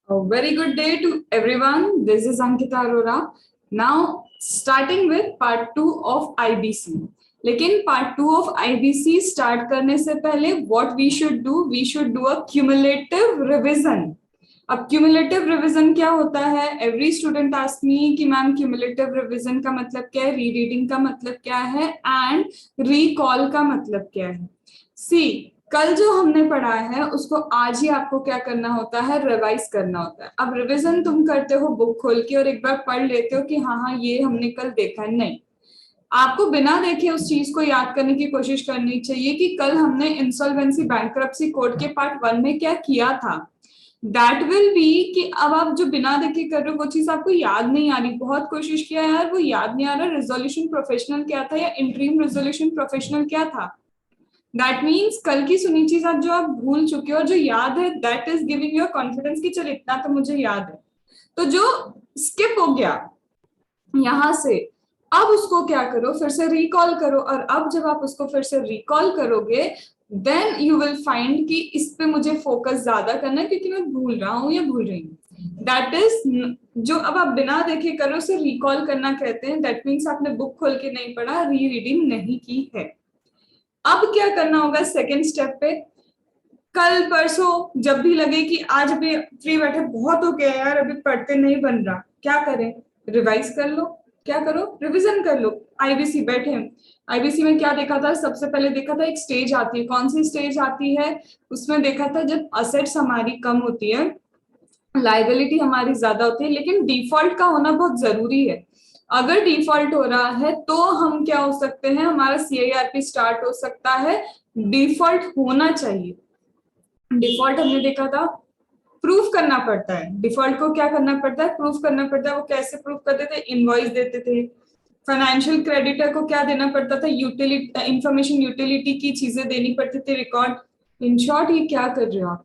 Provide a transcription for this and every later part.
A very good day to everyone. This is Ankita Arora. Now, starting with part 2 of IBC. लेकिन part 2 of IBC start करने से पहले what we should do a cumulative revision. अब cumulative revision क्या होता है? Every student ask me कि ma'am cumulative revision का मतलब क्या है, rereading का मतलब क्या है and recall का मतलब क्या है. See, कल जो हमने पढ़ा है उसको आज ही आपको क्या करना होता है, रिवाइज करना होता है. अब रिवीजन तुम करते हो बुक खोल के और एक बार पढ़ लेते हो कि हाँ ये हमने कल देखा है. नहीं, आपको बिना देखे उस चीज को याद करने की कोशिश करनी चाहिए कि कल हमने इंसॉल्वेंसी बैंकरप्सी कोड के पार्ट 1 में क्या किया था. दैट विल बी कि अब आप जो बिना देखे कर रहे हो वो चीज आपको याद नहीं आ रही. बहुत कोशिश किया यार, वो याद नहीं आ रहा. रेजोल्यूशन प्रोफेशनल क्या था या इंटरिम रेजोल्यूशन प्रोफेशनल क्या था. दैट मीन्स कल की सुनी चीज आज जो आप भूल चुके हो, जो याद है that is giving your confidence कि चल इतना तो मुझे याद है. तो जो स्किप हो गया यहां से, अब उसको क्या करो, फिर से रिकॉल करो. और अब जब आप उसको फिर से रिकॉल करोगे देन यू विल फाइंड कि इस पे मुझे फोकस ज्यादा करना है क्योंकि मैं भूल रहा हूँ या भूल रही हूँ. दैट इज जो अब आप बिना देखे करो उसे रिकॉल करना कहते हैं. दैट मीन्स आपने बुक खोल के नहीं पढ़ा, री रीडिंग नहीं की है. अब क्या करना होगा सेकेंड स्टेप पे, कल परसों जब भी लगे कि आज भी फ्री बैठे बहुत हो गया यार, अभी पढ़ते नहीं बन रहा, क्या करें, रिवाइज कर लो. क्या करो, रिवीजन कर लो. आईबीसी बैठे हैं, आईबीसी में क्या देखा था, सबसे पहले देखा था एक स्टेज आती है. कौन सी स्टेज आती है, उसमें देखा था जब असेट्स हमारी कम होती है, लाइबिलिटी हमारी ज्यादा होती है, लेकिन डिफॉल्ट का होना बहुत जरूरी है. अगर डिफॉल्ट हो रहा है तो हम क्या हो सकते हैं, हमारा सीआईआरपी स्टार्ट हो सकता है. डिफॉल्ट होना चाहिए. डिफॉल्ट हमने देखा था प्रूफ करना पड़ता है. डिफॉल्ट को क्या करना पड़ता है, प्रूफ करना पड़ता है. वो कैसे प्रूफ करते थे, इनवॉइस देते थे. फाइनेंशियल क्रेडिटर को क्या देना पड़ता था, यूटिलिटी, इंफॉर्मेशन यूटिलिटी की चीजें देनी पड़ती थी, रिकॉर्ड. इन शॉर्ट ये क्या कर रहे हो आप,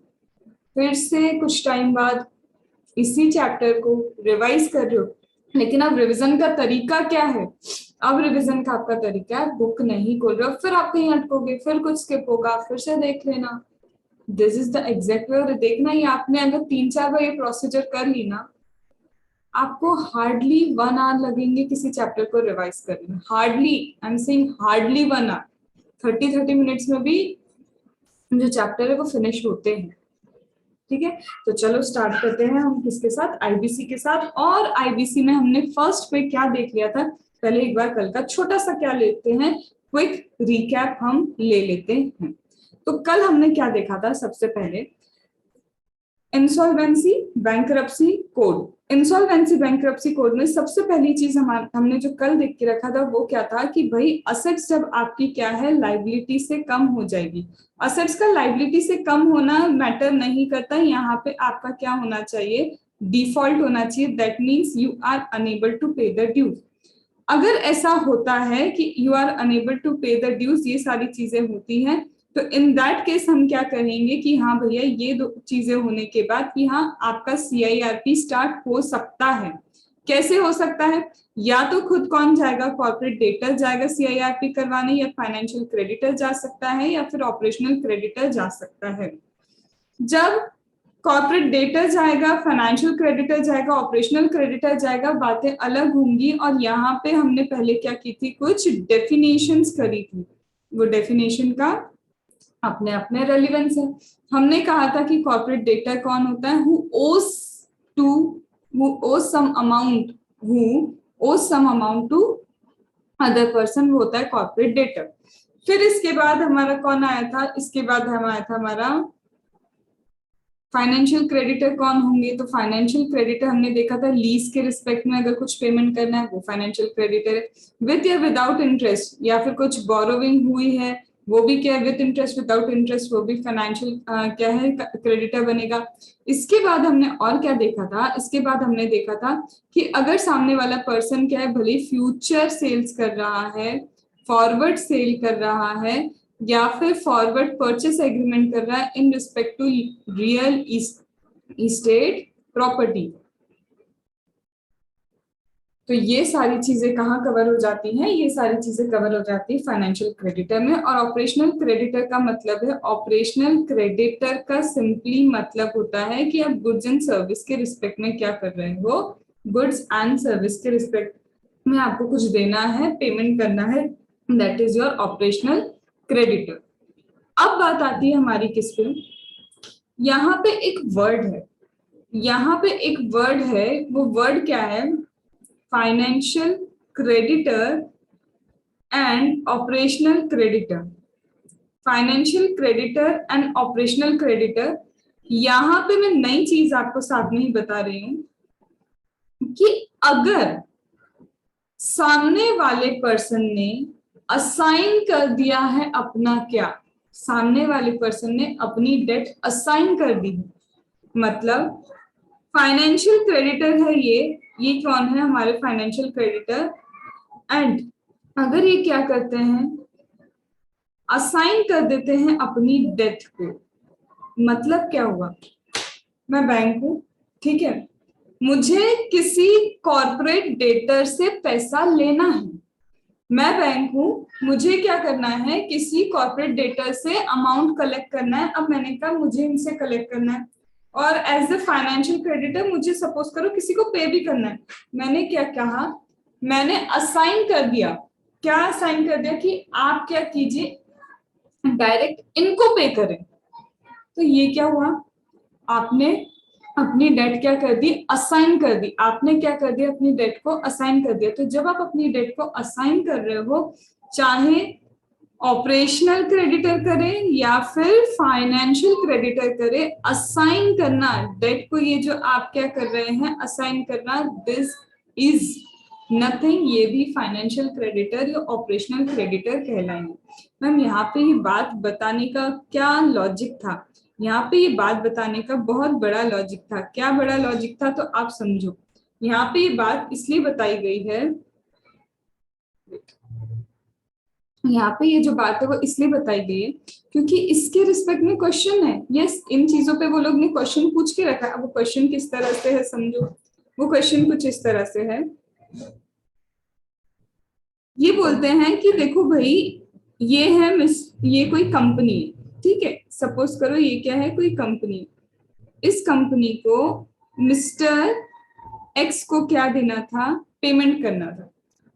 फिर से कुछ टाइम बाद इसी चैप्टर को रिवाइज कर रहे हो. लेकिन अब रिवीजन का तरीका क्या है, अब रिवीजन का आपका तरीका है बुक नहीं खोल रहे हो, फिर आप कहीं अटकोगे, फिर कुछ स्किप होगा, फिर से देख लेना. दिस इज द एग्जैक्ट वे. और देखना ही आपने अगर 3-4 बार ये प्रोसीजर कर ली ना, आपको हार्डली 1 आवर लगेंगे किसी चैप्टर को रिवाइज करने में. Hardly, I am saying hardly 1 hour. 30 minutes में भी जो चैप्टर है वो फिनिश होते हैं. ठीक है, तो चलो स्टार्ट करते हैं हम किसके साथ, आईबीसी के साथ. और आईबीसी में हमने फर्स्ट पे क्या देख लिया था, पहले एक बार कल का छोटा सा क्या लेते हैं, क्विक रिकैप हम ले लेते हैं. तो कल हमने क्या देखा था, सबसे पहले insolvency bankruptcy code. Insolvency bankruptcy code में सबसे पहली चीज हमने जो कल देख के रखा था वो क्या था कि भाई असेट्स जब आपकी क्या है, लाइबिलिटी से कम हो जाएगी. असेट्स का लाइबिलिटी से कम होना मैटर नहीं करता. यहाँ पे आपका क्या होना चाहिए, डिफॉल्ट होना चाहिए. That means you are unable to pay the dues. अगर ऐसा होता है कि you are unable to pay the dues, ये सारी चीजें होती हैं, तो इन दैट केस हम क्या कहेंगे कि हाँ भैया ये दो चीजें होने के बाद कि हाँ आपका सीआईआरपी स्टार्ट हो सकता है. कैसे हो सकता है, या तो खुद कौन जाएगा, कॉर्पोरेट डेटर जाएगा सीआईआरपी करवाने, या फाइनेंशियल क्रेडिटर जा सकता है, या फिर ऑपरेशनल क्रेडिटर जा सकता है. जब कॉर्पोरेट डेटर जाएगा, फाइनेंशियल क्रेडिटर जाएगा, ऑपरेशनल क्रेडिटर जाएगा, बातें अलग होंगी. और यहाँ पे हमने पहले क्या की थी, कुछ डेफिनेशंस करी थी. वो डेफिनेशन का अपने अपने रेलिवेंस है. हमने कहा था कि कॉर्पोरेट डेटर कौन होता है, who owes some amount to other person, वो होता है कॉर्पोरेट डेटर. फिर इसके बाद हमारा कौन आया था, इसके बाद आया था हमारा फाइनेंशियल क्रेडिटर. कौन होंगे, तो फाइनेंशियल क्रेडिटर हमने देखा था लीज के रिस्पेक्ट में अगर कुछ पेमेंट करना है वो फाइनेंशियल क्रेडिटर है. विथ या विदाउट इंटरेस्ट, या फिर कुछ बोरोविंग हुई है वो भी क्या है, विथ इंटरेस्ट विदाउट इंटरेस्ट, वो भी फाइनेंशियल क्या है, क्रेडिटर बनेगा. इसके बाद हमने और क्या देखा था, इसके बाद हमने देखा था कि अगर सामने वाला पर्सन क्या है, भले फ्यूचर सेल्स कर रहा है, फॉरवर्ड सेल कर रहा है, या फिर फॉरवर्ड परचेस एग्रीमेंट कर रहा है in respect to real estate property. तो ये सारी चीजें कहाँ कवर हो जाती हैं, ये सारी चीजें कवर हो जाती है फाइनेंशियल क्रेडिटर में। और ऑपरेशनल क्रेडिटर का मतलब है, ऑपरेशनल क्रेडिटर का सिंपली मतलब होता है कि आप गुड्स एंड सर्विस के रिस्पेक्ट में क्या कर रहे हो, गुड्स एंड सर्विस के रिस्पेक्ट में आपको कुछ देना है, पेमेंट करना है, that is your operational creditor. अब बात आती है हमारी किस पे, यहाँ पे एक वर्ड है, यहाँ पे एक वर्ड है, वो वर्ड क्या है, financial creditor and operational creditor. Financial creditor and operational creditor, यहाँ पे मैं नई चीज आपको साथ में ही बता रही हूं कि अगर सामने वाले पर्सन ने असाइन कर दिया है अपना क्या, सामने वाले पर्सन ने अपनी डेट असाइन कर दी है, मतलब फाइनेंशियल क्रेडिटर है ये कौन है, हमारे फाइनेंशियल क्रेडिटर। एंड अगर ये क्या करते हैं, असाइन कर देते हैं अपनी डेट को, मतलब क्या हुआ, मैं बैंक हूं, ठीक है, मुझे किसी कॉर्पोरेट डेटर से पैसा लेना है, मैं बैंक हूं, मुझे क्या करना है, किसी कॉर्पोरेट डेटर से अमाउंट कलेक्ट करना है। अब मैंने कहा मुझे इनसे कलेक्ट करना है, और एज ए फाइनेंशियल क्रेडिटर मुझे सपोज करो किसी को पे भी करना है, मैंने क्या कहा, मैंने असाइन कर दिया, क्या असाइन कर दिया कि आप क्या कीजिए, डायरेक्ट इनको पे करें। तो ये क्या हुआ, आपने अपनी डेट क्या कर दी, असाइन कर दी, आपने क्या कर दिया, अपनी डेट को असाइन कर दिया। तो जब आप अपनी डेट को असाइन कर रहे हो, चाहे ऑपरेशनल क्रेडिटर करे या फिर फाइनेंशियल क्रेडिटर करे, असाइन करना डेट को, ये जो आप क्या कर रहे हैं असाइन करना, दिस इज नथिंग, ये भी फाइनेंशियल क्रेडिटर या ऑपरेशनल क्रेडिटर कहलाएंगे। मैम यहाँ पे ये बात बताने का क्या लॉजिक था, यहाँ पे ये बात बताने का बहुत बड़ा लॉजिक था। क्या बड़ा लॉजिक था, तो आप समझो, यहाँ पे ये बात इसलिए बताई गई है, यहाँ पे ये जो बात है वो इसलिए बताई गई है क्योंकि इसके रिस्पेक्ट में क्वेश्चन है। यस, इन चीजों पे वो लोग ने क्वेश्चन पूछ के रखा है। अब वो क्वेश्चन किस तरह से है समझो, वो क्वेश्चन कुछ इस तरह से है, ये बोलते हैं कि देखो भाई, ये है ये कोई कंपनी है, ठीक है, सपोज करो ये क्या है, कोई कंपनी, इस कंपनी को मिस्टर एक्स को क्या देना था, पेमेंट करना था।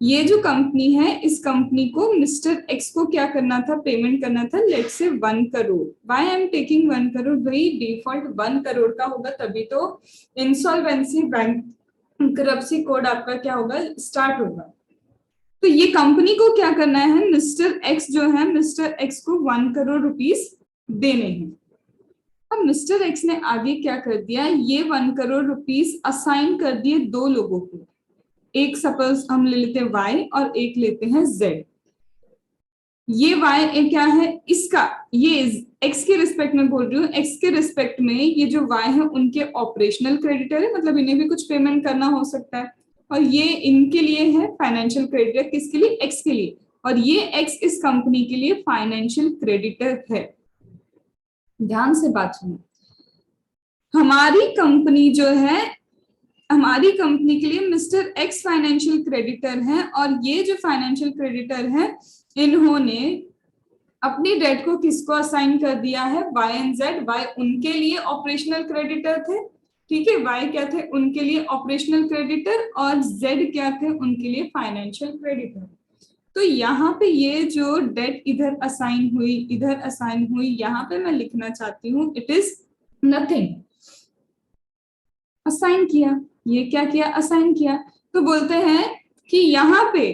ये जो कंपनी है, इस कंपनी को मिस्टर एक्स को क्या करना था, पेमेंट करना था, लेट से 1 crore. Why I am taking 1 crore, भाई डिफॉल्ट 1 करोड़ का होगा तभी तो इंसॉल्वेंसी बैंक्रप्सी कोड आपका क्या होगा, स्टार्ट होगा। तो ये कंपनी को क्या करना है, मिस्टर एक्स जो है, मिस्टर एक्स को 1 करोड़ रुपीस देने हैं। अब मिस्टर एक्स ने आगे क्या कर दिया, ये 1 करोड़ रुपीस असाइन कर दिए दो लोगों को, एक सपोज हम ले लेते हैं वाई और एक लेते हैं जेड। ये वाई क्या है, इसका, ये एक्स के रिस्पेक्ट में बोल रही हूँ, एक्स के रिस्पेक्ट में ये जो वाई है उनके ऑपरेशनल क्रेडिटर है, मतलब इन्हें भी कुछ पेमेंट करना हो सकता है, और ये इनके लिए है फाइनेंशियल क्रेडिटर, किसके लिए, एक्स के लिए, और ये एक्स इस कंपनी के लिए फाइनेंशियल क्रेडिटर है। ध्यान से बात सुनो, हमारी कंपनी जो है, हमारी कंपनी के लिए मिस्टर एक्स फाइनेंशियल क्रेडिटर है, और ये जो फाइनेंशियल क्रेडिटर है, इन्होंने अपनी डेट को किसको असाइन कर दिया है, वाई एंड जेड। वाई उनके लिए ऑपरेशनल क्रेडिटर थे, ठीक है, वाई क्या थे, उनके लिए ऑपरेशनल क्रेडिटर, और जेड क्या थे, उनके लिए फाइनेंशियल क्रेडिटर। तो यहाँ पे ये जो डेट इधर असाइन हुई, इधर असाइन हुई, यहाँ पे मैं लिखना चाहती हूँ, इट इज नथिंग, असाइन किया, ये क्या किया, असाइन किया। तो बोलते हैं कि यहाँ पे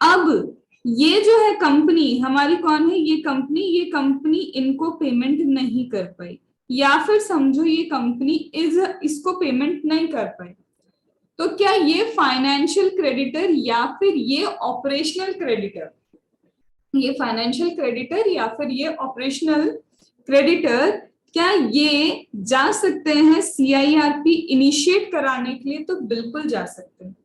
अब ये जो है कंपनी हमारी कौन है, ये कंपनी इनको पेमेंट नहीं कर पाई, या फिर समझो ये कंपनी इसको पेमेंट नहीं कर पाई। तो क्या ये फाइनेंशियल क्रेडिटर या फिर ये ऑपरेशनल क्रेडिटर, ये फाइनेंशियल क्रेडिटर या फिर ये ऑपरेशनल क्रेडिटर, क्या ये जा सकते हैं CIRP इनिशिएट कराने के लिए, तो बिल्कुल जा सकते हैं।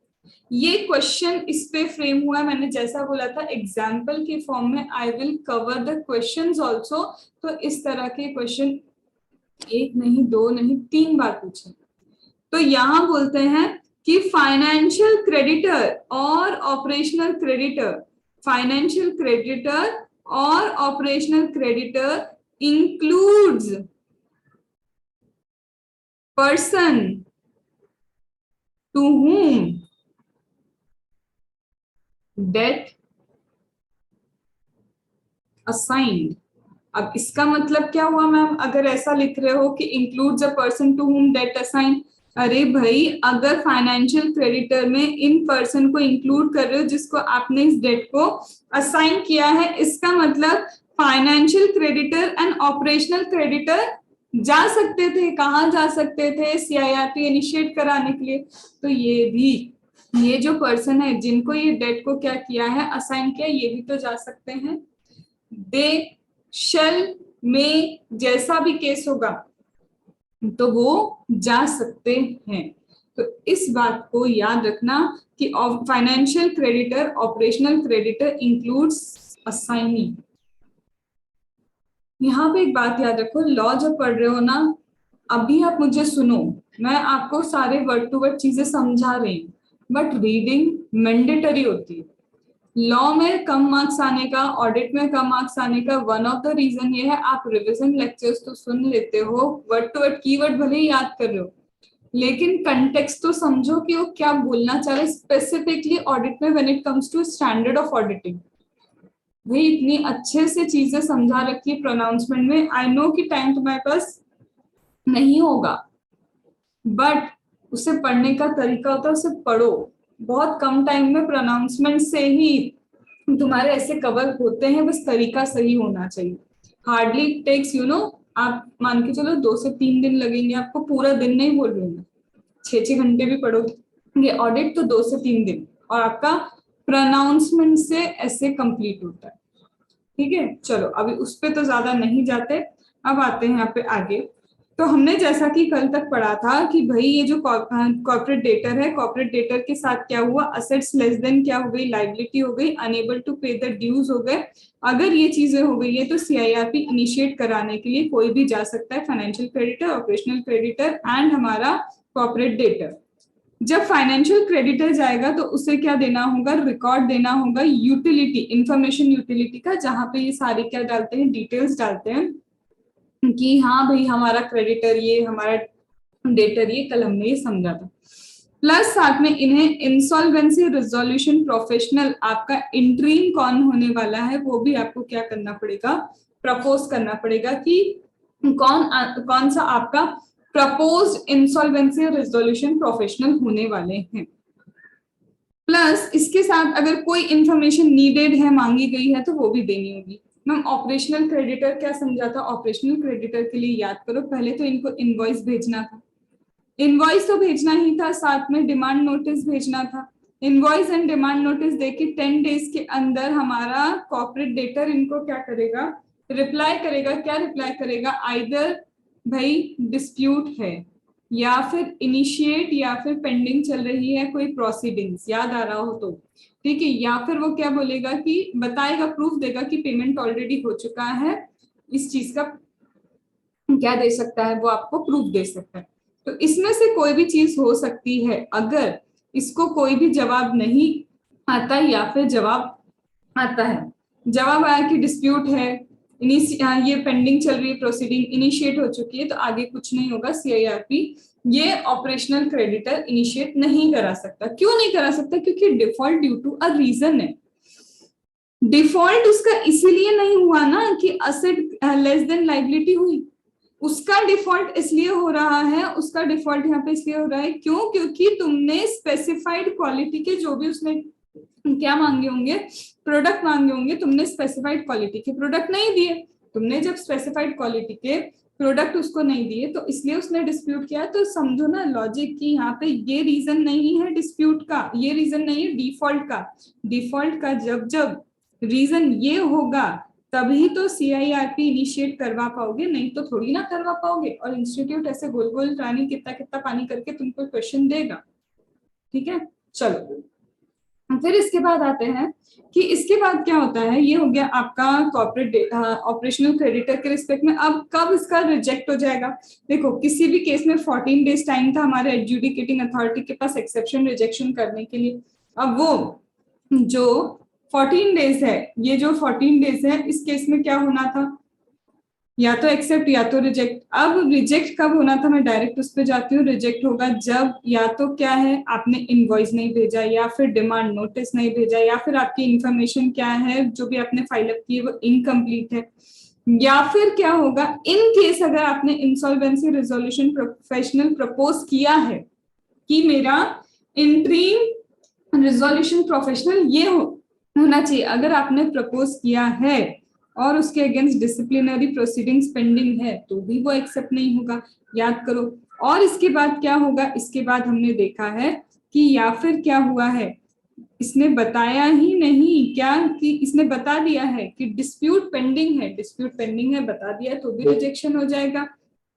ये क्वेश्चन इस पे फ्रेम हुआ है, मैंने जैसा बोला था एग्जाम्पल के फॉर्म में, I will cover the questions also. तो इस तरह के क्वेश्चन 1 नहीं 2 नहीं 3 बार पूछे। तो यहाँ बोलते हैं कि फाइनेंशियल क्रेडिटर और ऑपरेशनल क्रेडिटर, फाइनेंशियल क्रेडिटर और operational creditor includes person to whom debt assigned। अब इसका मतलब क्या हुआ मैम, अगर ऐसा लिख रहे हो कि includes a person to whom debt assigned, अरे भाई अगर फाइनेंशियल क्रेडिटर में इन पर्सन को इंक्लूड कर रहे हो जिसको आपने इस डेट को असाइन किया है, इसका मतलब financial creditor and operational creditor जा सकते थे। कहाँ जा सकते थे? सीआईआरपी इनिशिएट कराने के लिए। तो ये भी, ये जो पर्सन है जिनको ये डेट को क्या किया है, असाइन किया, ये भी तो जा सकते हैं। दे शेल में जैसा भी केस होगा तो वो जा सकते हैं। तो इस बात को याद रखना कि financial creditor, operational creditor includes assignee. यहाँ पे एक बात याद रखो, लॉ जब पढ़ रहे हो ना, अभी आप मुझे सुनो, मैं आपको सारे वर्ड टू वर्ड चीजें समझा रही हूँ, बट रीडिंग मैंडेटरी होती है। लॉ में कम मार्क्स आने का, ऑडिट में कम मार्क्स आने का वन ऑफ द रीजन ये है, आप रिवीजन लेक्चर्स तो सुन लेते हो, वर्ड टू वर्ड कीवर्ड भले ही याद कर रहे हो, लेकिन कंटेक्स्ट तो समझो कि वो क्या बोलना चाह रहे स्पेसिफिकली ऑडिट में when it comes to standard of auditing. वही इतनी अच्छे से चीजें समझा रखी है प्रोनाउंसमेंट में। आई नो कि टाइम तुम्हारे पास नहीं होगा, बट उसे पढ़ने का तरीका होता है, उसे पढ़ो। बहुत कम टाइम में प्रोनाउंसमेंट से ही तुम्हारे ऐसे कवर होते हैं, बस तरीका सही होना चाहिए। हार्डली टेक्स आप मान के चलो 2 से 3 दिन लगेंगे आपको, पूरा दिन नहीं बोल रही हूँ, 6-6 घंटे भी पढ़ोगे ऑडिट तो 2 से 3 दिन, और आपका प्रोनाउंसमेंट से ऐसे कंप्लीट होता है। ठीक है, चलो अभी उस पे तो ज्यादा नहीं जाते, अब आते हैं यहाँ पे आगे। तो हमने जैसा कि कल तक पढ़ा था कि भाई ये जो कॉर्पोरेट डेटर है, कॉर्पोरेट डेटर के साथ क्या हुआ, असेट्स लेस देन क्या हो गई, लाइबिलिटी हो गई, enable to pay the dues हो गए। अगर ये चीजें हो गई है तो सीआईआरपी इनिशिएट कराने के लिए कोई भी जा सकता है, financial creditor, operational creditor and हमारा कॉर्पोरेट डेटर। जब फाइनेंशियल क्रेडिटर जाएगा तो उसे क्या देना होगा, रिकॉर्ड देना होगा यूटिलिटी, इंफॉर्मेशन यूटिलिटी का, जहां पे ये सारे क्या डालते हैं, डिटेल्स डालते हैं कि हाँ भाई हमारा क्रेडिटर ये, हमारा डेटर ये, कल हमने ये समझा था। प्लस साथ में इन्हें इंसॉल्वेंसी रिजोल्यूशन प्रोफेशनल, आपका इंट्रीम कौन होने वाला है वो भी आपको क्या करना पड़ेगा, प्रपोज करना पड़ेगा कि कौन सा आपका प्रपोज्ड इंसॉल्वेंसी रिजोल्यूशन प्रोफेशनल होने वाले हैं। प्लस इसके साथ अगर कोई इंफॉर्मेशन नीडेड है, मांगी गई है, तो वो भी देनी होगी। मैम ऑपरेशनल क्रेडिटर क्या समझा था, ऑपरेशनल क्रेडिटर के लिए याद करो, पहले तो इनको इनवॉइस भेजना था, इनवॉइस तो भेजना ही था, साथ में डिमांड नोटिस भेजना था। इनवॉइस एंड डिमांड नोटिस देके 10 डेज के अंदर हमारा कॉर्पोरेट डेटर इनको क्या करेगा, रिप्लाई करेगा। क्या रिप्लाई करेगा, आइदर भाई डिस्प्यूट है, या फिर इनिशिएट, या फिर पेंडिंग चल रही है कोई प्रोसीडिंग्स, याद आ रहा हो तो ठीक है, या फिर वो क्या बोलेगा कि बताएगा, प्रूफ देगा कि पेमेंट ऑलरेडी हो चुका है, इस चीज का क्या दे सकता है, वो आपको प्रूफ दे सकता है। तो इसमें से कोई भी चीज हो सकती है। अगर इसको कोई भी जवाब नहीं आता या फिर जवाब आता है, जवाब आया कि डिस्प्यूट है, ये पेंडिंग चल रही है, प्रोसीडिंग इनिशिएट हो चुकी है, तो आगे कुछ नहीं होगा। सीआईआरपी ये ऑपरेशनल क्रेडिटर इनिशिएट नहीं करा सकता। क्यों नहीं करा सकता, क्योंकि default due to a reason है। डिफॉल्ट उसका इसीलिए नहीं हुआ ना कि असेट लेस देन लाइबिलिटी हुई, उसका डिफॉल्ट इसलिए हो रहा है, उसका डिफॉल्ट यहाँ पे इसलिए हो रहा है, क्यों, क्योंकि तुमने स्पेसिफाइड क्वालिटी के जो भी उसने क्या मांगे होंगे, प्रोडक्ट मांगे होंगे, तुमने स्पेसिफाइड क्वालिटी के प्रोडक्ट नहीं दिए। तुमने जब स्पेसिफाइड क्वालिटी के प्रोडक्ट उसको नहीं दिए तो इसलिए उसने डिस्प्यूट किया। तो समझो ना लॉजिक की, यहाँ पे ये रीजन नहीं है डिस्प्यूट का, ये रीजन नहीं है डिफॉल्ट का। डिफॉल्ट का जब जब रीजन ये होगा तभी तो सीआईआरपी इनिशिएट करवा पाओगे, नहीं तो थोड़ी ना करवा पाओगे। और इंस्टीट्यूट ऐसे गोल गोल रानी कितना कितना पानी करके तुमको क्वेश्चन देगा। ठीक है, चलो फिर इसके बाद आते हैं कि इसके बाद क्या होता है, ये हो गया आपका कॉर्पोरेट ऑपरेशनल क्रेडिटर के रिस्पेक्ट में। अब कब इसका रिजेक्ट हो जाएगा, देखो किसी भी केस में 14 डेज टाइम था हमारे एडजुडिकेटिंग अथॉरिटी के पास एक्सेप्शन रिजेक्शन करने के लिए। अब वो जो 14 डेज है, ये जो 14 डेज है, इस केस में क्या होना था, या तो एक्सेप्ट या तो रिजेक्ट। अब रिजेक्ट कब होना था, मैं डायरेक्ट उस पर जाती हूँ। रिजेक्ट होगा जब या तो क्या है, आपने इनवॉइस नहीं भेजा, या फिर डिमांड नोटिस नहीं भेजा, या फिर आपकी इंफॉर्मेशन क्या है जो भी आपने फाइल अप की है वो इनकम्प्लीट है, या फिर क्या होगा, इन केस अगर आपने इंसॉल्वेंसी रिजोल्यूशन प्रोफेशनल प्रपोज किया है कि मेरा इंटरिम रिजोल्यूशन प्रोफेशनल ये होना चाहिए, अगर आपने प्रपोज किया है और उसके अगेंस्ट डिसिप्लिनरी प्रोसीडिंग्स पेंडिंग है तो भी वो एक्सेप्ट नहीं होगा, याद करो। और इसके बाद क्या होगा, इसके बाद हमने देखा है कि या फिर क्या हुआ है, इसने बताया ही नहीं क्या, कि इसने बता दिया है कि डिस्प्यूट पेंडिंग है, डिस्प्यूट पेंडिंग है बता दिया है तो भी रिजेक्शन हो जाएगा।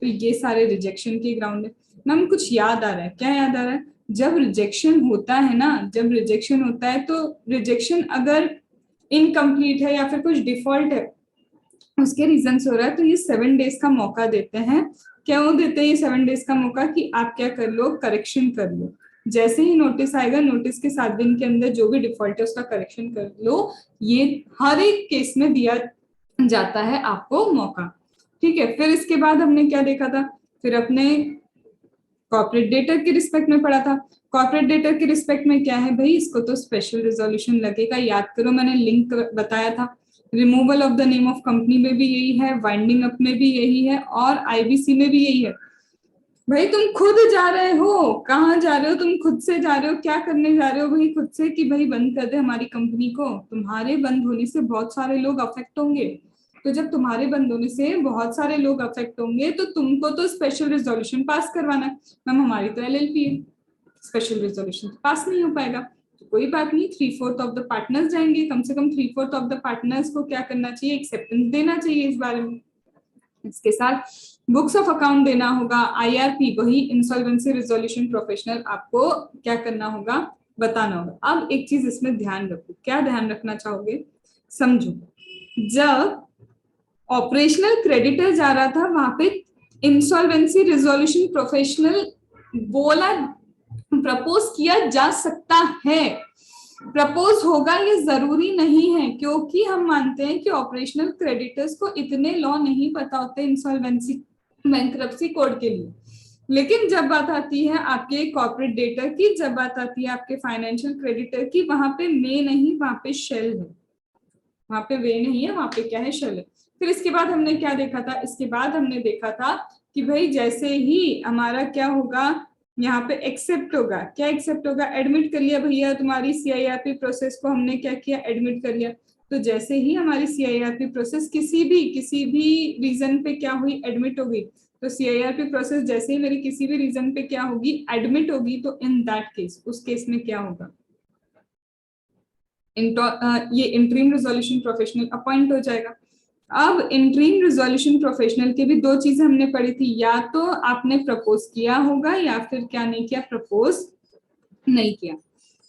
तो ये सारे रिजेक्शन के ग्राउंड है। मैम कुछ याद आ रहा है, क्या याद आ रहा है, जब रिजेक्शन होता है ना, जब रिजेक्शन होता है तो रिजेक्शन अगर इनकम्प्लीट है या फिर कुछ डिफॉल्ट है उसके रीजन हो रहा है, तो ये 7 डेज का मौका देते हैं। क्यों देते हैं ये 7 डेज का मौका, कि आप क्या कर लो, करेक्शन कर लो। जैसे ही नोटिस आएगा, नोटिस के 7 दिन के अंदर जो भी डिफॉल्ट है उसका करेक्शन कर लो। ये हर एक केस में दिया जाता है आपको मौका, ठीक है। फिर इसके बाद हमने क्या देखा था, फिर अपने कॉर्पोरेट डेटर के रिस्पेक्ट में पढ़ा था। कॉर्पोरेट डेटर के रिस्पेक्ट में क्या है भाई, इसको तो स्पेशल रिजोल्यूशन लगेगा, याद करो मैंने लिंक बताया था। Removal of the name of company में भी यही है, वाइंडिंग अप में भी यही है, और आईबीसी में भी यही है। भाई तुम खुद जा रहे हो, कहाँ जा रहे हो, तुम खुद से जा रहे हो, क्या करने जा रहे हो भाई खुद से, कि भाई बंद कर दे हमारी कंपनी को। तुम्हारे बंद होने से बहुत सारे लोग अफेक्ट होंगे, तो जब तुम्हारे बंद होने से बहुत सारे लोग अफेक्ट होंगे तो तुमको तो स्पेशल रिजोल्यूशन पास करवाना है। मैम हमारी तो एलएलपी है, स्पेशल रिजोल्यूशन पास नहीं हो पाएगा, तो कोई बात नहीं, 3/4 ऑफ द पार्टनर्स जाएंगे, कम से कम 3/4 ऑफ द पार्टनर्स को क्या करना चाहिए, एक्सेप्टेंस देना चाहिए इस बारे में। इसके साथ बुक्स ऑफ अकाउंट देना होगा, आईआरपी वही इंसॉल्वेंसी रिजोल्यूशन प्रोफेशनल आपको क्या करना होगा, बताना होगा। अब एक चीज इसमें ध्यान रखो, क्या ध्यान रखना चाहोगे, समझो। जब ऑपरेशनल क्रेडिटर जा रहा था वहां पे इंसॉल्वेंसी रिजोल्यूशन प्रोफेशनल बोला, प्रपोज किया जा सकता है, प्रपोज होगा ये जरूरी नहीं है, क्योंकि हम मानते हैं कि ऑपरेशनल क्रेडिटर्स को इतने लॉ नहीं पता होते इंसॉल्वेंसी बैंक्रप्सी कोड के लिए। लेकिन जब बात आती है आपके कॉर्पोरेट डेटर की, जब बात आती है आपके फाइनेंशियल क्रेडिटर की, वहां पे मे नहीं, वहां पे शेल है, वहां पे वे नहीं है, वहां पे क्या है, शेल है। फिर इसके बाद हमने क्या देखा था, इसके बाद हमने देखा था कि भाई जैसे ही हमारा क्या होगा, यहाँ पे एक्सेप्ट होगा, क्या एक्सेप्ट होगा, एडमिट कर लिया भैया तुम्हारी सीआईआरपी प्रोसेस को, हमने क्या किया, एडमिट कर लिया। तो जैसे ही हमारी सीआईआरपी प्रोसेस किसी भी रीजन पे क्या हुई, एडमिट हो गई, तो सीआईआरपी प्रोसेस जैसे ही मेरी किसी भी रीजन पे क्या होगी, एडमिट होगी, तो इन दैट केस, उस केस में क्या होगा, ये इंटरिम रिजोल्यूशन प्रोफेशनल अपॉइंट हो जाएगा। अब इंटरिम रिजोल्यूशन प्रोफेशनल की भी दो चीजें हमने पढ़ी थी, या तो आपने प्रपोज किया होगा या फिर क्या नहीं किया, प्रपोज नहीं किया।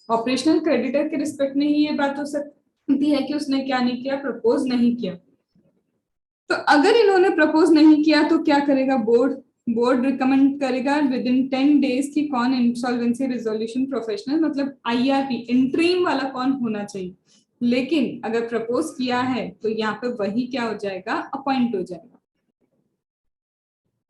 ऑपरेशनल क्रेडिटर के रिस्पेक्ट में ही ये बात हो सकती है कि उसने क्या नहीं किया, प्रपोज नहीं किया। तो अगर इन्होंने प्रपोज नहीं किया तो क्या करेगा बोर्ड रिकमेंड करेगा विद इन 10 डेज की कौन इंसॉल्वेंसी रिजोल्यूशन प्रोफेशनल, मतलब आईआरपी इंटरिम वाला कौन होना चाहिए। लेकिन अगर प्रपोज किया है तो यहाँ पे वही क्या हो जाएगा, अपॉइंट हो जाएगा।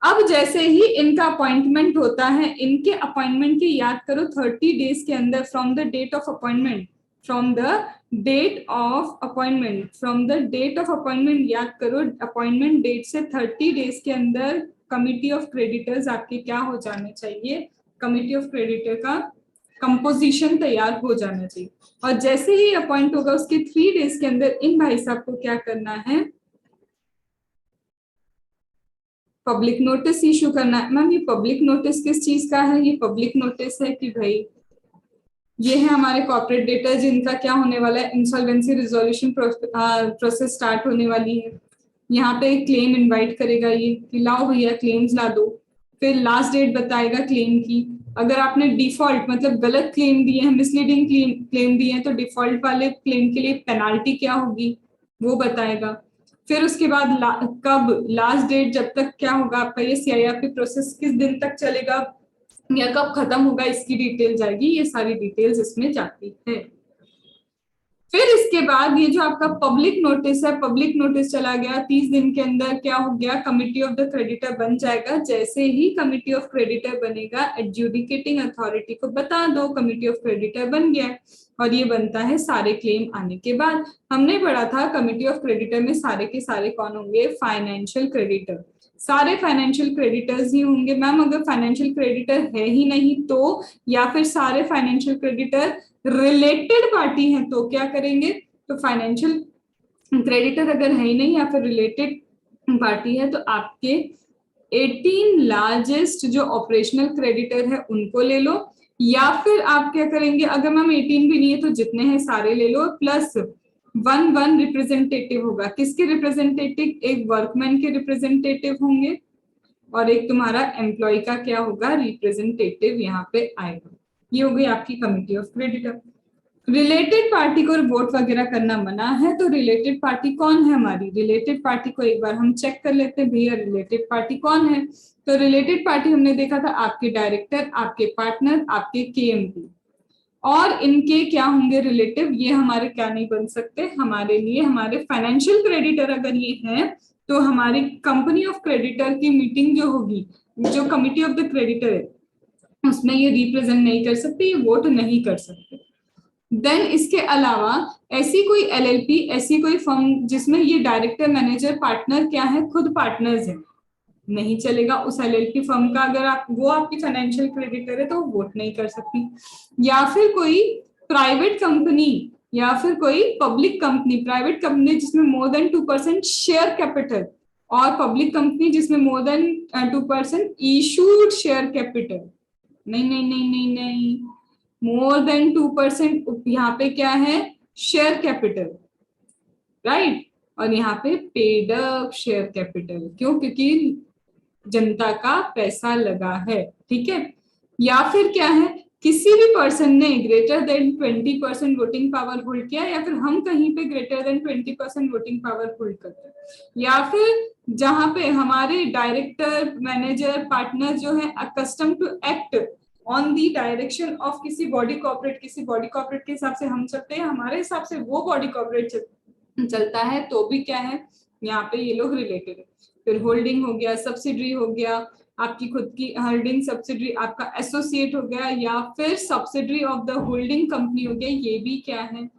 अब जैसे ही इनका अपॉइंटमेंट होता है, इनके अपॉइंटमेंट की याद करो 30 डेज के अंदर from the date of appointment, from the date of appointment, from the date of appointment, याद करो अपॉइंटमेंट डेट से 30 डेज के अंदर कमिटी ऑफ क्रेडिटर्स आपके क्या हो जाने चाहिए, कमिटी ऑफ क्रेडिटर का कंपोजिशन तैयार हो जाना चाहिए। और जैसे ही अपॉइंट होगा उसके 3 डेज के अंदर इन भाई साहब को क्या करना है, पब्लिक नोटिस इशू करना है। मैम ये पब्लिक नोटिस किस चीज का है, ये पब्लिक नोटिस है कि भाई ये है हमारे कॉर्पोरेट डेटा जिनका क्या होने वाला है, इंसॉल्वेंसी रिजोल्यूशन प्रोसेस स्टार्ट होने वाली है। यहाँ पे क्लेम इनवाइट करेगा ये कि लाओ भैया क्लेम्स ला दो, फिर लास्ट डेट बताएगा क्लेम की। अगर आपने डिफॉल्ट मतलब गलत क्लेम दिए हैं, मिसलीडिंग क्लेम दिए हैं, तो डिफॉल्ट वाले क्लेम के लिए पेनाल्टी क्या होगी वो बताएगा। फिर उसके बाद कब लास्ट डेट, जब तक क्या होगा आपका ये सीआईआरपी प्रोसेस किस दिन तक चलेगा या कब खत्म होगा, इसकी डिटेल्स आएगी। ये सारी डिटेल्स इसमें जाती है। फिर इसके बाद ये जो आपका पब्लिक नोटिस है, पब्लिक नोटिस चला गया 30 दिन के अंदर, क्या हो गया, कमिटी ऑफ द क्रेडिटर बन जाएगा। जैसे ही कमिटी ऑफ क्रेडिटर बनेगा, एडजुडिकेटिंग अथॉरिटी को बता दो कमिटी ऑफ क्रेडिटर बन गया है, और ये बनता है सारे क्लेम आने के बाद। हमने पढ़ा था कमिटी ऑफ क्रेडिटर में सारे के सारे कौन होंगे, फाइनेंशियल क्रेडिटर। सारे फाइनेंशियल क्रेडिटर्स ही होंगे। मैम अगर फाइनेंशियल क्रेडिटर है ही नहीं तो, या फिर सारे फाइनेंशियल क्रेडिटर रिलेटेड पार्टी है तो क्या करेंगे, तो फाइनेंशियल क्रेडिटर अगर है ही नहीं या फिर रिलेटेड पार्टी है तो आपके 18 लार्जेस्ट जो ऑपरेशनल क्रेडिटर है उनको ले लो, या फिर आप क्या करेंगे, अगर मैम 18 भी नहीं है तो जितने हैं सारे ले लो, प्लस वन रिप्रेजेंटेटिव होगा। किसके रिप्रेजेंटेटिव, एक वर्कमैन के रिप्रेजेंटेटिव होंगे और एक तुम्हारा एम्प्लॉय का क्या होगा, रिप्रेजेंटेटिव यहाँ पे आएगा। ये हो गई आपकी committee of creditor. Related party को वोट वगैरह करना मना है, तो रिलेटेड पार्टी कौन है हमारी, रिलेटेड पार्टी को एक बार हम चेक कर लेते हैं भैया रिलेटेड पार्टी कौन है। तो रिलेटेड पार्टी हमने देखा था आपके डायरेक्टर, आपके पार्टनर, आपके केएमपी, और इनके क्या होंगे रिलेटिव, ये हमारे क्या नहीं बन सकते हमारे लिए, हमारे फाइनेंशियल क्रेडिटर अगर ये हैं तो हमारी कंपनी ऑफ क्रेडिटर की मीटिंग जो होगी, जो कमिटी ऑफ द क्रेडिटर है उसमें ये रिप्रेजेंट नहीं कर सकते, ये वोट नहीं कर सकते। देन इसके अलावा ऐसी कोई एलएलपी, ऐसी कोई फर्म जिसमें ये डायरेक्टर मैनेजर पार्टनर क्या है, खुद पार्टनर्स हैं, नहीं चलेगा उस एलएलपी फर्म का। अगर आप वो आपकी फाइनेंशियल क्रेडिटर है तो वोट नहीं कर सकती। या फिर कोई प्राइवेट कंपनी या फिर कोई पब्लिक कंपनी, प्राइवेट कंपनी जिसमें मोर देन 2% शेयर कैपिटल, और पब्लिक कंपनी जिसमें more than 2% issued share capital. नहीं नहीं नहीं नहीं नहीं, मोर देन 2% यहाँ पे क्या है, शेयर कैपिटल, राइट। और यहाँ पे पेड अप शेयर कैपिटल, क्यों, क्योंकि जनता का पैसा लगा है, ठीक है। या फिर क्या है, किसी भी पर्सन ने greater than 20% voting power hold किया, या फिर हम कहीं पे greater than 20% voting power hold करते हैं, या फिर जहां पे हमारे डायरेक्टर मैनेजर पार्टनर जो है accustomed to act on the direction of किसी बॉडी कॉर्पोरेट, किसी बॉडी कॉर्पोरेट के हिसाब से हम चलते हैं, हमारे हिसाब से वो बॉडी कॉर्पोरेट चलता है, तो भी क्या है, यहाँ पे ये लोग रिलेटेड है। फिर होल्डिंग हो गया, सब्सिडरी हो गया, आपकी खुद की होल्डिंग सब्सिडरी, आपका एसोसिएट हो गया, या फिर subsidiary of the holding company हो गया, ये भी क्या है,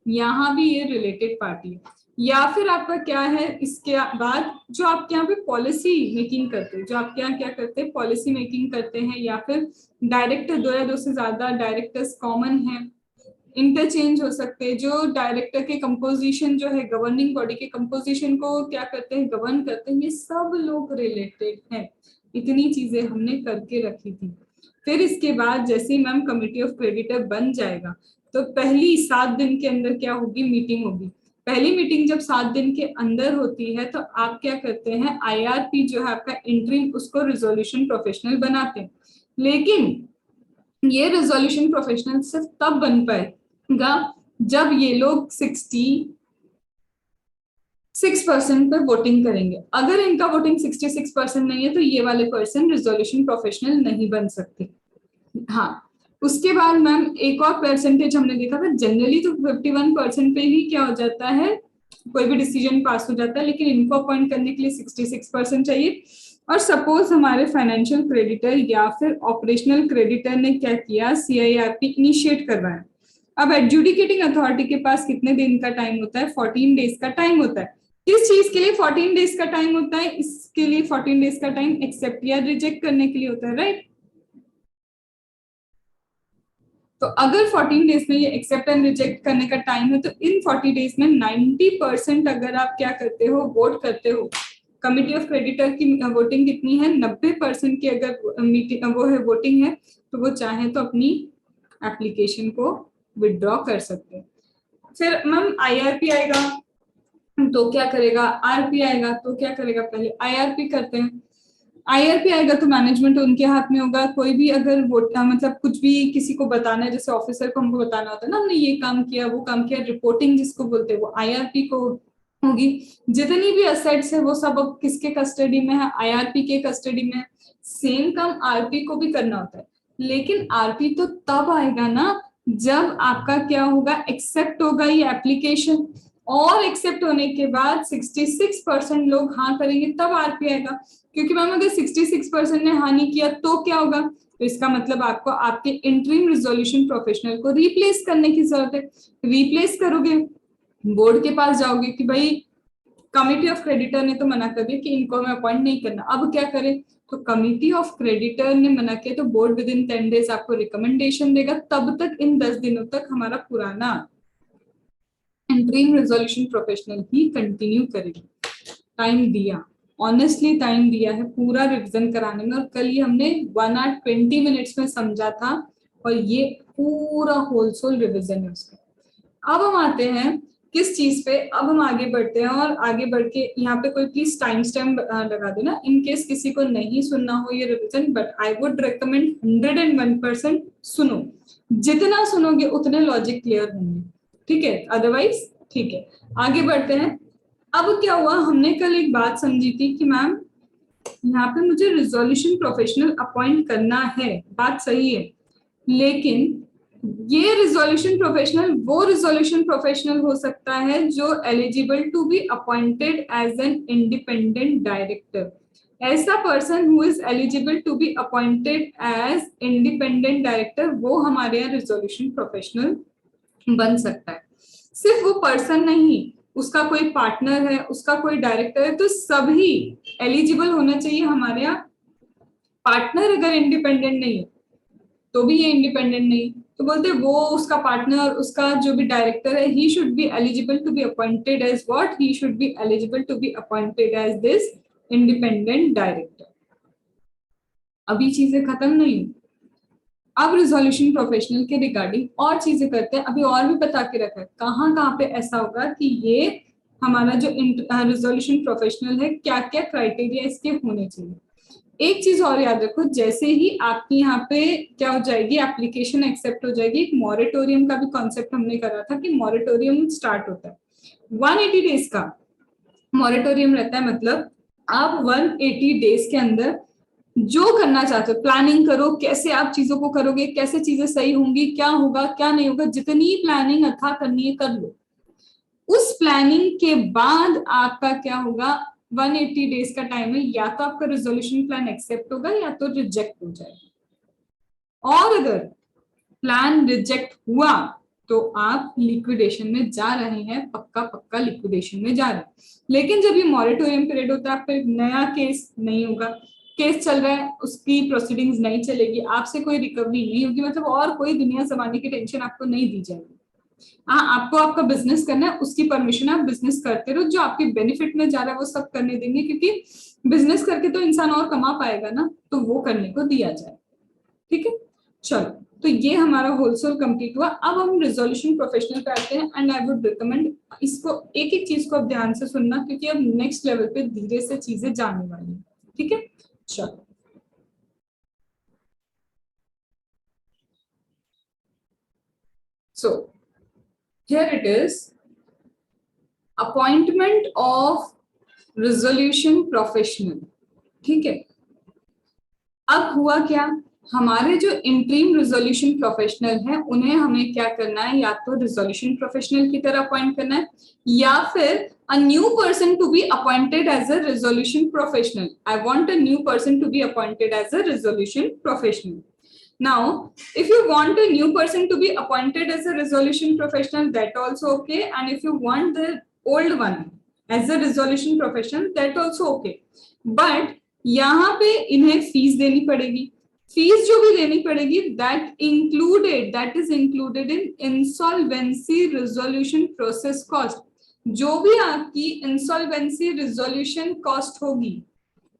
यहाँ भी ये रिलेटेड पार्टी है। या फिर आपका क्या है, इसके बाद जो आपके यहाँ पे पॉलिसी मेकिंग करते हैं, जो आपके यहाँ क्या करते हैं, पॉलिसी मेकिंग करते हैं, या फिर डायरेक्टर, दो या दो से ज्यादा डायरेक्टर्स कॉमन है, इंटरचेंज हो सकते हैं, जो डायरेक्टर के कंपोजिशन जो है, गवर्निंग बॉडी के कंपोजिशन को क्या करते हैं, गवर्न करते हैं, ये सब लोग रिलेटेड हैं। इतनी चीजें हमने करके रखी थी। फिर इसके बाद जैसे ही मैम कमिटी ऑफ क्रेडिटर बन जाएगा तो पहली 7 दिन के अंदर क्या होगी, मीटिंग होगी। पहली मीटिंग जब 7 दिन के अंदर होती है तो आप क्या करते हैं, आईआरपी जो है आपका इंटरिम, उसको रिजोल्यूशन प्रोफेशनल बनाते हैं। लेकिन ये रिजोल्यूशन प्रोफेशनल सिर्फ तब बन पाएगा जब ये लोग 66% पे वोटिंग करेंगे। अगर इनका वोटिंग 66% नहीं है तो ये वाले पर्सन रिजोल्यूशन प्रोफेशनल नहीं बन सकते। हाँ, उसके बाद मैम एक और परसेंटेज हमने देखा था, जनरली तो 51% पे ही क्या हो जाता है, कोई भी डिसीजन पास हो जाता है, लेकिन इनको अपॉइंट करने के लिए 66% चाहिए। और सपोज हमारे फाइनेंशियल क्रेडिटर या फिर ऑपरेशनल क्रेडिटर ने क्या किया, सीआईआरपी इनिशिएट करवाया। अब एडजुडिकेटिंग अथॉरिटी के पास कितने दिन का टाइम होता है, 14 डेज का टाइम होता है। किस चीज के लिए 14 डेज का टाइम होता है, इसके लिए 14 डेज का टाइम एक्सेप्ट या रिजेक्ट करने के लिए होता है, राइट। तो अगर 14 डेज में ये एक्सेप्ट एंड रिजेक्ट करने का टाइम है तो इन 40 डेज में 90% अगर आप क्या करते हो, वोट करते हो, कमिटी ऑफ क्रेडिटर की वोटिंग कितनी है, 90% की अगर मीटिंग वो है वोटिंग है, तो वो चाहे तो अपनी एप्लीकेशन को विड्रॉ कर सकते हैं। फिर मैम आईआरपी आएगा तो क्या करेगा, आरपी आएगा तो क्या करेगा, पहले आईआरपी करते हैं। आईआरपी आएगा तो मैनेजमेंट उनके हाथ में होगा। कोई भी अगर मतलब कुछ भी किसी को बताना है, जैसे ऑफिसर को हमको बताना होता है ना, हमने ये काम किया वो काम किया, रिपोर्टिंग जिसको बोलते हैं वो आईआरपी को होगी। जितनी भी असेट्स है वो सब अब किसके कस्टडी में है, आईआरपी के कस्टडी में है। सेम काम आरपी को भी करना होता है, लेकिन आरपी तो तब आएगा ना जब आपका क्या होगा, एक्सेप्ट होगा ये एप्लीकेशन, और एक्सेप्ट होने के बाद 66% लोग हाँ करेंगे तब आरपी आएगा। क्योंकि मैम अगर 66% ने हाँ नहीं किया तो क्या होगा, तो इसका मतलब आपको आपके इंटरिम रिजोल्यूशन प्रोफेशनल को रिप्लेस करने की जरूरत है। रिप्लेस करोगे, बोर्ड के पास जाओगे कि भाई कमिटी ऑफ क्रेडिटर ने तो मना कर दिया कि इनको हमें अपॉइंट नहीं करना, अब क्या करें। तो कमिटी ऑफ क्रेडिटर ने मना किया तो बोर्ड विद इन 10 डेज आपको रिकमेंडेशन देगा, तब तक इन 10 दिनों तक हमारा पुराना इंटरिम रिजोल्यूशन प्रोफेशनल ही कंटिन्यू करेगी। टाइम दिया, ऑनेस्टली टाइम दिया है पूरा रिवीजन कराने में, और कल ये हमने 1 hour 20 minutes में समझा था, और ये पूरा होलसेल रिवीजन है उसका। अब हम आते हैं किस चीज पे, अब हम आगे बढ़ते हैं, और आगे बढ़ के यहाँ पे कोई प्लीज टाइम स्टैम्प लगा देना इन केस किसी को नहीं सुनना हो ये revision, but I would recommend 101% सुनो। जितना सुनोगे उतने लॉजिक क्लियर होंगे, ठीक है, अदरवाइज ठीक है। आगे बढ़ते हैं। अब क्या हुआ, हमने कल एक बात समझी थी कि मैम यहाँ पे मुझे रिजोल्यूशन प्रोफेशनल अपॉइंट करना है, बात सही है, लेकिन ये रिजोल्यूशन प्रोफेशनल वो रिजोल्यूशन प्रोफेशनल हो सकता है जो eligible to be appointed as an independent director. ऐसा person who is eligible to be appointed as independent director वो हमारे यहाँ रिजोल्यूशन प्रोफेशनल बन सकता है। सिर्फ वो पर्सन नहीं, उसका कोई पार्टनर है, उसका कोई डायरेक्टर है, तो सभी एलिजिबल होना चाहिए हमारे यहाँ। पार्टनर अगर इंडिपेंडेंट नहीं है तो भी ये इंडिपेंडेंट नहीं, तो बोलते वो उसका पार्टनर, उसका जो भी डायरेक्टर है, he should be eligible to be appointed as what, he should be eligible to be appointed as this independent director. अभी चीजें खत्म नहीं, अब रिजोल्यूशन प्रोफेशनल के रिगार्डिंग और चीजें करते हैं। अभी और भी बता के रखा है कहाँ कहाँ पे ऐसा होगा कि ये हमारा जो रिजोल्यूशन प्रोफेशनल है क्या क्या क्राइटेरिया इसके होने चाहिए। एक चीज और याद रखो, जैसे ही आपकी यहाँ पे क्या हो जाएगी, एप्लीकेशन एक्सेप्ट हो जाएगी, एक मॉरेटोरियम का भी कॉन्सेप्ट हमने करा था कि मॉरेटोरियम स्टार्ट होता है 180 डेज का मॉरेटोरियम रहता है। मतलब आप 180 डेज के अंदर जो करना चाहते हो प्लानिंग करो, कैसे आप चीजों को करोगे, कैसे चीजें सही होंगी, क्या होगा क्या नहीं होगा, जितनी प्लानिंग अथा करनी है कर लो। उस प्लानिंग के बाद आपका क्या होगा, 180 डेज का टाइम है, या तो आपका रिजोल्यूशन प्लान एक्सेप्ट होगा या तो रिजेक्ट हो जाएगा। और अगर प्लान रिजेक्ट हुआ तो आप लिक्विडेशन में जा रहे हैं, पक्का पक्का लिक्विडेशन में जा रहे हैं। लेकिन जब ये मॉरेटोरियम पीरियड होता है, आपका नया केस नहीं होगा, केस चल रहा है, उसकी प्रोसीडिंग्स नहीं चलेगी, आपसे कोई रिकवरी नहीं होगी, मतलब और कोई दुनिया जमाने की टेंशन आपको नहीं दी जाएगी। हाँ, आपको आपका बिजनेस करना है, उसकी परमिशन आप बिजनेस करते रहो, जो आपके बेनिफिट में जा रहा है वो सब करने देंगे, क्योंकि बिजनेस करके तो इंसान और कमा पाएगा ना, तो वो करने को दिया जाए। ठीक है, चलो, तो ये हमारा होलसेल कंप्लीट हुआ। अब हम रिजोल्यूशन प्रोफेशनल पे आते हैं, एंड आई वुड रिकमेंड इसको एक एक चीज को अब ध्यान से सुनना, क्योंकि अब नेक्स्ट लेवल पे धीरे से चीजें जाने वाली है। ठीक है, चलो, so here it is, appointment of resolution professional. ठीक है, अब हुआ क्या, हमारे जो इंटरिम रिजोल्यूशन प्रोफेशनल है उन्हें हमें क्या करना है, या तो रिजोल्यूशन प्रोफेशनल की तरह अपॉइंट करना है, या फिर a new person to be appointed as a resolution professional. I want a new person to be appointed as a resolution professional. Now, if you want a new person to be appointed as a resolution professional, that also okay. And if you want the old one as a resolution professional, that also okay. But यहाँ पे इन्हें fees देनी पड़ेगी। Fees जो भी देनी पड़ेगी, that is included in insolvency resolution process cost. जो भी आपकी इंसॉल्वेंसी रिजोल्यूशन कॉस्ट होगी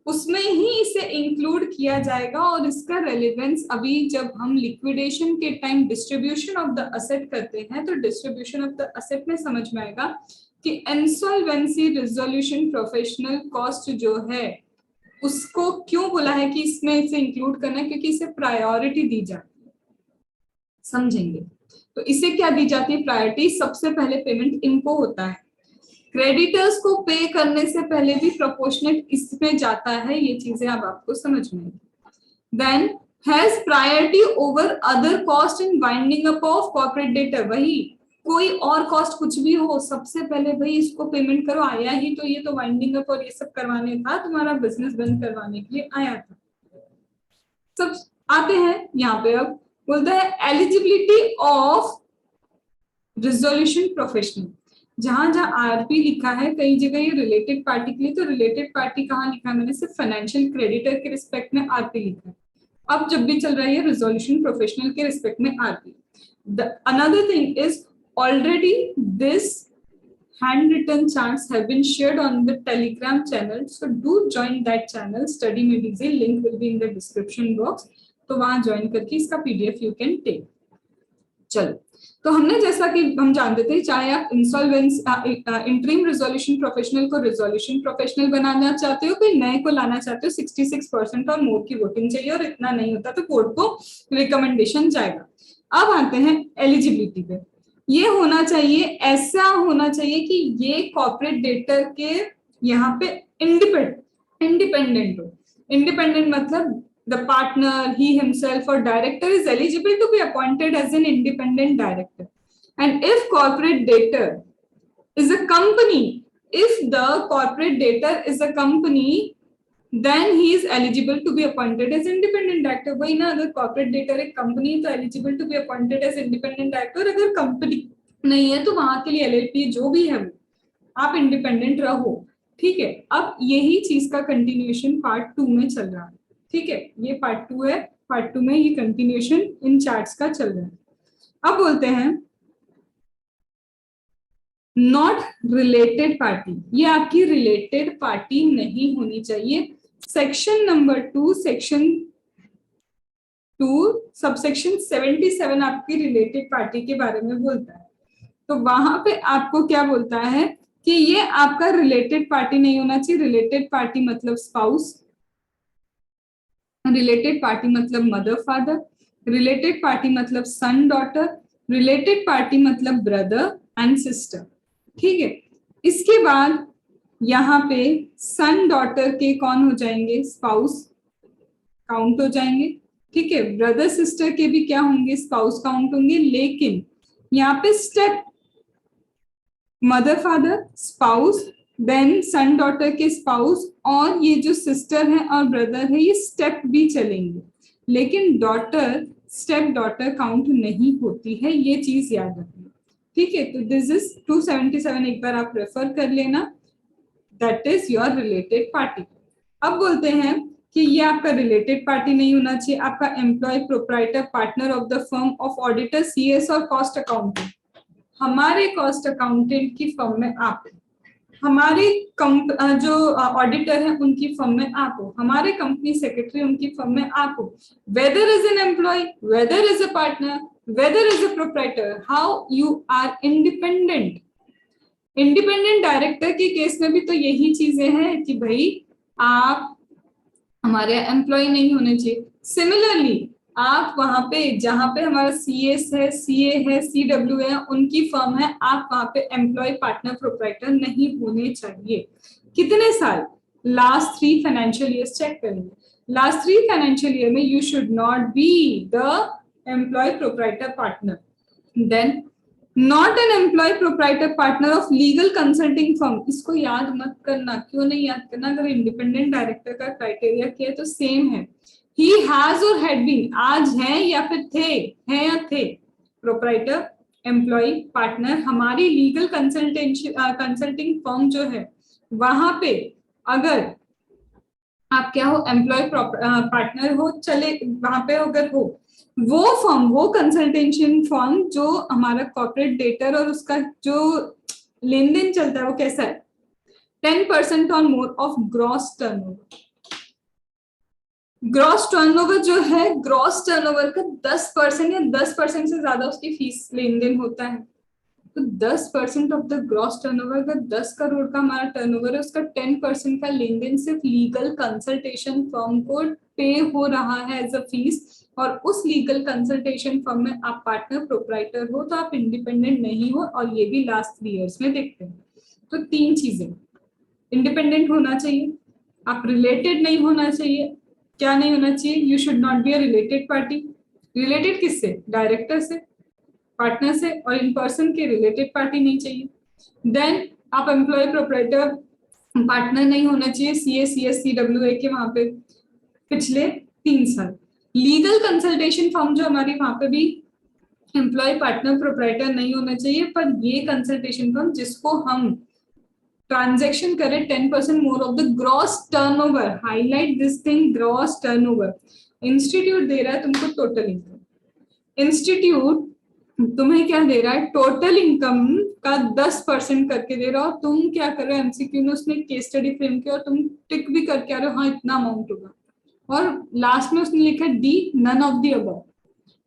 उसमें ही इसे इंक्लूड किया जाएगा, और इसका रेलेवेंस अभी जब हम लिक्विडेशन के time distribution of the asset करते हैं तो डिस्ट्रीब्यूशन ऑफ द असेट में समझ में आएगा कि इंसॉल्वेंसी रिजोल्यूशन प्रोफेशनल कॉस्ट जो है उसको क्यों बोला है कि इसमें इसे इंक्लूड करना है, क्योंकि इसे प्रायोरिटी दी जाती है, समझेंगे। तो इसे क्या दी जाती है प्रायोरिटी, सबसे पहले पेमेंट इनको होता है, क्रेडिटर्स को पे करने से पहले भी प्रोपोर्शनेट इसमें जाता है, ये चीजें अब आपको समझ में आएगी। Then has priority over other cost in winding up of corporate debtor, वही कोई और कॉस्ट कुछ भी हो सबसे पहले भाई इसको पेमेंट करो, आया ही तो ये तो वाइंडिंग अप और ये सब करवाने था, तुम्हारा बिजनेस बंद करवाने के लिए आया था। सब आते हैं यहाँ पे, अब बोलता है एलिजिबिलिटी ऑफ रिजोल्यूशन प्रोफेशनल, जहां जहां आरपी लिखा है कई जगह ये रिलेटेड पार्टी के लिए, तो रिलेटेड पार्टी कहाँ लिखा है मैंने, सिर्फ फाइनेंशियल क्रेडिटर के रिस्पेक्ट में आरपी लिखा है। अब जब भी चल रहा है रिजोल्यूशन प्रोफेशनल के रिस्पेक्ट में RP. Another thing is already this handwritten charts have been shared on the Telegram channel, so do join that channel. Study में easy, link will be in the description box, तो वहां join करके इसका PDF you can take. चलो, तो हमने जैसा कि हम जानते थे, चाहे आप इंसॉल्वेंस इंटरिम रिजोल्यूशन प्रोफेशनल को रिजोल्यूशन प्रोफेशनल बनाना चाहते हो, कोई नए को लाना चाहते हो, 66% और मोर की वोटिंग चाहिए, और इतना नहीं होता तो कोर्ट को रिकमेंडेशन जाएगा। अब आते हैं एलिजिबिलिटी पे, ये होना चाहिए, ऐसा होना चाहिए कि ये कॉर्पोरेट डेटर के यहाँ पे इंडिपेंडेंट हो। इंडिपेंडेंट मतलब the partner, he himself or director is eligible to be appointed as an independent director. And if corporate debtor is a company, if the corporate debtor is a company, then he is eligible to be appointed as independent director. वही ना, अगर corporate debtor एक company तो eligible to be appointed as independent director, अगर company नहीं है तो वहां के लिए LLP जो भी है वो आप इंडिपेंडेंट रहो, ठीक है। अब यही चीज का कंटिन्यूएशन पार्ट 2 में चल रहा है, ठीक है, ये पार्ट 2 है, पार्ट 2 में ये कंटिन्यूएशन इन चार्ट्स का चल रहा है। अब बोलते हैं नॉट रिलेटेड पार्टी, ये आपकी रिलेटेड पार्टी नहीं होनी चाहिए। सेक्शन नंबर 2 सेक्शन 2 सबसेक्शन 77 आपकी रिलेटेड पार्टी के बारे में बोलता है, तो वहां पे आपको क्या बोलता है कि ये आपका रिलेटेड पार्टी नहीं होना चाहिए। रिलेटेड पार्टी मतलब स्पाउस, रिलेटेड पार्टी मतलब मदर फादर, रिलेटेड पार्टी मतलब सन डॉटर, रिलेटेड पार्टी मतलब ब्रदर एंड सिस्टर, ठीक है। इसके बाद यहाँ पे सन डॉटर के कौन हो जाएंगे, स्पाउस काउंट हो जाएंगे, ठीक है। ब्रदर सिस्टर के भी क्या होंगे, स्पाउस काउंट होंगे, लेकिन यहाँ पे step mother father spouse, then son daughter के स्पाउस, और ये जो सिस्टर है और ब्रदर है ये स्टेप भी चलेंगे, लेकिन डॉटर स्टेप डॉटर काउंट नहीं होती है, ये चीज याद रखना, ठीक है। तो दिस इज 277, एक बार आप रेफर कर लेना, that is your related party. अब बोलते हैं कि ये आपका रिलेटेड पार्टी नहीं होना चाहिए, आपका employee proprietor partner of the firm of auditor CS और कॉस्ट अकाउंटेंट, हमारे कॉस्ट अकाउंटेंट की फर्म में आप, हमारे जो ऑडिटर है उनकी फर्म में आप हो, हमारे कंपनी सेक्रेटरी उनकी फर्म में आप हो, whether is an employee, whether is a partner, whether is a proprietor, how you are independent. Independent director के केस में भी तो यही चीजें हैं कि भाई आप हमारे एम्प्लॉय नहीं होने चाहिए। सिमिलरली आप वहां पे जहां पे हमारा सीएस है, सीए है, सीडब्ल्यू है, उनकी फर्म है, आप वहां पे एम्प्लॉय पार्टनर प्रोप्राइटर नहीं होने चाहिए। कितने साल, लास्ट 3 फाइनेंशियल ईयर्स चेक करेंगे, लास्ट 3 फाइनेंशियल ईयर में you should not be the employee proprietor partner. Then not an employee proprietor partner of legal consulting firm, इसको याद मत करना, क्यों नहीं याद करना, अगर इंडिपेंडेंट डायरेक्टर का क्राइटेरिया क्या है तो सेम है, ही हैज और हैड बीन, आज है या फिर थे, हैं या थे, प्रोप्राइटर एम्प्लॉय पार्टनर, हमारी लीगल कंसल्टिंग फर्म जो है वहां पे अगर आप क्या हो, एम्प्लॉय पार्टनर हो, चले वहां पे अगर हो, वो फर्म, वो कंसल्टेशन फर्म जो हमारा कॉर्पोरेट डेटर और उसका जो लेन देन चलता है वो कैसा है, 10% और more of gross turnover. Gross turnover जो है, ग्रॉस टर्नओवर का 10% या 10% से ज्यादा उसकी फीस लेन देन होता है, तो 10% ऑफ द ग्रॉस टर्नओवर, अगर 10 करोड़ का हमारा टर्नओवर है, उसका 10% का लेन देन सिर्फ लीगल कंसल्टेशन फर्म को पे हो रहा है एज अ फीस, और उस लीगल कंसल्टेशन फर्म में आप पार्टनर प्रोप्राइटर हो, तो आप इंडिपेंडेंट नहीं हो, और ये भी लास्ट 3 इयर्स में देखते हैं। तो 3 चीजें, इंडिपेंडेंट होना चाहिए, आप रिलेटेड नहीं होना चाहिए। क्या नहीं होना चाहिए? You should not be a related party. Related किससे? डायरेक्टर से, पार्टनर से, और इन पर्सन के रिलेटेड पार्टी नहीं चाहिए। देन आप एम्प्लॉय प्रोप्राइटर पार्टनर नहीं होना चाहिए, सीए सीएस सीडब्ल्यूए के वहां पे पिछले 3 साल। लीगल कंसल्टेशन फर्म जो हमारी, वहां पे भी एम्प्लॉय पार्टनर प्रोप्राइटर नहीं होना चाहिए, पर ये कंसल्टेशन फर्म जिसको हम ट्रांजेक्शन करें 10% more of the gross turnover, highlight this thing, gross turnover. Institute दे रहा है तुमको टोटल इनकम, इंस्टीट्यूट तुम्हें क्या दे रहा है? टोटल इनकम का 10% करके दे रहा हो। तुम क्या कर रहे हो? एमसीक्यू में उसने केस स्टडी फ्रेम किया और तुम टिक भी करके आ रहे हो, हाँ इतना अमाउंट होगा, और लास्ट में उसने लिखा D none of the above.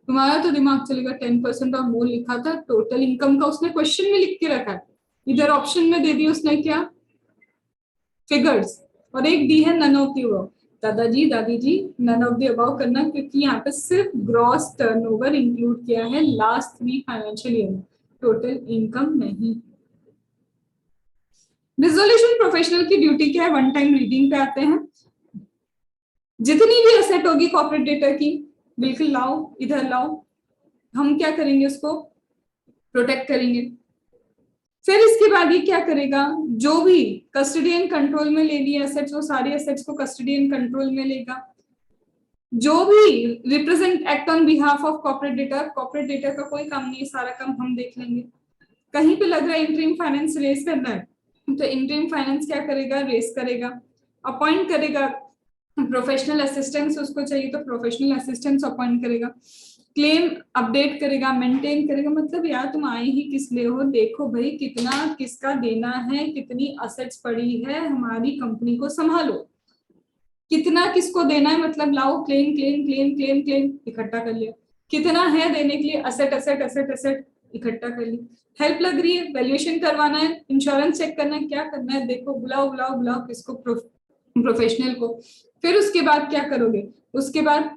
तुम्हारा तो दिमाग चलेगा 10% और मोर लिखा था, टोटल इनकम का उसने क्वेश्चन में लिख के रखा है, इधर ऑप्शन में दे दी उसने क्या? फिगर्स, और एक डी है नन ऑफ द अबव। दादाजी दादी जी, नन ऑफ द अबव करना, क्योंकि यहाँ पे सिर्फ ग्रॉस टर्नओवर इंक्लूड किया है लास्ट 3 फाइनेंशियल ईयर में, टोटल इनकम नहीं। रिजोल्यूशन प्रोफेशनल की ड्यूटी क्या है? वन टाइम रीडिंग पे आते हैं। जितनी भी एसेट होगी कॉर्पोरेट डेटा की, बिल्कुल लाओ, इधर लाओ, हम क्या करेंगे? उसको प्रोटेक्ट करेंगे। फिर इसके बाद ये क्या करेगा? जो भी कस्टडियन कंट्रोल में ले लिए एसेट्स, वो सारी एसेट्स को कस्टडियन कंट्रोल में लेगा। जो भी represent act on behalf of corporate data, corporate data का कोई काम नहीं है, सारा काम हम देख लेंगे। कहीं पे लग रहा है इंटरिम फाइनेंस रेस करना है, तो इंटरिम फाइनेंस क्या करेगा? रेस करेगा, अपॉइंट करेगा प्रोफेशनल असिस्टेंस, उसको चाहिए तो प्रोफेशनल असिस्टेंस अपॉइंट करेगा, क्लेम अपडेट करेगा, मेंटेन करेगा। मतलब यार तुम आए ही किस लिए हो? देखो भाई कितना किसका देना है, कितनी असेट्स पड़ी है, हमारी कंपनी को संभालो, कितना किसको देना है, मतलब लाओ claim claim claim claim claim इकट्ठा कर लिया, कितना है देने के लिए, असेट असेट असेट असेट इकट्ठा कर ली, हेल्प लग रही है, वैल्यूएशन करवाना है, इंश्योरेंस चेक करना है, क्या करना है, देखो बुलाओ बुलाओ बुलाओ किसको? प्रोफेशनल को। फिर उसके बाद क्या करोगे? उसके बाद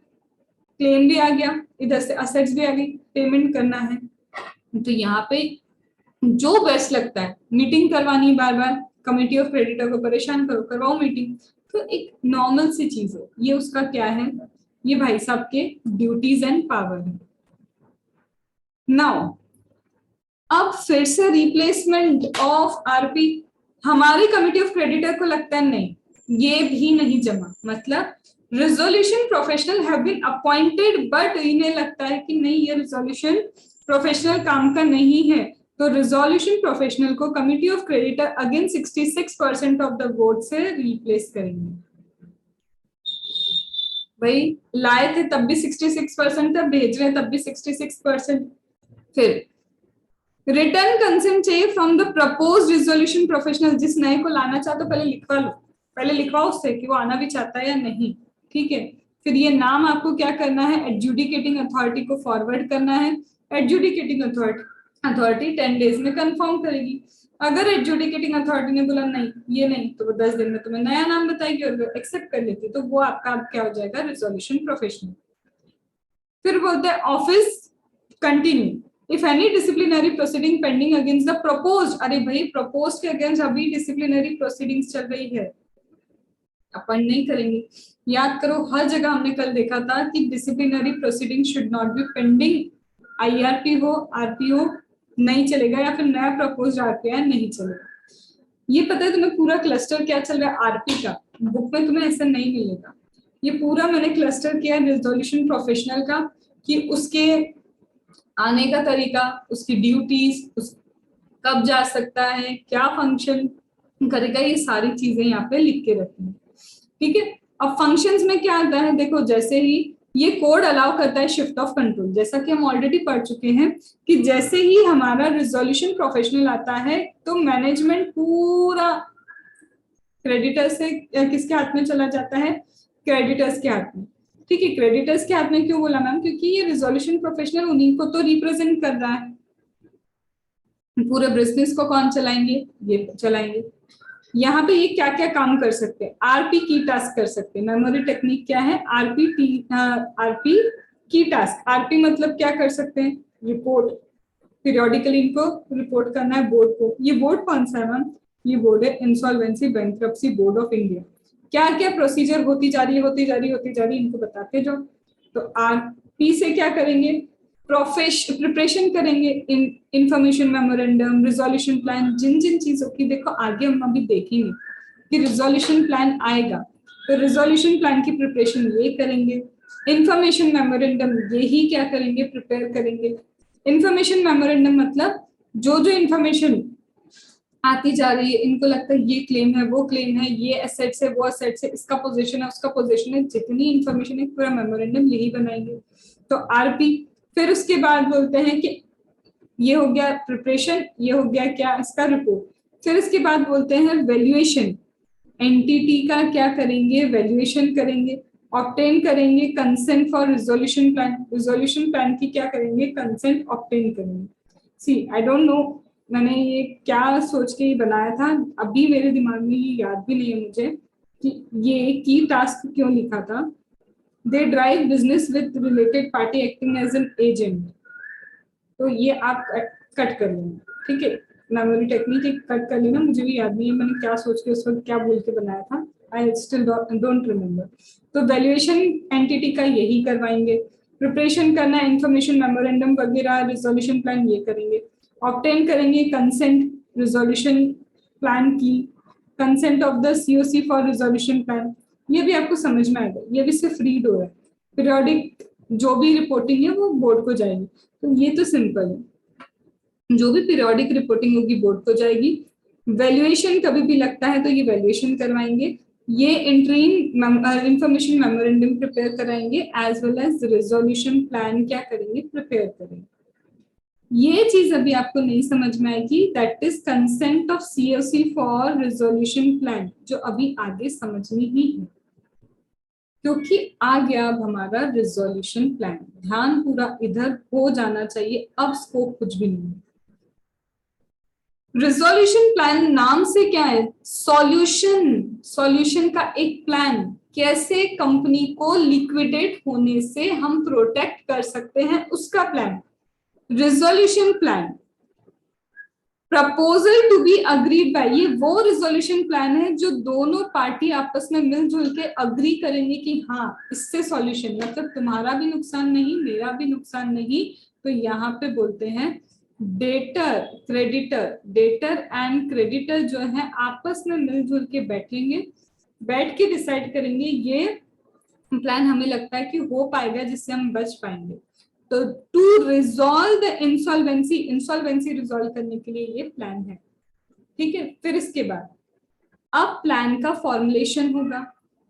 क्लेम भी आ गया, इधर से असेट्स भी आ गई, पेमेंट करना है। तो यहाँ पे जो बेस्ट लगता है, मीटिंग करवानी बार बार, कमिटी ऑफ क्रेडिटर को परेशान करो, करवाओ मीटिंग, तो एक नॉर्मल सी चीज है ये। उसका क्या है? ये भाई साहब के ड्यूटीज एंड पावर है। नाउ अब फिर से रिप्लेसमेंट ऑफ आरपी, हमारी कमिटी ऑफ क्रेडिटर को लगता है नहीं, ये भी नहीं जमा, मतलब resolution professional have been appointed, but इन्हें लगता है कि नहीं ये रिजोल्यूशन प्रोफेशनल काम का नहीं है, तो रिजोल्यूशन प्रोफेशनल को committee of creditor again 66% of the vote से रिप्लेस करेंगे। भाई लाए थे तब भी 66% था, भेज रहे हैं तब भी 66%। फिर रिटर्न कंसेंट चाहिए from the propose resolution professional, जिस नए को लाना चाहते हो पहले लिखवा लो, पहले लिखवाओ उससे कि वो आना भी चाहता है या नहीं, ठीक है। फिर ये नाम आपको क्या करना है? एडजुडिकेटिंग अथॉरिटी को फॉरवर्ड करना है, एडजुडिकेटिंग अथॉरिटी 10 डेज में कंफर्म करेगी। अगर एडजुडिकेटिंग अथॉरिटी ने बोला नहीं ये नहीं, तो वो 10 दिन में तुम्हें नया नाम बताएगी, और एक्सेप्ट कर लेती तो वो आपका क्या हो जाएगा? Resolution professional. फिर बोलते हैं office continue if any disciplinary proceeding pending against the proposed. अरे भाई प्रपोज्ड के अगेंस्ट अभी डिसिप्लिनरी प्रोसीडिंग्स चल रही है, अपन नहीं करेंगे। याद करो हर जगह हमने कल देखा था कि disciplinary proceeding should not B pending, IRP हो आरपी हो नहीं चलेगा, या फिर नया प्रपोज आरपीआई नहीं चलेगा। ये पता है तुम्हें पूरा क्लस्टर क्या चल रहा है आरपी का? बुक में तुम्हें ऐसा नहीं मिलेगा। ये पूरा मैंने क्लस्टर किया रिजोल्यूशन प्रोफेशनल का, कि उसके आने का तरीका, उसकी ड्यूटीज, उस कब जा सकता है, क्या फंक्शन करेगा, ये सारी चीजें यहाँ पे लिख के रखी है, ठीक है। अब फंक्शंस में क्या आता है? देखो जैसे ही ये कोड अलाउ करता है शिफ्ट ऑफ कंट्रोल, जैसा कि हम ऑलरेडी पढ़ चुके हैं कि जैसे ही हमारा रिजोल्यूशन प्रोफेशनल आता है तो मैनेजमेंट पूरा क्रेडिटर से किसके हाथ में चला जाता है? क्रेडिटर्स के हाथ में, ठीक है। क्रेडिटर्स के हाथ में क्यों बोला मैम? क्योंकि ये रिजोल्यूशन प्रोफेशनल उन्हीं को तो रिप्रेजेंट कर रहा है, पूरे बिजनेस को कौन चलाएंगे, ये चलाएंगे। यहाँ पे ये क्या क्या काम कर सकते हैं, आरपी की टास्क कर सकते हैं। मेमोरी टेक्निक क्या है, आरपी की टास्क। आरपी मतलब क्या कर सकते हैं, रिपोर्ट, पीरियोडिकली इनको रिपोर्ट करना है बोर्ड को। ये बोर्ड कौन सा है मैम, ये बोर्ड है insolvency bankruptcy board of India. क्या क्या प्रोसीजर होती जा रही इनको बताते जाओ। तो आरपी से क्या करेंगे, प्रिपरेशन करेंगे, इंफॉर्मेशन मेमोरेंडम, रिजोल्यूशन प्लान, जिन जिन चीजों की देखो आगे हम अभी देखेंगे कि रिजोल्यूशन प्लान आएगा, तो रिजोल्यूशन प्लान की प्रिपरेशन ये करेंगे। इंफॉर्मेशन मेमोरेंडम यही क्या करेंगे, प्रिपेयर करेंगे। इंफॉर्मेशन मेमोरेंडम मतलब जो जो इंफॉर्मेशन आती जा रही है, इनको लगता है ये क्लेम है, वो क्लेम है, ये एसेट्स है, वो एसेट्स है, इसका पोजीशन है, उसका पोजीशन है, जितनी इंफॉर्मेशन है पूरा मेमोरेंडम यही बनाएंगे। तो आरपी। फिर उसके बाद बोलते हैं कि ये हो गया प्रिपरेशन, ये हो गया क्या इसका रिपोर्ट। फिर इसके बाद बोलते हैं वैल्यूएशन, एंटिटी का क्या करेंगे, वैल्यूएशन करेंगे। ऑब्टेन करेंगे consent for resolution plan, resolution plan की क्या करेंगे, कंसेंट ऑब्टेन करेंगे। सी आई डोंट नो मैंने ये क्या सोच के बनाया था, अभी मेरे दिमाग में ये याद भी नहीं है मुझे कि ये की टास्क क्यों लिखा था। They drive business with related party acting as an agent. तो ये आप कट कर लेना, ठीक है। मेमोरी टेक्निक एक कट कर लेना, मुझे भी याद नहीं है मैंने क्या सोच के उस वक्त क्या बोल के बनाया था, आई स्टिल डोंट रिमेम्बर। तो वैल्यूएशन एंटिटी का यही करवाएंगे, प्रिपरेशन करना है इंफॉर्मेशन मेमोरेंडम वगैरह, रिजोल्यूशन प्लान ये करेंगे। ऑब्टेन करेंगे कंसेंट रिजोल्यूशन प्लान की, consent of the COC for resolution plan. ये भी आपको समझ में आएगा, ये भी सिर्फ रीड हो रहा है। पीरियोडिक जो भी रिपोर्टिंग है वो बोर्ड को जाएगी, तो ये तो सिंपल है, जो भी पीरियोडिक रिपोर्टिंग होगी बोर्ड को जाएगी। वैल्यूएशन कभी भी लगता है तो ये वैल्यूएशन करवाएंगे, ये इंटरिम इंफॉर्मेशन मेमोरेंडम प्रिपेयर कराएंगे, as well as resolution plan क्या करेंगे, प्रिपेयर करेंगे। ये चीज अभी आपको नहीं समझ में आएगी, that is consent of COC for resolution plan, जो अभी आगे समझनी ही है, क्योंकि आ गया अब हमारा रिजोल्यूशन प्लान। ध्यान पूरा इधर हो जाना चाहिए, अब स्कोप कुछ भी नहीं। रिजोल्यूशन प्लान नाम से क्या है, सॉल्यूशन, सॉल्यूशन का एक प्लान, कैसे कंपनी को लिक्विडेट होने से हम प्रोटेक्ट कर सकते हैं उसका plan, resolution plan. Proposal to be agreed by, ये वो रिजोल्यूशन प्लान है जो दोनों पार्टी आपस में मिलजुल के अग्री करेंगे कि हाँ इससे सॉल्यूशन, मतलब तुम्हारा भी नुकसान नहीं मेरा भी नुकसान नहीं। तो यहाँ पे बोलते हैं debtor creditor, debtor and creditor जो है आपस में मिलजुल के बैठेंगे, बैठ के डिसाइड करेंगे ये प्लान हमें लगता है कि हो पाएगा जिससे हम बच पाएंगे। तो to resolve the insolvency, insolvency resolve करने के लिए ये प्लान है, ठीक है। फिर इसके बाद अब प्लान का फॉर्मुलेशन होगा,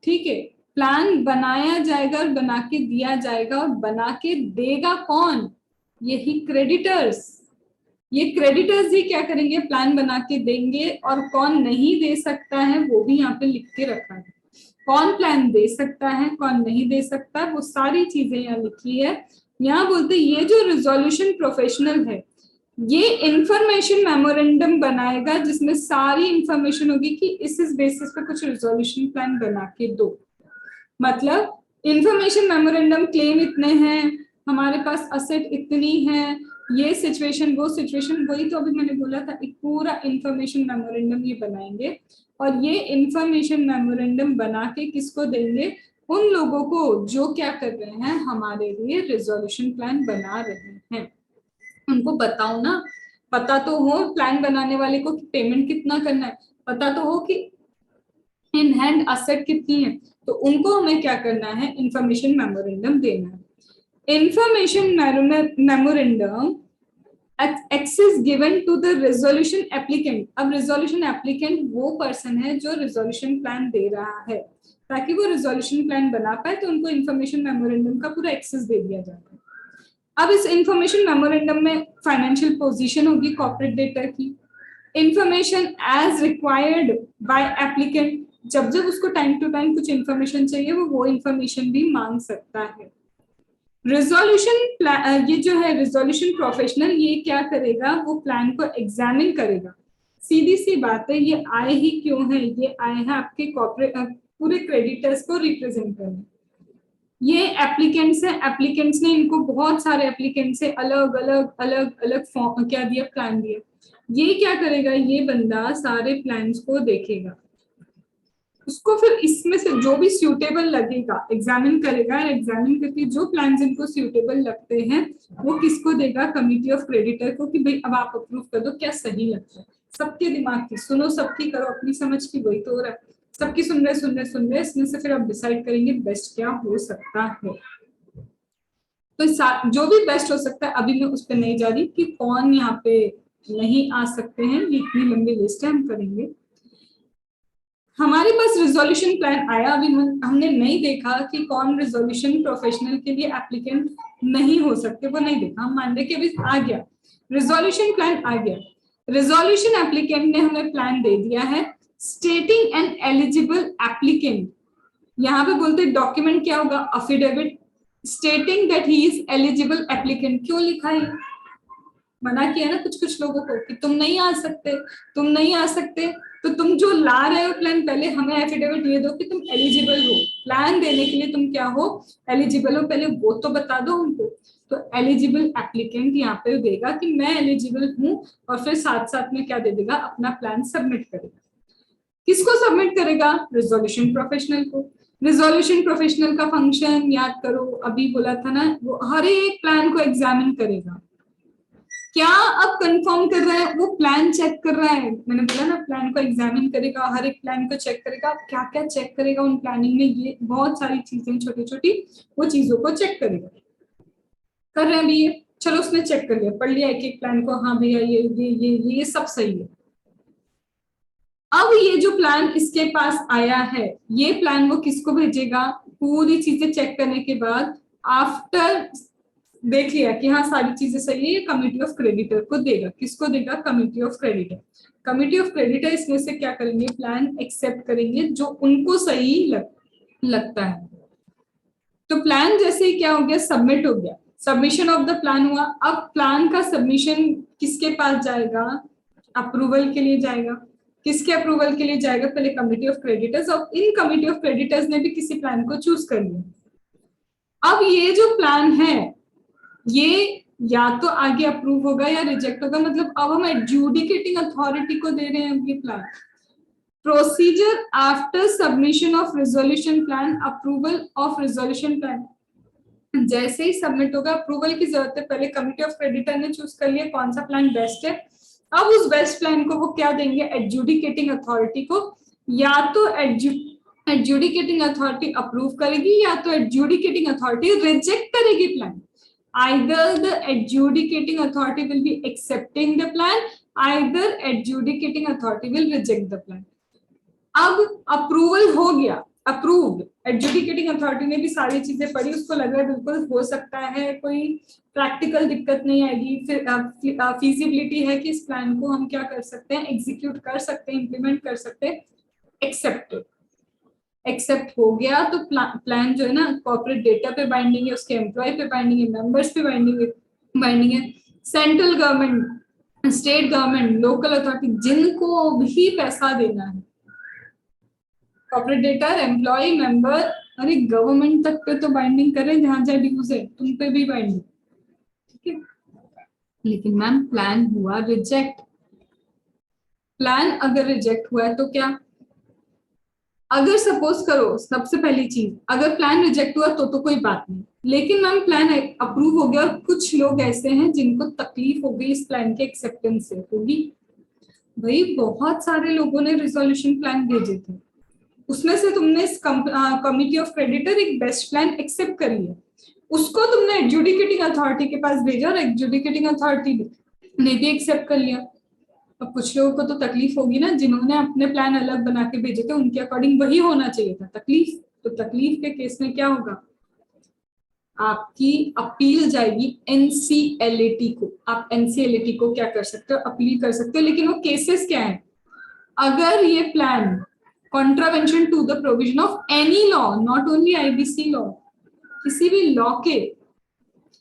ठीक है। प्लान बनाया जाएगा और बना के दिया जाएगा, और बना के देगा कौन, यही क्रेडिटर्स। ये क्रेडिटर्स ही क्या करेंगे, प्लान बना के देंगे, और कौन नहीं दे सकता है वो भी यहाँ पे लिख के रखा है, कौन प्लान दे सकता है कौन नहीं दे सकता, वो सारी चीजें यहाँ लिखी है। यहाँ बोलते ये जो रिजोल्यूशन प्रोफेशनल है ये इंफॉर्मेशन मेमोरेंडम बनाएगा जिसमें सारी इंफॉर्मेशन होगी कि इस बेसिस पे कुछ रिजोल्यूशन प्लान बना के दो। मतलब इंफॉर्मेशन मेमोरेंडम, क्लेम इतने हैं, हमारे पास असेट इतनी है, ये सिचुएशन वो सिचुएशन, वही तो अभी मैंने बोला था, एक पूरा इंफॉर्मेशन मेमोरेंडम ये बनाएंगे। और ये इंफॉर्मेशन मेमोरेंडम बना के किसको देंगे, उन लोगों को जो क्या कर रहे हैं, हमारे लिए रिजोल्यूशन प्लान बना रहे हैं। उनको बताओ ना, पता तो हो प्लान बनाने वाले को कि पेमेंट कितना करना है, पता तो हो कि इन हैंड असेट कितनी है, तो उनको हमें क्या करना है, इंफॉर्मेशन मेमोरेंडम देना है। Information memorandum access given to the resolution applicant. अब रिजोल्यूशन एप्लीकेंट वो पर्सन है जो रिजोल्यूशन प्लान दे रहा है, ताकि वो रिजोल्यूशन प्लान बना पाए, तो उनको इंफॉर्मेशन मेमोरेंडम का पूरा एक्सेस दे दिया जाता है। अब इस इंफॉर्मेशन मेमोरेंडम में फाइनेंशियल पोजीशन होगी कॉर्पोरेट डेटर की, information as required by applicant, जब जब उसको टाइम टू टाइम कुछ इंफॉर्मेशन चाहिए वो इंफॉर्मेशन भी मांग सकता है। रिजोल्यूशन ये जो है रिजोल्यूशन प्रोफेशनल, ये क्या करेगा, वो प्लान को एग्जामिन करेगा। सीधी सी बात है, ये आए ही क्यों है, ये आए हैं आपके कॉर्पोरेट पूरे क्रेडिटर्स को रिप्रेजेंट करने। ये एप्लीकेंट्स है, एप्लीकेंट्स ने इनको बहुत सारे एप्लीकेंट से अलग अलग अलग अलग फॉर्म क्या दिया, प्लान दिया। ये क्या करेगा, ये बंदा सारे प्लान्स को देखेगा, उसको फिर इसमें से जो भी सूटेबल लगेगा एग्जामिन करेगा, एग्जामिन करके जो प्लान्स इनको सूटेबल लगते हैं वो किसको देगा, कमिटी ऑफ क्रेडिटर को, कि भाई अब आप अप्रूव कर दो, क्या सही लगता है। सबके दिमाग की सुनो, सबकी करो, अपनी समझ की, वही तो हो रहा है, सबकी सुन रहे, इसमें से फिर आप डिसाइड करेंगे बेस्ट क्या हो सकता है। तो जो भी बेस्ट हो सकता है, अभी मैं उस पर नहीं जा रही कि कौन यहाँ पे नहीं आ सकते हैं, ये इतनी लंबी लिस्ट है, हम करेंगे। हमारे पास रिजोल्यूशन प्लान आया, अभी हमने नहीं देखा कि कौन रिजोल्यूशन प्रोफेशनल के लिए एप्लीकेंट नहीं हो सकते, वो नहीं देखा, हम मान रहे कि अभी आ गया, रिजोल्यूशन प्लान आ गया। रिजोल्यूशन एप्लीकेंट ने हमें प्लान दे दिया है, स्टेटिंग एन एलिजिबल एप्लीकेंट, यहाँ पे बोलते डॉक्यूमेंट क्या होगा, affidavit stating that he is eligible applicant. क्यों लिखा है, मना किया ना कुछ कुछ लोगों को कि तुम नहीं आ सकते, तुम नहीं आ सकते, तो तुम जो ला रहे हो प्लान, पहले हमें एफिडेविट ये दो कि तुम एलिजिबल हो, प्लान देने के लिए तुम क्या हो, एलिजिबल हो, पहले वो तो बता दो हमको। तो एलिजिबल एप्लीकेंट यहाँ पे देगा कि मैं एलिजिबल हूँ, और फिर साथ साथ में क्या दे देगा, अपना प्लान सबमिट करेगा। किसको सबमिट करेगा, रिजोल्यूशन प्रोफेशनल को। रिजोल्यूशन प्रोफेशनल का फंक्शन याद करो, अभी बोला था ना, वो हर एक प्लान को एग्जामिन करेगा। क्या अब कंफर्म कर रहा है, वो प्लान चेक कर रहा है, मैंने बोला ना प्लान को एग्जामिन करेगा, हर एक प्लान को चेक करेगा, क्या क्या चेक करेगा उन प्लानिंग में, ये बहुत सारी चीजें छोटी छोटी, वो चीजों को चेक करेगा। कर रहे हैं अभी ये, चलो उसने चेक कर लिया, पढ़ लिया एक एक प्लान को, हाँ भैया ये सब सही है। अब ये जो प्लान इसके पास आया है, ये प्लान वो किसको भेजेगा, पूरी चीजें चेक करने के बाद, आफ्टर देख लिया कि हाँ सारी चीजें सही है, ये कमिटी ऑफ क्रेडिटर को देगा। किसको देगा, committee of creditor. Committee of creditor इसमें से क्या करेंगे, प्लान एक्सेप्ट करेंगे जो उनको सही लगता है। तो प्लान जैसे ही क्या हो गया, सबमिट हो गया, सबमिशन ऑफ द प्लान हुआ। अब प्लान का सबमिशन किसके पास जाएगा, अप्रूवल के लिए जाएगा। किसके अप्रूवल के लिए जाएगा, पहले कमिटी ऑफ क्रेडिटर्स, और इन कमिटी ऑफ क्रेडिटर्स ने भी किसी प्लान को चूज कर लिया। अब ये जो प्लान है, ये या तो आगे अप्रूव होगा या रिजेक्ट होगा, मतलब अब हम एडजुडिकेटिंग अथॉरिटी को दे रहे हैं ये plan. Procedure after submission of resolution plan, approval of resolution plan जैसे ही सबमिट होगा, अप्रूवल की जरूरत है, पहले कमिटी ऑफ क्रेडिटर ने चूज कर लिया कौन सा प्लान बेस्ट है। अब उस बेस्ट प्लान को वो क्या देंगे, एडजुडिकेटिंग अथॉरिटी को, या तो एडजुडिकेटिंग अथॉरिटी अप्रूव करेगी या तो एडजुडिकेटिंग अथॉरिटी रिजेक्ट करेगी plan. Either the adjudicating authority will be accepting the plan, either adjudicating authority will reject the plan. अब अप्रूवल हो गया, अप्रूव्ड, एडजुडिकेटिंग अथॉरिटी ने भी सारी चीजें पढ़ी, उसको लग रहा है बिल्कुल हो सकता है, कोई प्रैक्टिकल दिक्कत नहीं आएगी, फिर फीजिबिलिटी है कि इस प्लान को हम क्या कर सकते हैं, एग्जीक्यूट कर सकते हैं, इंप्लीमेंट कर सकते हैं, एक्सेप्टेड। एक्सेप्ट हो गया तो प्लान जो है ना, कॉर्पोरेट डेटा पे बाइंडिंग है, उसके एम्प्लॉय पे बाइंडिंग है, मेंबर्स पे बाइंडिंग है, central government, state government, local authority, जिनको भी पैसा देना है, कॉर्पोरेट डेटा, एम्प्लॉय, मेंबर, अरे गवर्नमेंट तक पे तो बाइंडिंग करें, जहां जहां ड्यूज है तुम पे भी बाइंडिंग, ठीक है। लेकिन मैम प्लान हुआ रिजेक्ट, प्लान अगर रिजेक्ट हुआ है तो क्या, अगर सपोज करो, सबसे पहली चीज, अगर प्लान रिजेक्ट हुआ तो कोई बात नहीं, लेकिन मैम प्लान अप्रूव हो गया और कुछ लोग ऐसे हैं जिनको तकलीफ हो गई इस प्लान के एक्सेप्टेंस से, होगी भाई, बहुत सारे लोगों ने रिजोल्यूशन प्लान भेजे थे, उसमें से तुमने इस कमिटी ऑफ क्रेडिटर एक बेस्ट प्लान एक्सेप्ट कर लिया, उसको तुमने एडजुडिकेटिंग अथॉरिटी के पास भेजा और एडजुडिकेटिंग अथॉरिटी ने भी एक्सेप्ट कर लिया। अब कुछ लोगों को तो तकलीफ होगी ना, जिन्होंने अपने प्लान अलग बना के भेजे थे, उनके अकॉर्डिंग वही होना चाहिए था, तकलीफ, तो तकलीफ के केस में क्या होगा, आपकी अपील जाएगी एनसीएलएटी को। आप एनसीएलएटी को क्या कर सकते हो, अपील कर सकते हो, लेकिन वो केसेस क्या है, अगर ये plan contravention to the provision of any law, not only IBC law, किसी भी लॉ के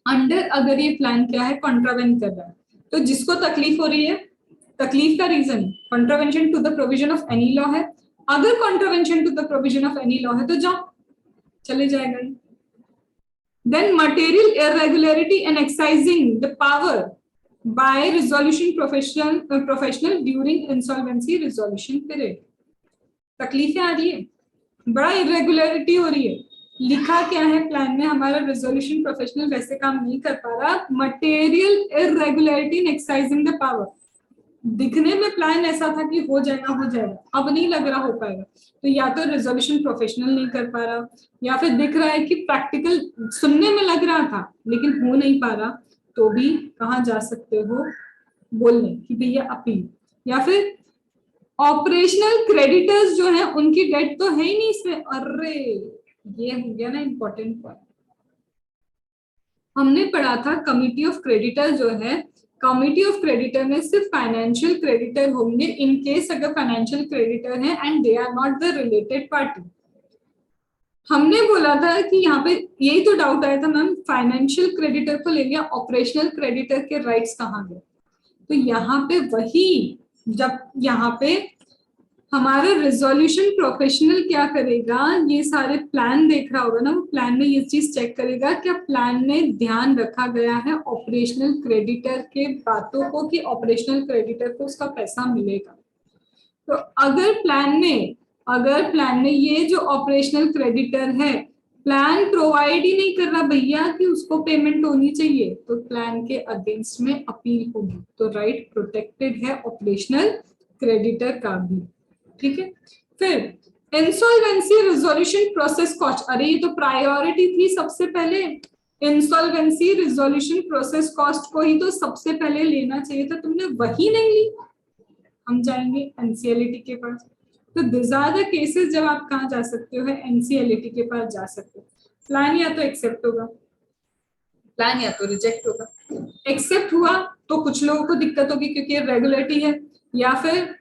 अंडर अगर ये प्लान क्या है, कॉन्ट्रावेंट कर रहा है, तो जिसको तकलीफ हो रही है, तकलीफ का reason contravention to the provision of any law है, अगर contravention to the provision of any law है तो जाओ, चले जाएगा। Then material irregularity in exercising the power by resolution professional during insolvency resolution period. तकलीफें आ रही है, बड़ा इरेगुलरिटी हो रही है, लिखा क्या है प्लान में, हमारा रिजोल्यूशन प्रोफेशनल वैसे काम नहीं कर पा रहा, material irregularity in exercising the power, दिखने में प्लान ऐसा था कि हो जाएगा, अब नहीं लग रहा हो पाएगा, तो या तो रिजोल्यूशन प्रोफेशनल नहीं कर पा रहा, या फिर दिख रहा है कि प्रैक्टिकल सुनने में लग रहा था लेकिन हो नहीं पा रहा, तो भी कहाँ जा सकते हो बोलने कि भैया अपील। या फिर ऑपरेशनल क्रेडिटर्स जो है उनकी डेट तो है ही नहीं इसमें, अरे ये हो गया ना इंपॉर्टेंट पॉइंट। हमने पढ़ा था कमिटी ऑफ क्रेडिटर जो है, कमिटी ऑफ क्रेडिटर में सिर्फ फाइनेंशियल क्रेडिटर होंगे इन केस अगर फाइनेंशियल क्रेडिटर हैं and they are not the related party. हमने बोला था कि यहाँ पे यही तो डाउट आया था मैम, फाइनेंशियल क्रेडिटर को ले लिया, ऑपरेशनल क्रेडिटर के राइट्स कहाँ गए, तो यहाँ पे वही, जब यहाँ पे हमारा रिजोल्यूशन प्रोफेशनल क्या करेगा, ये सारे प्लान देख रहा होगा ना, वो प्लान में ये चीज चेक करेगा क्या प्लान में ध्यान रखा गया है ऑपरेशनल क्रेडिटर के बातों को, कि ऑपरेशनल क्रेडिटर को उसका पैसा मिलेगा। तो अगर प्लान में ये जो ऑपरेशनल क्रेडिटर है प्लान प्रोवाइड ही नहीं कर रहा भैया कि उसको पेमेंट होनी चाहिए, तो प्लान के अगेंस्ट में अपील होगी, तो राइट प्रोटेक्टेड है ऑपरेशनल क्रेडिटर का भी। ठीक है, फिर इंसॉल्वेंसी रिजोल्यूशन प्रोसेस कॉस्ट, अरे ये तो प्रायोरिटी थी सबसे पहले, इंसॉल्वेंसी रिजोल्यूशन प्रोसेस कॉस्ट को ही तो सबसे पहले लेना चाहिए था, तुमने वही नहीं ली। हम जाएंगे एनसीएलटी के पास, तो दिस आर द केसेस जब आप कहाँ जा सकते हो, एनसीएलटी के पास जा सकते हो। प्लान या तो एक्सेप्ट होगा, प्लान या तो रिजेक्ट होगा। एक्सेप्ट हुआ तो कुछ लोगों को दिक्कत होगी क्योंकि रेगुलेटरी है, या फिर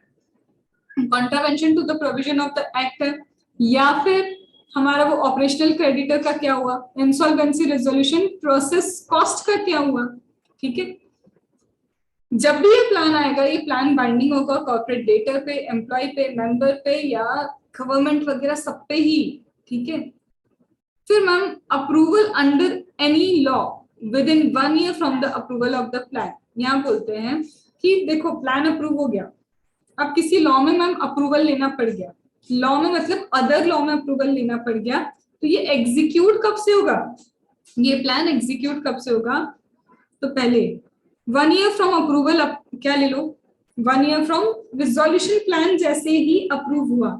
contravention to the provision of the act है, या फिर हमारा वो ऑपरेशनल क्रेडिटर का क्या हुआ, इंसॉल्वेंसी रेजोल्यूशन प्रोसेस कॉस्ट का क्या हुआ। ठीक है, जब भी ये प्लान आएगा, ये प्लान बाइंडिंग होगा कॉर्पोरेट डेटर पे, एम्प्लॉय पे, मेंबर पे या गवर्नमेंट वगैरह सब पे ही। ठीक है, फिर ma'am approval under any law with in 1 year from the approval of the plan. यहाँ बोलते हैं कि देखो प्लान अप्रूव हो गया, अब किसी लॉ में मैम अप्रूवल लेना पड़ गया, लॉ में मतलब अदर लॉ में अप्रूवल लेना पड़ गया, तो ये एग्जीक्यूट कब से होगा, ये प्लान एग्जीक्यूट कब से होगा, तो पहले 1 year फ्रॉम अप्रूवल, क्या ले लो 1 year फ्रॉम रिजोल्यूशन प्लान जैसे ही अप्रूव हुआ,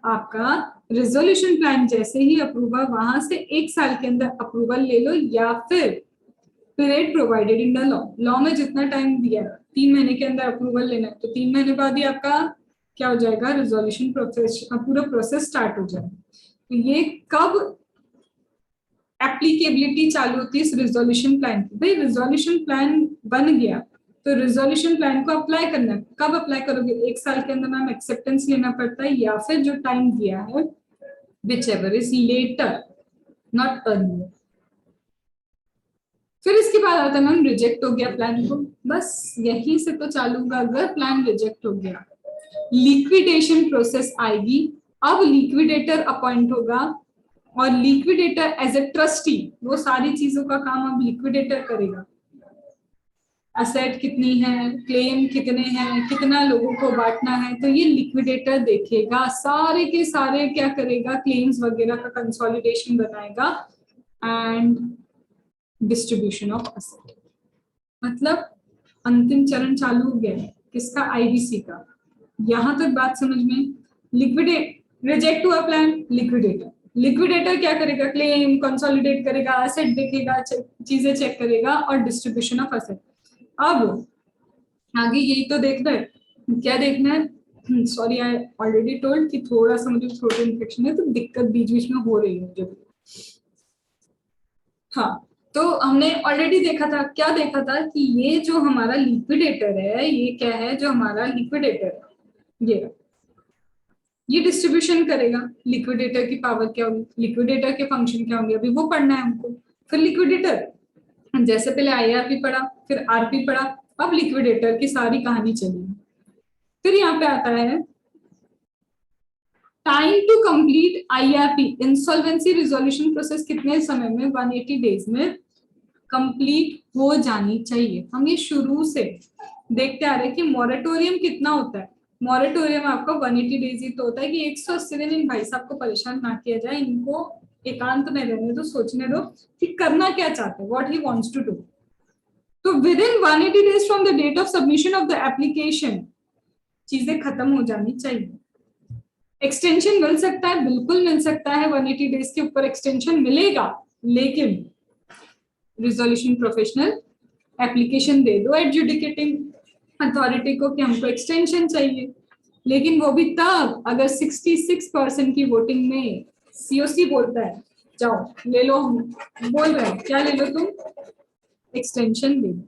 आपका रिजोल्यूशन प्लान जैसे ही अप्रूव हुआ वहां से 1 साल के अंदर अप्रूवल ले लो, या फिर period provided in the law, law में जितना टाइम दिया है 3 महीने के अंदर अप्रूवल लेना है, तो 3 महीने बाद ही आपका क्या हो जाएगा, रिजोल्यूशन प्रोसेस, पूरा प्रोसेस स्टार्ट हो जाएगा। तो ये कब एप्लीकेबिलिटी चालू होती है इस रिजोल्यूशन प्लान की, भाई रिजोल्यूशन प्लान बन गया तो रिजोल्यूशन प्लान को अप्लाई करना है, कब अप्लाई करोगे, 1 साल के अंदर मैम एक्सेप्टेंस लेना पड़ता है, या फिर जो टाइम दिया है whichever is later not earlier. फिर इसके बाद आता है मैम रिजेक्ट हो गया प्लान को, बस यहीं से तो चालू होगा, अगर प्लान रिजेक्ट हो गया लिक्विडेशन प्रोसेस आएगी, अब लिक्विडेटर अपॉइंट होगा और लिक्विडेटर एज ए ट्रस्टी वो सारी चीजों का काम अब लिक्विडेटर करेगा, एसेट कितनी है, क्लेम कितने हैं, कितना लोगों को बांटना है, तो ये लिक्विडेटर देखेगा, सारे के सारे क्या करेगा, क्लेम्स वगैरह का कंसोलिडेशन बनाएगा एंड डिस्ट्रीब्यूशन ऑफ एसेट। मतलब अंतिम चरण चालू हो गया है किसका, आईबीसी का। यहां तक बात समझ में, लिक्विडेट रिजेक्ट हुआ प्लान, लिक्विडेटर क्या करेगा, क्लेम कंसोलिडेट करेगा, एसेट देखेगा, चीजें चेक करेगा और डिस्ट्रीब्यूशन ऑफ एसेट। अब आगे यही तो देखना है, क्या देखना है, सॉरी आई ऑलरेडी टोल्ड कि थोड़ा सा मुझे थ्रोट इन्फेक्शन है तो दिक्कत बीच बीच में हो रही है मुझे। हाँ, तो हमने ऑलरेडी देखा था, क्या देखा था कि ये जो हमारा लिक्विडेटर है, ये क्या है, जो हमारा लिक्विडेटर है ये डिस्ट्रीब्यूशन करेगा, लिक्विडेटर की पावर क्या होगी, लिक्विडेटर के फंक्शन क्या होंगे, अभी वो पढ़ना है हमको। फिर लिक्विडेटर जैसे पहले आईआरपी पढ़ा, फिर आरपी पढ़ा, अब लिक्विडेटर की सारी कहानी चली। फिर यहाँ पे आता है time to complete IRP, insolvency resolution process कितने समय में, 180 डेज में कंप्लीट हो जानी चाहिए। हम ये शुरू से देखते आ रहे हैं कि मॉरेटोरियम कितना होता है। मॉरेटोरियम आपका 180 डेज ही तो होता है कि 180 दिन इन भाई साहब को परेशान ना किया जाए, इनको एकांत में रहने दो, सोचने दो कि करना क्या चाहते हैं, what he wants to do. तो within 180 days from the date of submission of the application चीजें खत्म हो जानी चाहिए। एक्सटेंशन मिल सकता है, बिल्कुल मिल सकता है, 180 डेज के ऊपर एक्सटेंशन मिलेगा, लेकिन रिजोल्यूशन प्रोफेशनल एप्लीकेशन दे दो एडजुडिकेटिंग अथॉरिटी को कि हमको एक्सटेंशन चाहिए, लेकिन वो भी तब अगर 66% की वोटिंग में सीओसी बोलता है जाओ ले लो, हम बोल रहे हैं क्या ले लो तुम, एक्सटेंशन ले लो,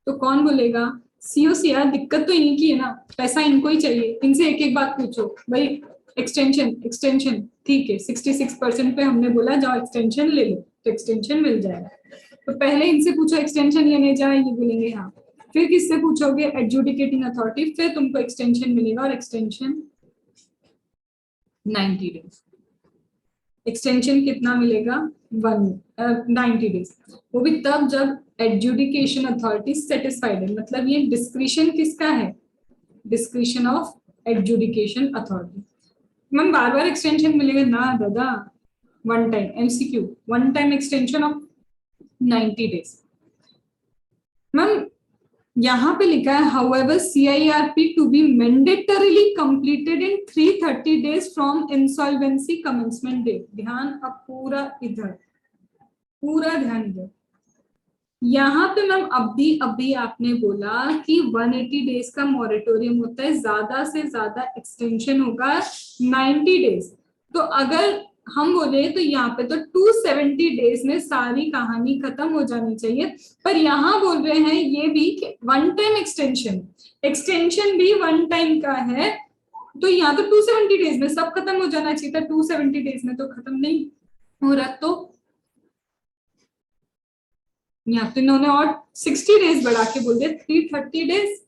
तो कौन बोलेगा, सीओसी। यार दिक्कत तो इन्हीं की है ना, पैसा इनको ही चाहिए, इनसे एक एक बात पूछो भाई, एक्सटेंशन एक्सटेंशन, ठीक है 66% पे हमने बोला जाओ एक्सटेंशन ले लो, तो एक्सटेंशन मिल जाएगा। तो पहले इनसे पूछो एक्सटेंशन लेने जाए, ये बोलेंगे हाँ, फिर किससे पूछोगे, एडजुडिकेटिंग अथॉरिटी, फिर तुमको एक्सटेंशन मिलेगा, और एक्सटेंशन 90 डेज। एक्सटेंशन कितना मिलेगा, 90 डेज, वो भी तब जब एडजुडिकेशन अथॉरिटी सेटिस्फाइड है, मतलब ये डिस्क्रिशन किसका है, discretion of adjudication authority. Ma'am बार बार एक्सटेंशन मिलेगा ना दादा, one time, MCQ, one time extension of 90 days. Ma'am यहाँ पे लिखा है however CIRP to be mandatorily completed in 330 days from insolvency commencement date. ध्यान अब पूरा इधर, पूरा ध्यान इधर। यहाँ पे मैम अभी आपने बोला कि 180 डेज का मॉरेटोरियम होता है, ज्यादा से ज्यादा एक्सटेंशन होगा 90 डेज। तो अगर हम बोले तो यहाँ पे तो 270 डेज में सारी कहानी खत्म हो जानी चाहिए, पर यहाँ बोल रहे हैं ये भी कि वन टाइम एक्सटेंशन, एक्सटेंशन भी वन टाइम का है, तो यहाँ तो 270 डेज में सब खत्म हो जाना चाहिए था, 270 डेज में तो खत्म नहीं हो रहा, तो यहाँ तो इन्होंने और 60 डेज बढ़ा के बोल दिया 330 डेज।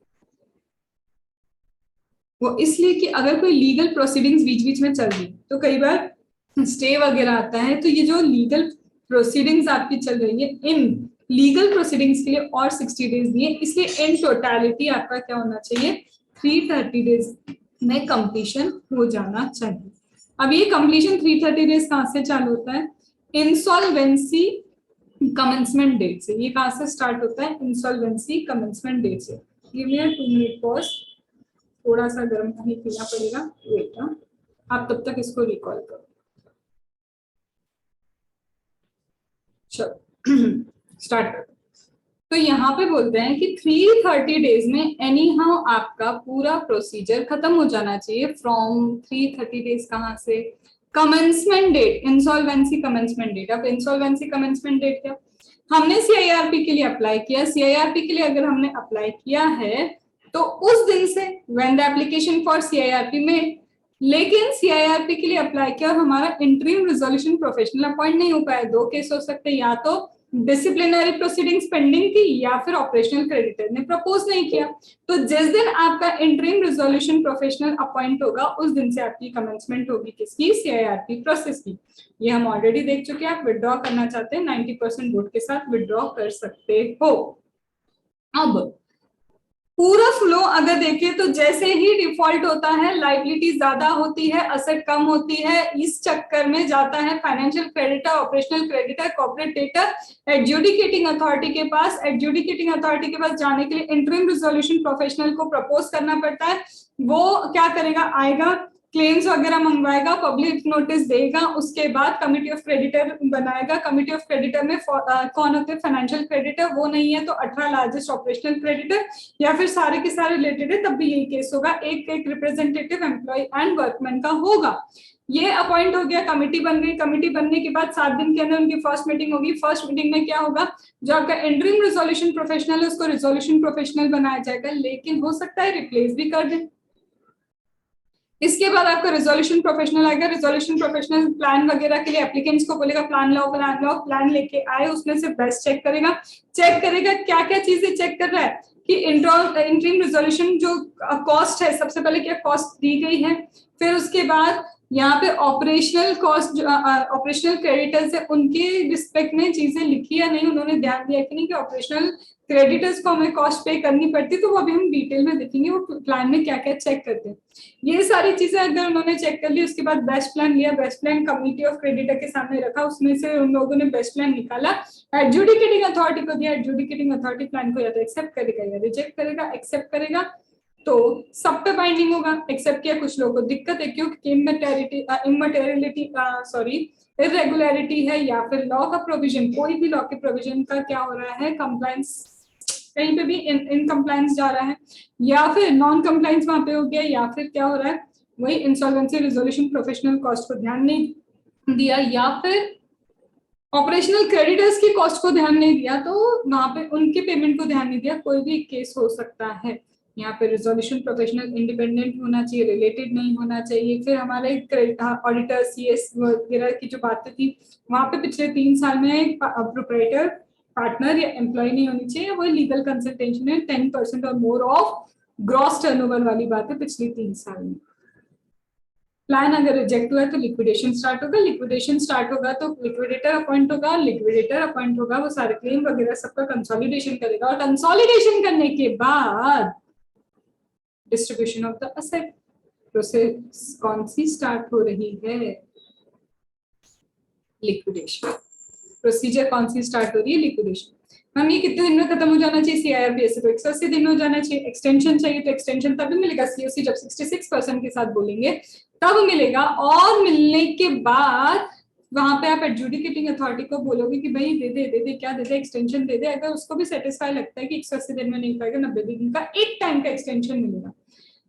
वो इसलिए कि अगर कोई लीगल प्रोसीडिंग्स बीच बीच में चल रही तो कई बार स्टे वगैरह आता है, तो ये जो लीगल प्रोसीडिंग्स आपकी चल रही है, इन लीगल प्रोसीडिंग्स के लिए और 60 डेज दिए, इसलिए इन टोटलिटी आपका क्या होना चाहिए, 330 डेज में कंप्लीशन हो जाना चाहिए। अब ये कंप्लीशन 330 डेज कहाँ से चालू होता है, इंसॉल्वेंसी कमेंसमेंट डेट से। ये कहाँ से स्टार्ट होता है, इंसॉल्वेंसी कमेंसमेंट डेट से। गिव मी अ 2 मिनट पॉज, थोड़ा सा गर्म पानी पीना पड़ेगा, वेट, आप तब तक इसको रिकॉल करो। चलो स्टार्ट करो। तो यहाँ पे बोलते हैं कि 330 डेज में एनी हाउ आपका पूरा प्रोसीजर खत्म हो जाना चाहिए फ्रॉम 330 डेज कहाँ से, commencement date, insolvency commencement date. अब इंसॉल्वेंसी कमेंसमेंट डेट क्या, हमने सीआईआरपी के लिए अप्लाई किया, सीआईआरपी के लिए अगर हमने अप्लाई किया है तो उस दिन से when the application for CIRP में, लेकिन सीआईआरपी के लिए अप्लाई किया और हमारा इंटरिम रिजोल्यूशन प्रोफेशनल अपॉइंट नहीं हो पाया, दो केस हो सकते हैं, या तो डिसिप्लिनरी प्रोसीडिंग्स पेंडिंग थी या फिर ऑपरेशनल क्रेडिटर ने प्रपोज नहीं किया। तो जिस दिन आपका इंटरिम रिजोल्यूशन प्रोफेशनल अपॉइंट होगा उस दिन से आपकी कमेंसमेंट होगी किसकी, सीआईआरपी प्रोसेस की। ये हम ऑलरेडी देख चुके हैं, आप विड्रॉ करना चाहते हैं 90% वोट के साथ विड्रॉ कर सकते हो। अब पूरा फ्लो अगर देखें तो जैसे ही डिफॉल्ट होता है लाइबिलिटी ज्यादा होती है, असेट कम होती है, इस चक्कर में जाता है financial creditor, operational creditor, corporate debtor, adjudicating authority के पास। एडजुडिकेटिंग अथॉरिटी के पास जाने के लिए इंटरिम रिजोल्यूशन प्रोफेशनल को प्रपोज करना पड़ता है। वो क्या करेगा, आएगा, क्लेम्स वगैरह मंगवाएगा, पब्लिक नोटिस देगा, उसके बाद कमिटी ऑफ क्रेडिटर बनाएगा। कमिटी ऑफ क्रेडिटर में कौन होते हैं, फाइनेंशियल क्रेडिटर, वो नहीं है तो 18 लार्जेस्ट ऑपरेशनल क्रेडिटर, या फिर सारे के सारे रिलेटेड है तब भी यही केस होगा, एक एक रिप्रेजेंटेटिव एम्प्लॉय एंड वर्कमैन का होगा। ये अपॉइंट हो गया, कमिटी बन गई, कमिटी बनने के बाद 7 दिन के अंदर उनकी फर्स्ट मीटिंग होगी। फर्स्ट मीटिंग में क्या होगा, जो आपका इंटरिम रिजोल्यूशन प्रोफेशनल है उसको रिजोल्यूशन प्रोफेशनल बनाया जाएगा, लेकिन हो सकता है रिप्लेस भी कर दें। इसके बाद आपका रिजोल्यूशन प्रोफेशनल आएगा। रिजोल्यूशन प्रोफेशनल प्लान वगैरह के लिए एप्लीकेंट्स को बोलेगा प्लान लाओ, प्लान लाओ, प्लान लेके आए, उसमें से बेस्ट चेक करेगा। चेक करेगा क्या क्या चीजें चेक कर रहा है कि इंटरिम रिजोल्यूशन जो कॉस्ट है, सबसे पहले क्या कॉस्ट दी गई है, फिर उसके बाद यहाँ पे ऑपरेशनल कॉस्ट, ऑपरेशनल क्रेडिटर्स है उनके रिस्पेक्ट में चीजें लिखी या नहीं, उन्होंने ध्यान दिया कि नहीं कि ऑपरेशनल क्रेडिटर्स को हमें कॉस्ट पे करनी पड़ती, तो वो अभी हम डिटेल में देखेंगे वो प्लान में क्या क्या चेक करते हैं। ये सारी चीजें अगर उन्होंने चेक कर ली, उसके बाद बेस्ट प्लान लिया, best plan committee of creditor के सामने रखा, उसमें से उन लोगों ने बेस्ट प्लान निकाला, एडजुडिकेटिंग अथॉरिटी को दिया, एडजुडिकेटिंग अथॉरिटी प्लान को या तो एक्सेप्ट करेगा या रिजेक्ट करेगा। एक्सेप्ट करेगा तो सब पे बाइंडिंग होगा। एक्सेप्ट किया, कुछ लोगों को दिक्कत है क्योंकि इमटेरियलिटी सॉरी इरेगुलरिटी है या फिर लॉ का प्रोविजन, कोई भी लॉ के प्रोविजन का क्या हो रहा है, कंप्लायंस कहीं पे भी इन कंप्लायंस जा रहा है, या फिर नॉन कंप्लायंस वहां पे हो गया, या फिर क्या हो रहा है वही इंसॉल्वेंसी रिजोल्यूशन प्रोफेशनल कॉस्ट को ध्यान नहीं दिया, या फिर ऑपरेशनल क्रेडिटर्स की कॉस्ट को ध्यान नहीं दिया, तो वहां पे उनके पेमेंट को ध्यान नहीं दिया, कोई भी केस हो सकता है। यहाँ पे रिजोल्यूशन प्रोफेशनल इंडिपेंडेंट होना चाहिए, रिलेटेड नहीं होना चाहिए। फिर हमारे ऑडिटर सीएस वगैरह की जो बातें थी, वहां पे पिछले 3 साल में प्रोप्राइटर पार्टनर या एम्प्लॉय नहीं होनी चाहिए, वो लीगल कंसल्टेशन है 10% और मोर ऑफ ग्रॉस टर्नओवर वाली बात है पिछले 3 साल में। प्लान अगर रिजेक्ट हुआ तो लिक्विडेशन स्टार्ट होगा, लिक्विडेशन स्टार्ट होगा तो लिक्विडेटर अपॉइंट होगा, लिक्विडेटर अपॉइंट होगा, वो सारे क्लेम वगैरह सबका कंसोलिडेशन करेगा, और कंसोलिडेशन करने के बाद distribution of the asset process कौन सी स्टार्ट हो रही है, लिक्विडेशन प्रोसीजर कौन सी स्टार्ट हो रही है, लिक्विडेशन। मैम ये कितने दिन में खत्म हो जाना चाहिए, सीआईआरबीएस से तो 180 दिन में हो जाना चाहिए। एक्सटेंशन चाहिए तो एक्सटेंशन तभी मिलेगा, सीओसी जब 66% के साथ बोलेंगे तब मिलेगा, और मिलने के बाद वहां पे आप एडजुडिकेटिंग अथॉरिटी को बोलोगे कि भाई दे दे दे दे, क्या दे दे, एक्सटेंशन दे दे। अगर उसको भी सेटिस्फाई लगता है कि 180 दिन में नहीं पाएगा, 90 दिन का एक टाइम का एक्सटेंशन मिलेगा।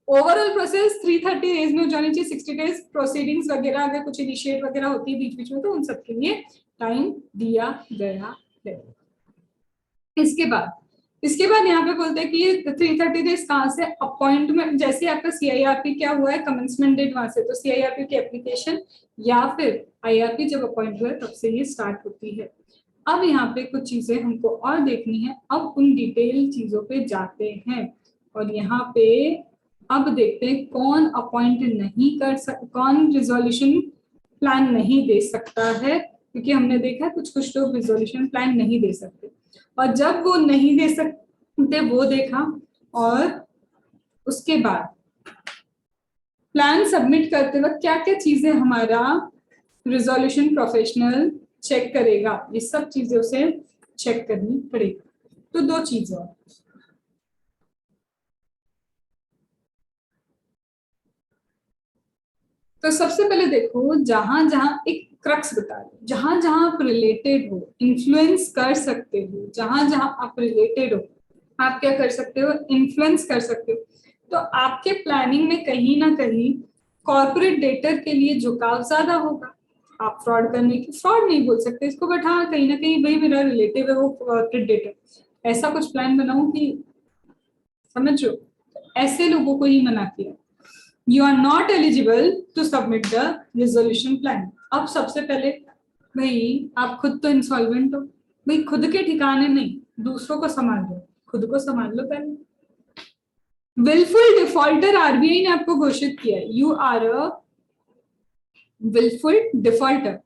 ओवरऑल प्रोसेस 330 डेज में हो जानी चाहिए। 60 डेज प्रोसीडिंग्स वगैरह अगर कुछ इनिशिएट वगैरह होती है बीच बीच में, तो उन सब के लिए टाइम दिया गया है। इसके बाद यहाँ पे बोलते हैं कि ये 330 डेज कहाँ से, अपॉइंटमेंट, जैसे आपका सीआईआरपी क्या हुआ है कमेंसमेंट डेट, वहां से तो सीआईआरपी की एप्लीकेशन या फिर आईआरपी जब अपॉइंट हुआ है तब से ये स्टार्ट होती है। अब यहाँ पे कुछ चीजें हमको और देखनी है, अब उन डिटेल चीजों पे जाते हैं, और यहाँ पे अब देखते हैं कौन अपॉइंट नहीं कर सकता, कौन रिजोल्यूशन प्लान नहीं दे सकता है, क्योंकि हमने देखा कुछ लोग रिजोल्यूशन प्लान नहीं दे सकते, और जब वो नहीं दे सकते वो देखा, और उसके बाद प्लान सबमिट करते वक्त क्या क्या चीजें हमारा रिजोल्यूशन प्रोफेशनल चेक करेगा, ये सब चीजें उसे चेक करनी पड़ेगी। तो 2 चीजें, तो सबसे पहले देखो जहां जहां एक क्रक्स बता रहे, जहां जहां आप रिलेटेड हो, इन्फ्लुएंस कर सकते हो, जहां जहां आप रिलेटेड हो, आप क्या कर सकते हो, इन्फ्लुएंस कर सकते हो। तो आपके प्लानिंग में कहीं ना कहीं कॉर्पोरेट डेटर के लिए झुकाव ज्यादा होगा। आप फ्रॉड करने की, फ्रॉड नहीं बोल सकते इसको, बट हाँ कहीं ना कहीं भाई मेरा रिलेटिव है वो कॉर्पोरेट डेटर, ऐसा कुछ प्लान बनाऊं कि, समझ लो, ऐसे लोगों को ही मना किया। You are not eligible to submit the resolution plan. अब सबसे पहले भाई आप खुद तो इंसॉल्वेंट हो, भाई खुद के ठिकाने नहीं, दूसरों को संभाल लो, खुद को संभाल लो पहले। विलफुल डिफॉल्टर आरबीआई ने आपको घोषित किया है, you are a wilful defaulter.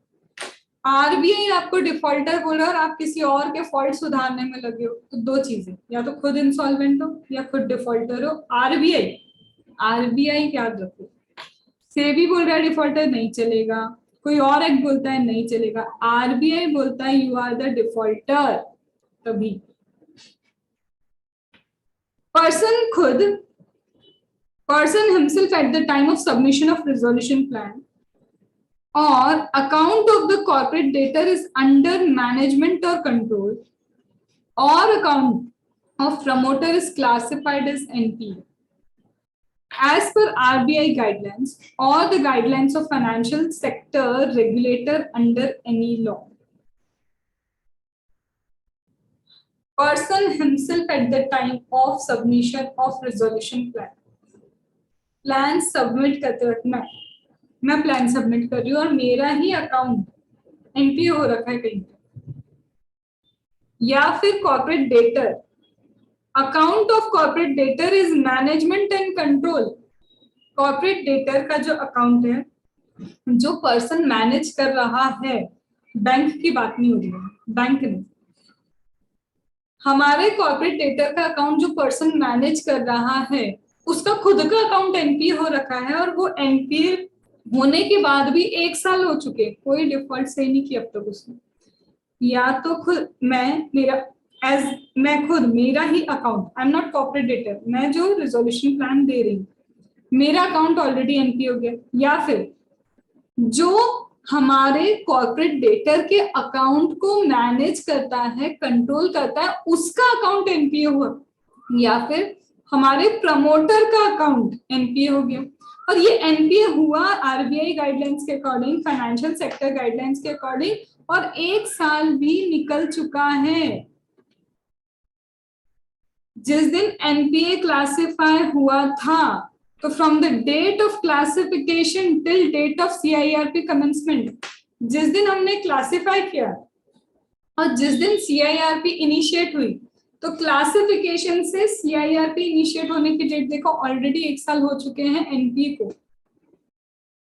RBI आपको डिफॉल्टर बोल रहा है और आप किसी और के फॉल्ट सुधारने में लगे हो, तो 2 चीजें, या तो खुद इंसॉल्वेंट हो या खुद डिफॉल्टर हो। आरबीआई याद रखो, सेबी बोल रहा है डिफॉल्टर नहीं चलेगा, कोई और एक बोलता है नहीं चलेगा, आरबीआई बोलता है यू आर द डिफॉल्टर। तभी person himself at the time of submission of resolution plan or account of the corporate debtor is under management or control, or account of promoter is classified as NPA as per RBI guidelines or the guidelines of financial sector regulator under any law. Person himself at the time of submission of resolution plan. Plan submit करते वक्त मैं plan submit कर रही हूँ और मेरा ही account NPA हो रखा है कहीं पे, या फिर corporate debtor, account of corporate debtor is management and control. Corporate debtor का जो अकाउंट है, जो पर्सन मैनेज कर रहा है, बैंक की बात नहीं हो रही है, बैंक नहीं, हमारे कॉर्पोरेट डेटर का अकाउंट जो पर्सन मैनेज कर रहा है उसका खुद का अकाउंट एनपीए हो रखा है, और वो एनपीए होने के बाद भी 1 साल हो चुके, कोई डिफॉल्ट सही नहीं किया अब तक उसने। या तो खुद मैं खुद मेरा ही account, I am not corporate debtor, मैं जो रिजोल्यूशन प्लान दे रही हूँ मेरा अकाउंट ऑलरेडी एनपीए हो गया, या फिर जो हमारे कॉर्पोरेट डेटर के अकाउंट को मैनेज करता है, कंट्रोल करता है, उसका अकाउंट एनपीए हुआ, या फिर हमारे प्रमोटर का अकाउंट एनपीए हो गया। और ये एनपीए हुआ आरबीआई गाइडलाइंस के अकॉर्डिंग, फाइनेंशियल सेक्टर गाइडलाइंस के अकॉर्डिंग, और 1 साल भी निकल चुका है। जिस दिन एनपीए क्लासिफाई हुआ था, तो from the date of classification till date of CIRP commencement, जिस दिन हमने क्लासिफाई किया और जिस दिन सीआईआरपी इनिशिएट हुई, तो क्लासिफिकेशन से सीआईआरपी इनिशिएट होने की डेट देखो, ऑलरेडी 1 साल हो चुके हैं एनपीए को।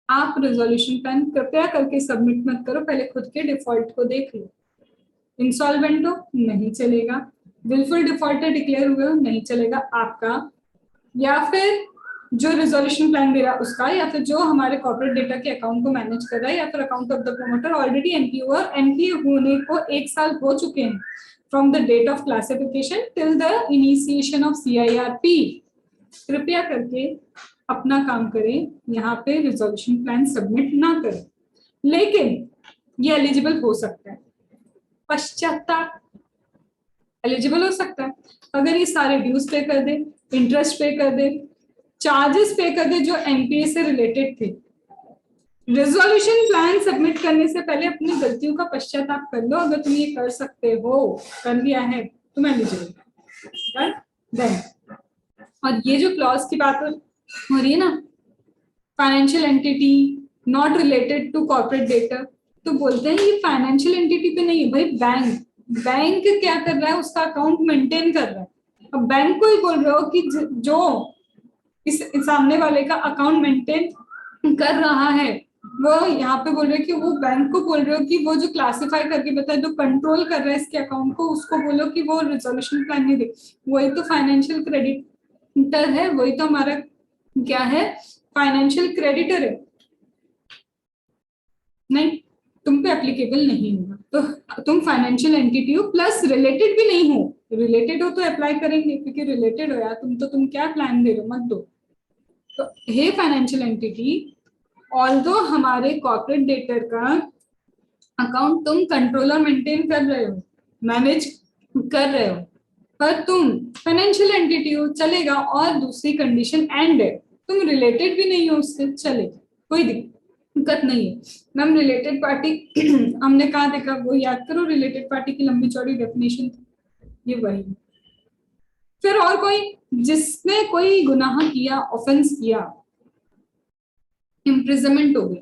आप रेजोल्यूशन प्लान कृपया करके सबमिट मत करो, पहले खुद के डिफॉल्ट को देख लो। इंसॉल्वेंट हो नहीं चलेगा, विलफुल डिफॉल्टर डिक्लेयर हुए हो नहीं चलेगा आपका, या फिर जो रिजोल्यूशन प्लान दे रहा है उसका, या फिर जो हमारे कॉर्पोरेट डेटा के अकाउंट को मैनेज कर रहा है, या फिर account of the promoter already NPA हुआ, एनपीए होने को 1 साल हो चुके हैं from the date of classification till the initiation of CIRP. कृपया करके अपना काम करें, यहाँ पे रिजोल्यूशन प्लान सबमिट ना करें। लेकिन ये एलिजिबल हो सकता है, पश्चाताप एलिजिबल हो सकता है अगर ये सारे ड्यूज पे कर दे, इंटरेस्ट पे कर दे, चार्जेस पे कर दे जो एनपीए से रिलेटेड थे। रिजोल्यूशन प्लान सबमिट करने से पहले अपनी गलतियों का पश्चाताप कर लो, अगर तुम ये कर सकते हो, कर लिया है, तुम एलिजिबल। और ये जो क्लॉज की बात हो रही है ना, financial entity not related to corporate debtor, तो बोलते हैं ये फाइनेंशियल एंटिटी पे नहीं है भाई, बैंक क्या कर रहा है, उसका अकाउंट मेंटेन कर रहा है। अब बैंक को ही बोल रहे हो कि जो इस सामने वाले का अकाउंट मेंटेन कर रहा है, वो यहाँ पे बोल रहे हो कि वो बैंक को बोल रहे हो कि वो जो क्लासिफाई करके बताए, जो कंट्रोल कर रहा है इसके अकाउंट को, उसको बोलो कि वो रिजोल्यूशन प्लान नहीं दे। वही तो फाइनेंशियल क्रेडिटर है, वही तो हमारा क्या है, फाइनेंशियल क्रेडिटर है। नहीं, तुम पे एप्लीकेबल नहीं होगा, तो तुम फाइनेंशियल एंटिटी हो प्लस रिलेटेड भी नहीं हो। रिलेटेड हो तो अप्लाई करेंगे, क्योंकि रिलेटेड हो यार तुम क्या प्लान दे रहे हो, मत दो। तो हे फाइनेंशियल एंटिटी, ऑल्दो हमारे कॉर्पोरेट डेटर का अकाउंट तुम कंट्रोलर मेंटेन कर रहे हो, मैनेज कर रहे हो, पर तुम फाइनेंशियल एंटिटी हो, चलेगा। और दूसरी कंडीशन एंड है, तुम रिलेटेड भी नहीं हो उससे, चलेगा, कोई दिक्कत नहीं है। मैम रिलेटेड पार्टी हमने कहा देखा, वो याद करो, रिलेटेड पार्टी की लंबी चौड़ी डेफिनेशन ये वही। फिर और कोई जिसने कोई गुनाह किया, ऑफेंस किया, इम्प्रिजनमेंट हो गई,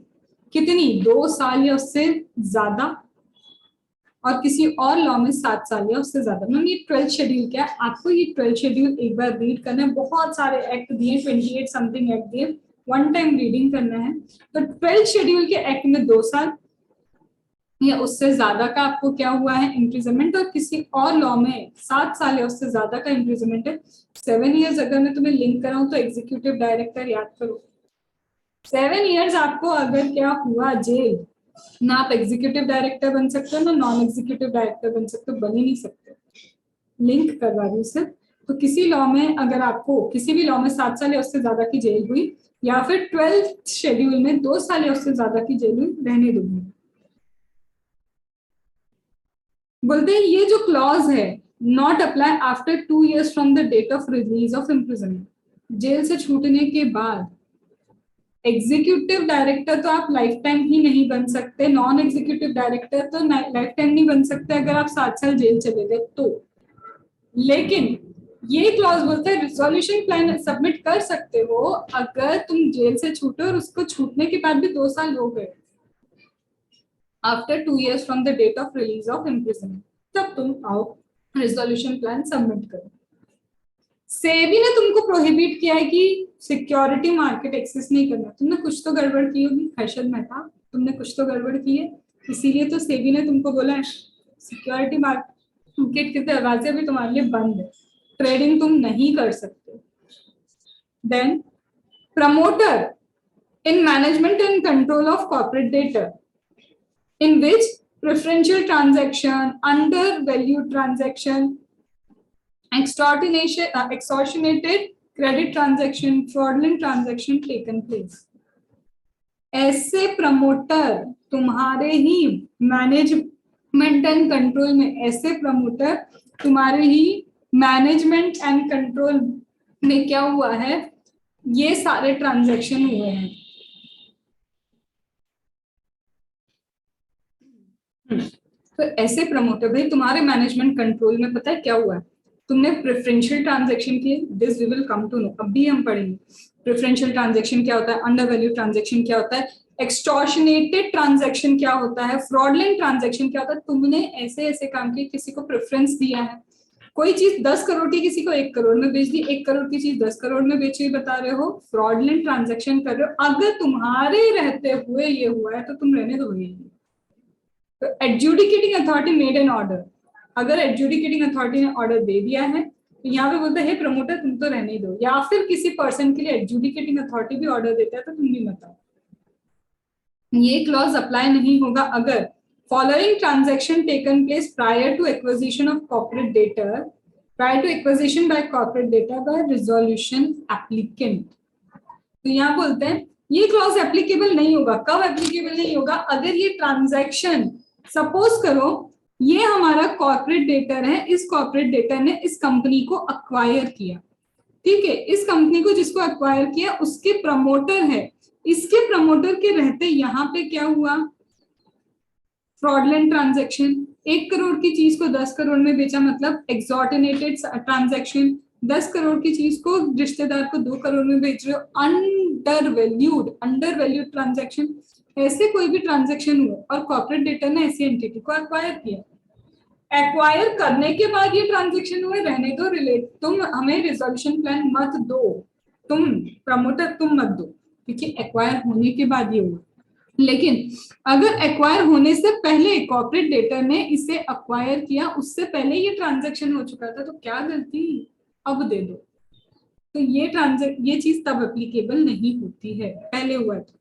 कितनी, 2 साल या उससे ज्यादा, और किसी और लॉ में 7 साल या उससे ज्यादा। मैम ये 12th शेड्यूल क्या है, आपको ये 12th शेड्यूल एक बार रीड करना है, बहुत सारे एक्ट दिए, 28 समथिंग एक्ट दिए, वन टाइम रीडिंग करना है। तो 12th शेड्यूल के एक्ट में 2 साल या उससे ज्यादा का आपको क्या हुआ है, इम्प्रिजनमेंट, और किसी और लॉ में 7 साल या उससे ज्यादा का इम्प्रिजनमेंट है। 7 ईयर्स अगर मैं तुम्हें लिंक कराऊं तो एग्जीक्यूटिव डायरेक्टर याद करो, 7 ईयर्स आपको अगर क्या हुआ जेल, ना आप एग्जीक्यूटिव डायरेक्टर बन सकते हो, ना नॉन एग्जीक्यूटिव डायरेक्टर बन सकते हो, बन ही नहीं सकते। लिंक करवा रही हूँ सिर्फ। तो किसी लॉ में अगर आपको किसी भी लॉ में 7 साल या उससे ज्यादा की जेल हुई, या फिर 12th शेड्यूल में 2 साल या उससे ज्यादा की जेल हुई, रहने दूंगी। बोलते हैं ये जो क्लॉज है, not apply after 2 years from the date of release of imprisonment, jail से छूटने के बाद। एग्जीक्यूटिव डायरेक्टर तो आप लाइफ टाइम ही नहीं बन सकते, नॉन एग्जीक्यूटिव डायरेक्टर तो लाइफ टाइम नहीं बन सकते अगर आप 7 साल जेल चले गए तो। लेकिन ये क्लॉज बोलता है रिजोल्यूशन प्लान सबमिट कर सकते हो अगर तुम जेल से छूटे और उसको छूटने के बाद भी 2 साल हो गए, after 2 years from the date of release of imprisonment, तब तुम आओ रिजोल्यूशन प्लान सबमिट करो। सेबी ने तुमको प्रोहिबिट किया है कि सिक्योरिटी मार्केट एक्सेस नहीं करना, तुमने कुछ तो गड़बड़ की होगी हर्षद मेहता, तुमने कुछ तो गड़बड़ की है, इसीलिए तो सेबी ने तुमको बोला है सिक्योरिटी मार्केट के दरवाजे भी तुम्हारे लिए बंद है, ट्रेडिंग तुम नहीं कर सकते। Then promoter in management and control of corporate data, in which preferential transaction, undervalued transaction, extortionated credit transaction, fraudulent transaction taken place. ऐसे प्रमोटर तुम्हारे ही मैनेजमेंट एंड कंट्रोल में, ऐसे प्रमोटर तुम्हारे ही मैनेजमेंट एंड कंट्रोल में क्या हुआ है, ये सारे ट्रांजैक्शन हुए हैं। तो ऐसे प्रमोटर भाई तुम्हारे मैनेजमेंट कंट्रोल में, पता है क्या हुआ है, तुमने प्रेफरेंशियल ट्रांजैक्शन किए, this we will come to know, अभी हम पढ़ेंगे प्रेफरेंशियल ट्रांजैक्शन क्या होता है, अंडर वैल्यू ट्रांजैक्शन क्या होता है, एक्सटॉर्शनेटेड ट्रांजैक्शन क्या होता है, फ्रॉडलेंट ट्रांजैक्शन क्या होता है। तुमने ऐसे ऐसे काम किए, किसी को प्रेफरेंस दिया है, कोई चीज 10 करोड़ की किसी को 1 करोड़ में बेच दी, 1 करोड़ की चीज 10 करोड़ में बेची बता रहे हो, फ्रॉडलेंट ट्रांजैक्शन कर रहे हो। अगर तुम्हारे रहते हुए ये हुआ है तो तुम रहने दो। Adjudicating authority made an order, अगर एडजुडिकेटिंग अथॉरिटी ने ऑर्डर दे दिया है तो यहाँ पे बोलता है प्रमोटर तुम तो रहने दो, या फिर किसी पर्सन के लिए एडजुडिकेटिंग अथॉरिटी भी ऑर्डर देता है तो तुम भी मत आओ। ये क्लॉज अप्लाई नहीं होगा अगर following transaction taken place prior to acquisition of corporate debtor, prior to acquisition by corporate debtor by resolution applicant. तो यहाँ बोलते हैं ये क्लॉज एप्लीकेबल नहीं होगा। कब एप्लीकेबल नहीं होगा, अगर ये ट्रांजैक्शन, सपोज करो ये हमारा कॉर्पोरेट डेटर है, इस कॉर्पोरेट डेटर ने इस कंपनी को अक्वायर किया, ठीक है, इस कंपनी को जिसको अक्वायर किया उसके प्रमोटर है, इसके प्रमोटर के रहते यहाँ पे क्या हुआ, फ्रॉडलेंट ट्रांजैक्शन, 1 करोड़ की चीज को 10 करोड़ में बेचा, मतलब एक्सॉर्डिनेटेड ट्रांजैक्शन, 10 करोड़ की चीज को रिश्तेदार को 2 करोड़ में बेच रहे हो, अंडरवैल्यूड ट्रांजैक्शन। ऐसे कोई भी ट्रांजैक्शन हुआ और कॉर्पोरेट डेटा ने ऐसी एंटिटी को एक्वायर किया, एक्वायर करने के बाद ये ट्रांजैक्शन हुए, रहने दो, रिलेट, तुम हमें रिजोल्यूशन प्लान मत दो, तुम प्रमोटर तुम मत दो, क्योंकि एक्वायर होने के बाद ये हुआ। लेकिन अगर एक्वायर होने से पहले कॉर्पोरेट डेटा ने इसे एक्वायर किया, उससे पहले ये ट्रांजैक्शन हो चुका था, तो क्या गलती, अब दे दो, तो ये चीज तब एप्लीकेबल नहीं होती है, पहले हुआ था।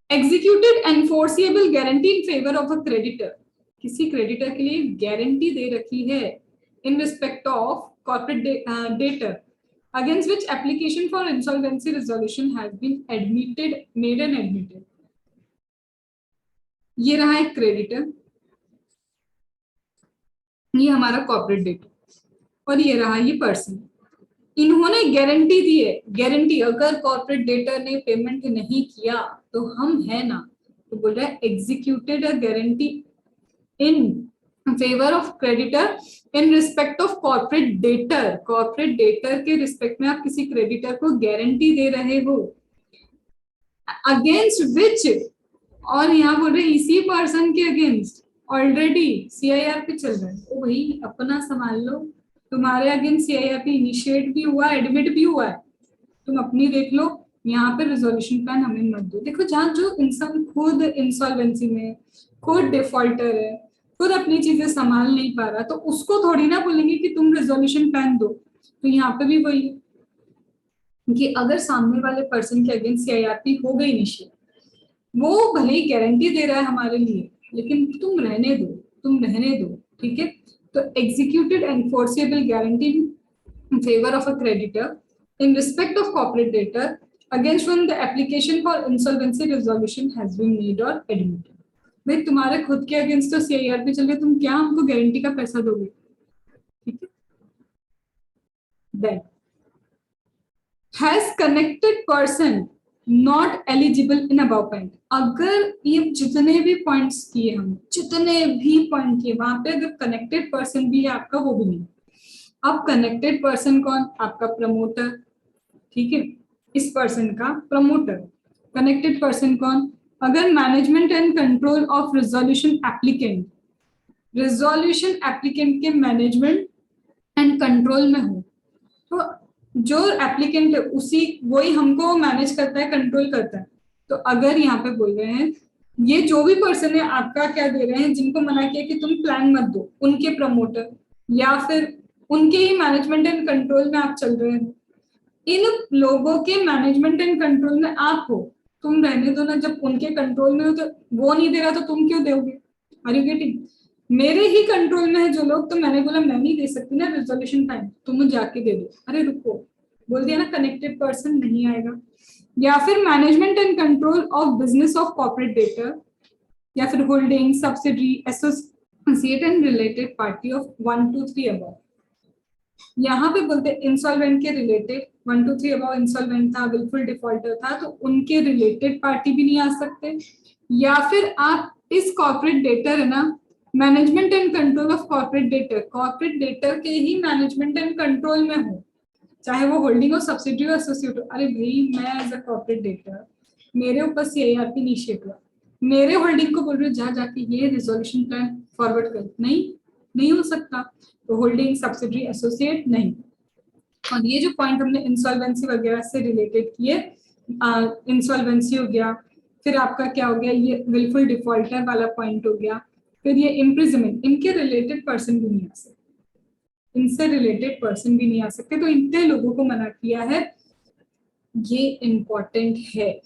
Executed enforceable guarantee in favour of a creditor, किसी क्रेडिटर के लिए गारंटी दे रखी है in respect of corporate debtor against which application for insolvency resolution has been admitted, made and admitted. ये रहा एक क्रेडिटर, ये हमारा कॉर्पोरेट डेटर, और ये रहा ये पर्सन, इन्होंने गारंटी दी है, गारंटी अगर कॉर्पोरेट डेटर ने पेमेंट नहीं किया तो हम है ना, तो बोल रहा है executed a guarantee in favour of creditor in respect of corporate debtor, corporate debtor के रिस्पेक्ट में आप किसी क्रेडिटर को गारंटी दे रहे हो, अगेंस्ट विच, और यहाँ बोल रहे इसी पर्सन के अगेंस्ट ऑलरेडी सीआईआरपी चल रहा है, तो भाई अपना संभाल लो, तुम्हारे अगेंस्ट सीआईआरपी इनिशिएट भी हुआ, एडमिट भी हुआ है, तुम अपनी देख लो, यहाँ पे रिजोल्यूशन प्लान हमें मत दो। देखो जहाँ जो इंसान खुद इंसॉल्वेंसी में, खुद डिफॉल्टर है, खुद अपनी चीजें संभाल नहीं पा रहा, तो उसको थोड़ी ना बोलेंगे कि तुम रिजोल्यूशन प्लान दो। तो यहाँ पे भी वही कि अगर सामने वाले पर्सन के अगेंस्ट सीआईआरपी हो गई इनिशिएट, वो भले ही गारंटी दे रहा है हमारे लिए, लेकिन तुम रहने दो, तुम रहने दो, ठीक है। तो executed enforceable guarantee in favour of a creditor in respect of corporate debtor against whom the application for insolvency resolution has been made or admitted. भाई तुम्हारे खुद के अगेंस्ट तो सीआईआरपी चल रही है, तुम क्या हमको गारंटी का पैसा दोगे, ठीक है। Then has connected person not eligible in above point, अगर ये जितने भी पॉइंट्स किए, हम जितने भी पॉइंट किए वहां पे अगर कनेक्टेड पर्सन भी है आपका, वो भी नहीं, अब कनेक्टेड पर्सन कौन? आपका प्रमोटर, ठीक है, इस पर्सन का प्रमोटर। कनेक्टेड पर्सन कौन? अगर management and control of resolution applicant, resolution applicant के मैनेजमेंट एंड कंट्रोल में हो, तो जो एप्लीकेंट है उसी वही हमको मैनेज करता है, कंट्रोल करता है। तो अगर यहाँ पे बोल रहे हैं ये जो भी पर्सन है आपका क्या दे रहे हैं, जिनको मना किया कि तुम प्लान मत दो, उनके प्रमोटर या फिर उनके ही मैनेजमेंट एंड कंट्रोल में आप चल रहे हैं, इन लोगों के मैनेजमेंट एंड कंट्रोल में आप हो, तुम रहने दो ना। जब उनके कंट्रोल में हो तो वो नहीं दे रहा तो तुम क्यों दोगे? Are you getting? मेरे ही कंट्रोल में है जो लोग, तो मैंने बोला मैं नहीं दे सकती ना रिजोल्यूशन टाइम, तुम जाके दे दो। अरे रुको, बोल दिया ना, कनेक्टेड पर्सन नहीं आएगा। या फिर management and control of business of corporate data, या फिर holding subsidiary associate and related party of 1 2 3 above. यहाँ पे बोलते हैं इंसॉल्वेंट के रिलेटेड 1 2 3 अबव इंसॉल्वेंट था, बिल्कुल डिफॉल्टर था, तो उनके रिलेटेड पार्टी भी नहीं आ सकते। या फिर आप इस कॉर्पोरेट डेटर है ना, management and control of corporate debtor, corporate debtor के ही मैनेजमेंट एंड कंट्रोल में हो, चाहे वो होल्डिंग हो, सब्सिडी हो, एसोसिएट हो। अरे भाई मैं एज अ कॉर्पोरेट डेटर, मेरे ऊपर सीआईआरपी इनिशिएट हुआ, मेरे होल्डिंग को बोल रहे हो जा जाके ये रिजोल्यूशन प्लान फॉरवर्ड कर, नहीं हो सकता। तो होल्डिंग सब्सिडी एसोसिएट नहीं। और ये जो पॉइंट हमने इंसॉल्वेंसी वगैरह से रिलेटेड किए, इंसॉल्वेंसी हो गया, फिर आपका क्या हो गया, ये विलफुल डिफॉल्टर वाला पॉइंट हो गया, फिर ये इम्प्रिजमेंट, इनके रिलेटेड पर्सन भी नहीं आ सकते, इनसे रिलेटेड पर्सन भी नहीं आ सकते, तो इतने लोगों को मना किया है। ये इंपॉर्टेंट है,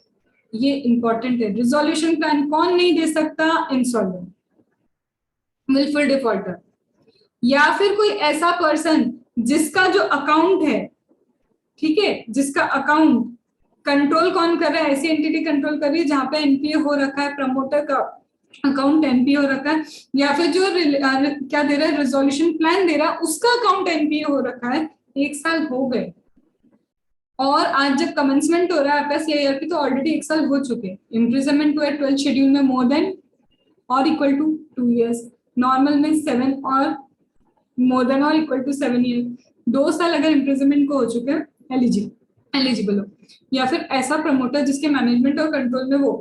ये इंपॉर्टेंट है। रिजोल्यूशन प्लान कौन नहीं दे सकता? इंसॉल्वेंट, विलफुल डिफॉल्टर, या फिर कोई ऐसा पर्सन जिसका जो अकाउंट है, ठीक है, जिसका अकाउंट कंट्रोल कौन कर रहा है? ऐसी एंटिटी कंट्रोल कर रही है जहां पे एनपीए हो रखा है, प्रमोटर का अकाउंट एनपीए हो रखा है, या फिर जो क्या दे रहा है, रिजोल्यूशन प्लान दे रहा है, उसका अकाउंट एनपीए हो रखा है, 1 साल हो गए, और आज जब कमेंसमेंट हो रहा है आपका सीआईआरपी तो ऑलरेडी 1 साल हो चुके। इम्प्रिजनमेंट हुआ 12 शेड्यूल में मोर देन और इक्वल टू 2 years, नॉर्मल में 7 और मोर देन और इक्वल टू 7 years, 2 साल अगर इम्प्रिजनमेंट को हो चुके हैं, एलिजिबल हो। या फिर ऐसा प्रमोटर जिसके मैनेजमेंट और कंट्रोल में वो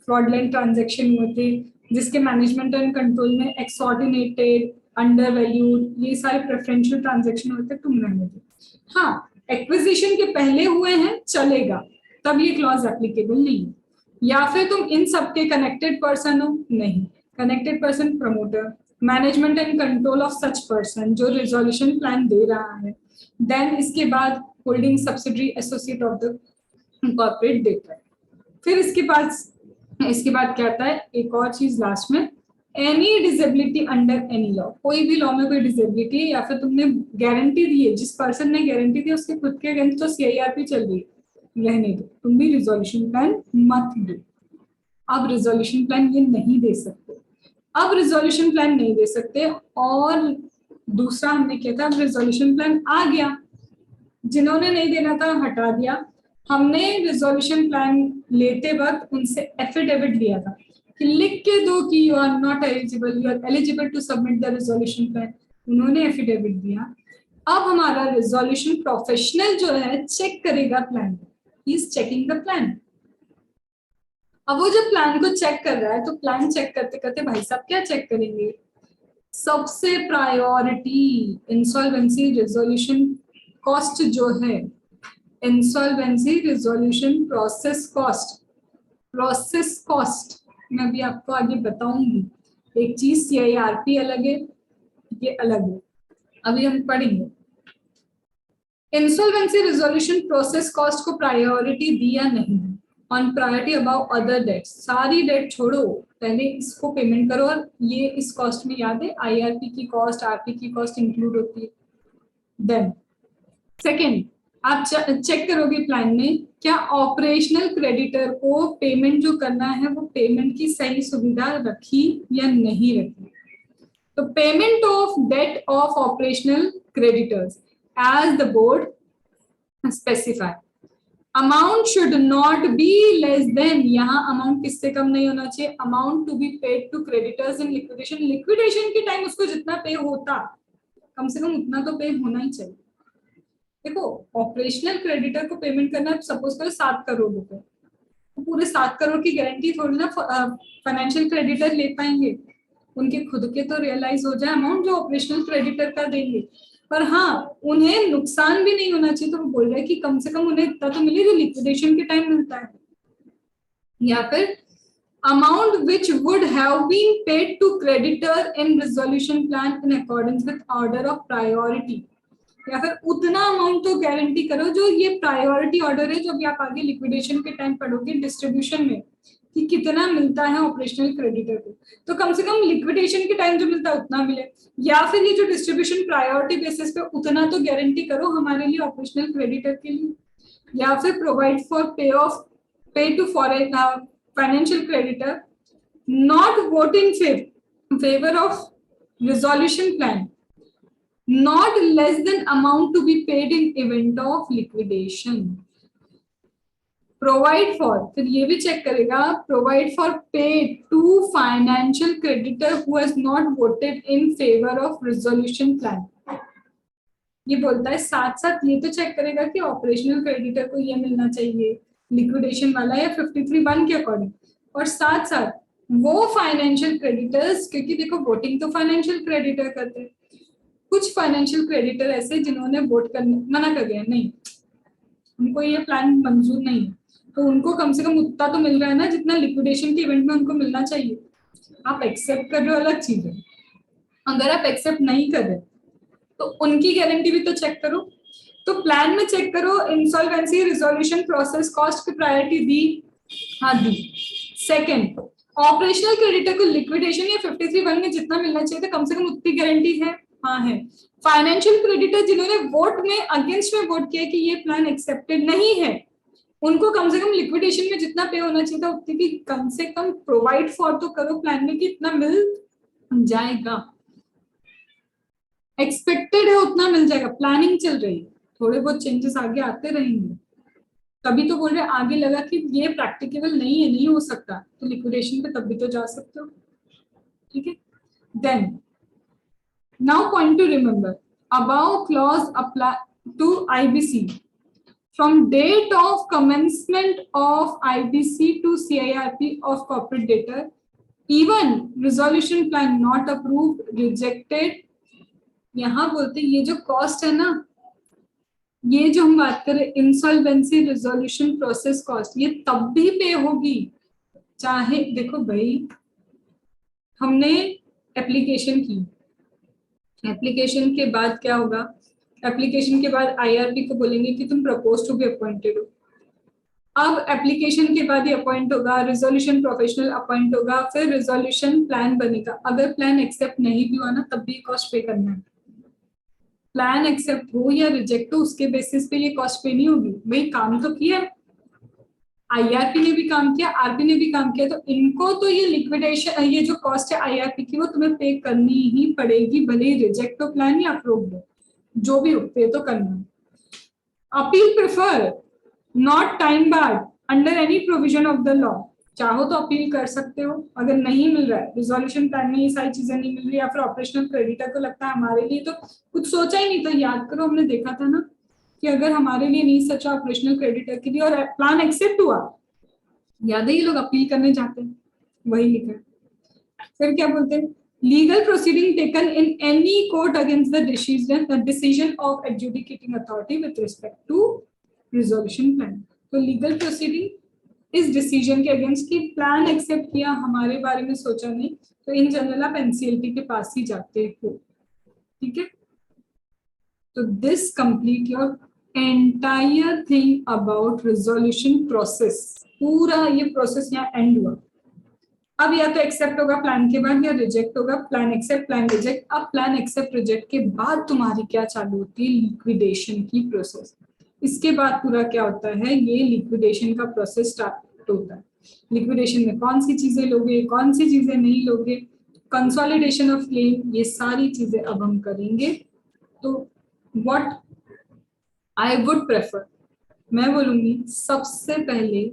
फ्रॉडलेंट ट्रांजैक्शन हुए थे, जिसके मैनेजमेंट एंड कंट्रोल में एक्सऑर्डिनेटेड, अंडर वैल्यूड, ये सारे प्रेफरेंशियल ट्रांजैक्शन हुए थे, तुम रहने दो। हाँ, एक्विजिशन के पहले हुए हैं चलेगा, तब ये क्लॉज एप्लीकेबल नहीं है। या फिर तुम इन सबके कनेक्टेड पर्सन हो, नहीं, connected person promoter, management and control of such person जो रिजोल्यूशन प्लान दे रहा है, देन इसके बाद holding subsidiary associate of the corporate debtor. फिर इसके बाद क्या आता है, एक और चीज लास्ट में, any disability under any law, कोई भी लॉ में कोई डिसेबिलिटी है, या फिर तुमने गारंटी दी है, जिस पर्सन ने गारंटी दी उसके खुद के अगेंस्ट तो सीआईआरपी चल रही है, रहने दो, तुम भी रिजोल्यूशन प्लान मत दो। अब रिजोल्यूशन प्लान ये नहीं दे सकते, अब रिजोल्यूशन प्लान नहीं दे सकते। और दूसरा हमने किया था, अब रिजोल्यूशन प्लान आ गया, जिन्होंने नहीं देना था हटा दिया। हमने रिजोल्यूशन प्लान लेते वक्त उनसे एफिडेविट लिया था कि लिख के दो कि you are not eligible, you are eligible to submit the resolution plan, उन्होंने एफिडेविट दिया। अब हमारा रिजोल्यूशन प्रोफेशनल जो है चेक करेगा plan, he is checking the plan. अब वो जब प्लान को चेक कर रहा है तो प्लान चेक करते करते भाई साहब क्या चेक करेंगे, सबसे प्रायोरिटी इंसॉल्वेंसी रिजोल्यूशन कॉस्ट जो है, इंसॉल्वेंसी रिजोल्यूशन प्रोसेस कॉस्ट मैं भी आपको आगे बताऊंगी। एक चीज सीआईआरपी अलग है, ये अलग है, अभी हम पढ़ेंगे। इंसॉल्वेंसी रिजोल्यूशन प्रोसेस कॉस्ट को प्रायोरिटी दिया नहीं है, on priority about other debts, सारी डेट छोड़ो, पहले इसको पेमेंट करो। और ये इस कॉस्ट में याद है आईआरपी की कॉस्ट, आरपी की कॉस्ट इंक्लूड होती है। देन सेकेंड, आप चेक करोगे प्लान में क्या ऑपरेशनल क्रेडिटर को पेमेंट जो करना है वो पेमेंट की सही सुविधा रखी या नहीं रखी। तो payment of debt of operational creditors as the board specify, amount should not be less than, यहाँ अमाउंट किससे कम नहीं होना चाहिए, amount to be paid to creditors in liquidation, liquidation के टाइम उसको जितना पे होता कम से कम उतना तो पे होना ही चाहिए। देखो ऑपरेशनल क्रेडिटर को पेमेंट करना है, सपोज करो 7 करोड़ रुपए, तो पूरे 7 करोड़ की गारंटी थोड़ी ना फाइनेंशियल क्रेडिटर ले पाएंगे। उनके खुद के तो रियलाइज हो जाए अमाउंट जो ऑपरेशनल क्रेडिटर का देंगे, पर हाँ उन्हें नुकसान भी नहीं होना चाहिए। तो वो बोल रहे हैं कि कम से कम उन्हें इतना तो मिले जो लिक्विडेशन के टाइम मिलता है, या फिर amount which would have been paid to creditor in resolution plan in accordance with order of priority, या फिर उतना अमाउंट तो गारंटी करो जो ये प्रायोरिटी ऑर्डर है, जो भी आप आगे लिक्विडेशन के टाइम पढ़ोगे डिस्ट्रीब्यूशन में कि कितना मिलता है ऑपरेशनल क्रेडिटर को, तो कम से कम लिक्विडेशन के टाइम जो मिलता है उतना मिले, या फिर ये जो डिस्ट्रीब्यूशन प्रायोरिटी बेसिस पे उतना तो गारंटी करो हमारे लिए ऑपरेशनल क्रेडिटर के लिए, या फिर provide for pay to foreign financial creditor not vote in favor of resolution plan not less than amount to be paid in event of liquidation. Provide for, फिर ये भी चेक करेगा, provide for pay to financial creditor who has not voted in favor of resolution plan. ये बोलता है साथ साथ ये तो चेक करेगा कि ऑपरेशनल क्रेडिटर को ये मिलना चाहिए लिक्विडेशन वाला या 53(1) के अकॉर्डिंग, और साथ साथ वो फाइनेंशियल क्रेडिटर्स, क्योंकि देखो वोटिंग तो फाइनेंशियल क्रेडिटर करते हैं, कुछ फाइनेंशियल क्रेडिटर ऐसे जिन्होंने वोट करने मना कर गए, नहीं उनको ये प्लान मंजूर नहीं है, तो उनको कम से कम उतना तो मिल रहा है ना जितना लिक्विडेशन के इवेंट में उनको मिलना चाहिए। आप एक्सेप्ट कर रहे हो अलग चीज है, अगर आप एक्सेप्ट नहीं कर रहे तो उनकी गारंटी भी तो चेक करो। तो प्लान में चेक करो इंसॉल्वेंसी रिजोल्यूशन प्रोसेस कॉस्ट की प्रायोरिटी दी, हाँ दी। सेकंड, ऑपरेशनल क्रेडिटर को लिक्विडेशन या 53(1) में जितना मिलना चाहिए था कम से कम उतनी गारंटी है, हाँ है। फाइनेंशियल क्रेडिटर जिन्होंने वोट में अगेंस्ट में वोट किया कि ये प्लान एक्सेप्टेड नहीं है, उनको कम से कम लिक्विडेशन में जितना पे होना चाहिए था उतनी की कम से कम प्रोवाइड फॉर तो करो प्लान में कि इतना मिल जाएगा, एक्सपेक्टेड है उतना मिल जाएगा, प्लानिंग चल रही है, थोड़े बहुत चेंजेस आगे आते रहेंगे, तभी तो बोल रहे आगे लगा कि ये प्रैक्टिकेबल नहीं है, नहीं हो सकता, तो लिक्विडेशन पे तब भी तो जा सकते हो, ठीक है। Then now point to remember, above clause apply to IBC from date of commencement of IBC to CIRP of corporate debtor, even resolution plan not approved, rejected, यहाँ बोलते ये जो कॉस्ट है ना, ये जो हम बात करें इंसॉल्वेंसी रिजोल्यूशन प्रोसेस कॉस्ट, ये तब भी पे होगी चाहे, देखो भाई हमने एप्लीकेशन की, एप्लीकेशन के बाद क्या होगा, एप्लीकेशन के बाद आईआरपी को बोलेंगे कि तुम प्रपोज टू बी अपॉइंटेड हो, अब एप्लीकेशन के बाद ही अपॉइंट होगा, रिजोल्यूशन प्रोफेशनल अपॉइंट होगा, फिर रिजोल्यूशन प्लान बनेगा, अगर प्लान एक्सेप्ट नहीं भी हुआ ना तब भी कॉस्ट पे करना है, प्लान एक्सेप्ट हो या रिजेक्ट हो उसके बेसिस पे ये कॉस्ट पे नहीं होगी, भाई काम तो किया, आईआरपी ने भी काम किया, आरपी ने भी काम किया, तो इनको तो ये लिक्विडेशन, ये जो कॉस्ट है आईआरपी की वो तुम्हें पे करनी ही पड़ेगी, भले ही रिजेक्ट हो प्लान या अप्रूव हो, जो भी हो पे तो करना। Appeal prefer not time barred under any provision of the law, चाहो तो अपील कर सकते हो, अगर नहीं मिल रहा है रिजोल्यूशन प्लान में ये सारी चीजें नहीं मिल रही, या फिर ऑपरेशनल क्रेडिटर को लगता है हमारे लिए तो कुछ सोचा ही नहीं था, याद करो हमने देखा था ना कि अगर हमारे लिए नहीं सचा ऑपरेशनल क्रेडिटर के लिए और प्लान एक्सेप्ट हुआ, याद है ये लोग अपील करने जाते हैं, वही लिखा है। फिर क्या बोलते हैं, legal proceeding taken in any court against the decision of adjudicating authority with respect to resolution plan, तो लीगल प्रोसीडिंग इस डिसीजन के अगेंस्ट की प्लान एक्सेप्ट किया, हमारे बारे में सोचा नहीं, तो इन जनरल आप एनसीएलटी के पास ही जाते हो, ठीक है। तो this complete your entire thing about resolution process, पूरा ये प्रोसेस यहाँ एंड हुआ। अब या तो एक्सेप्ट होगा प्लान के बाद या रिजेक्ट होगा, प्लान एक्सेप्ट प्लान रिजेक्ट। अब प्लान एक्सेप्ट रिजेक्ट के बाद तुम्हारी क्या चालू होती है, लिक्विडेशन की प्रोसेस। इसके बाद पूरा क्या होता है, ये लिक्विडेशन का प्रोसेस स्टार्ट होता है। लिक्विडेशन में कौन सी चीजें लोगे, कौन सी चीजें नहीं लोगे, कंसोलिडेशन ऑफ क्लेम, ये सारी चीजें अब हम करेंगे। तो व्हाट आई वुड प्रेफर, मैं बोलूंगी सबसे पहले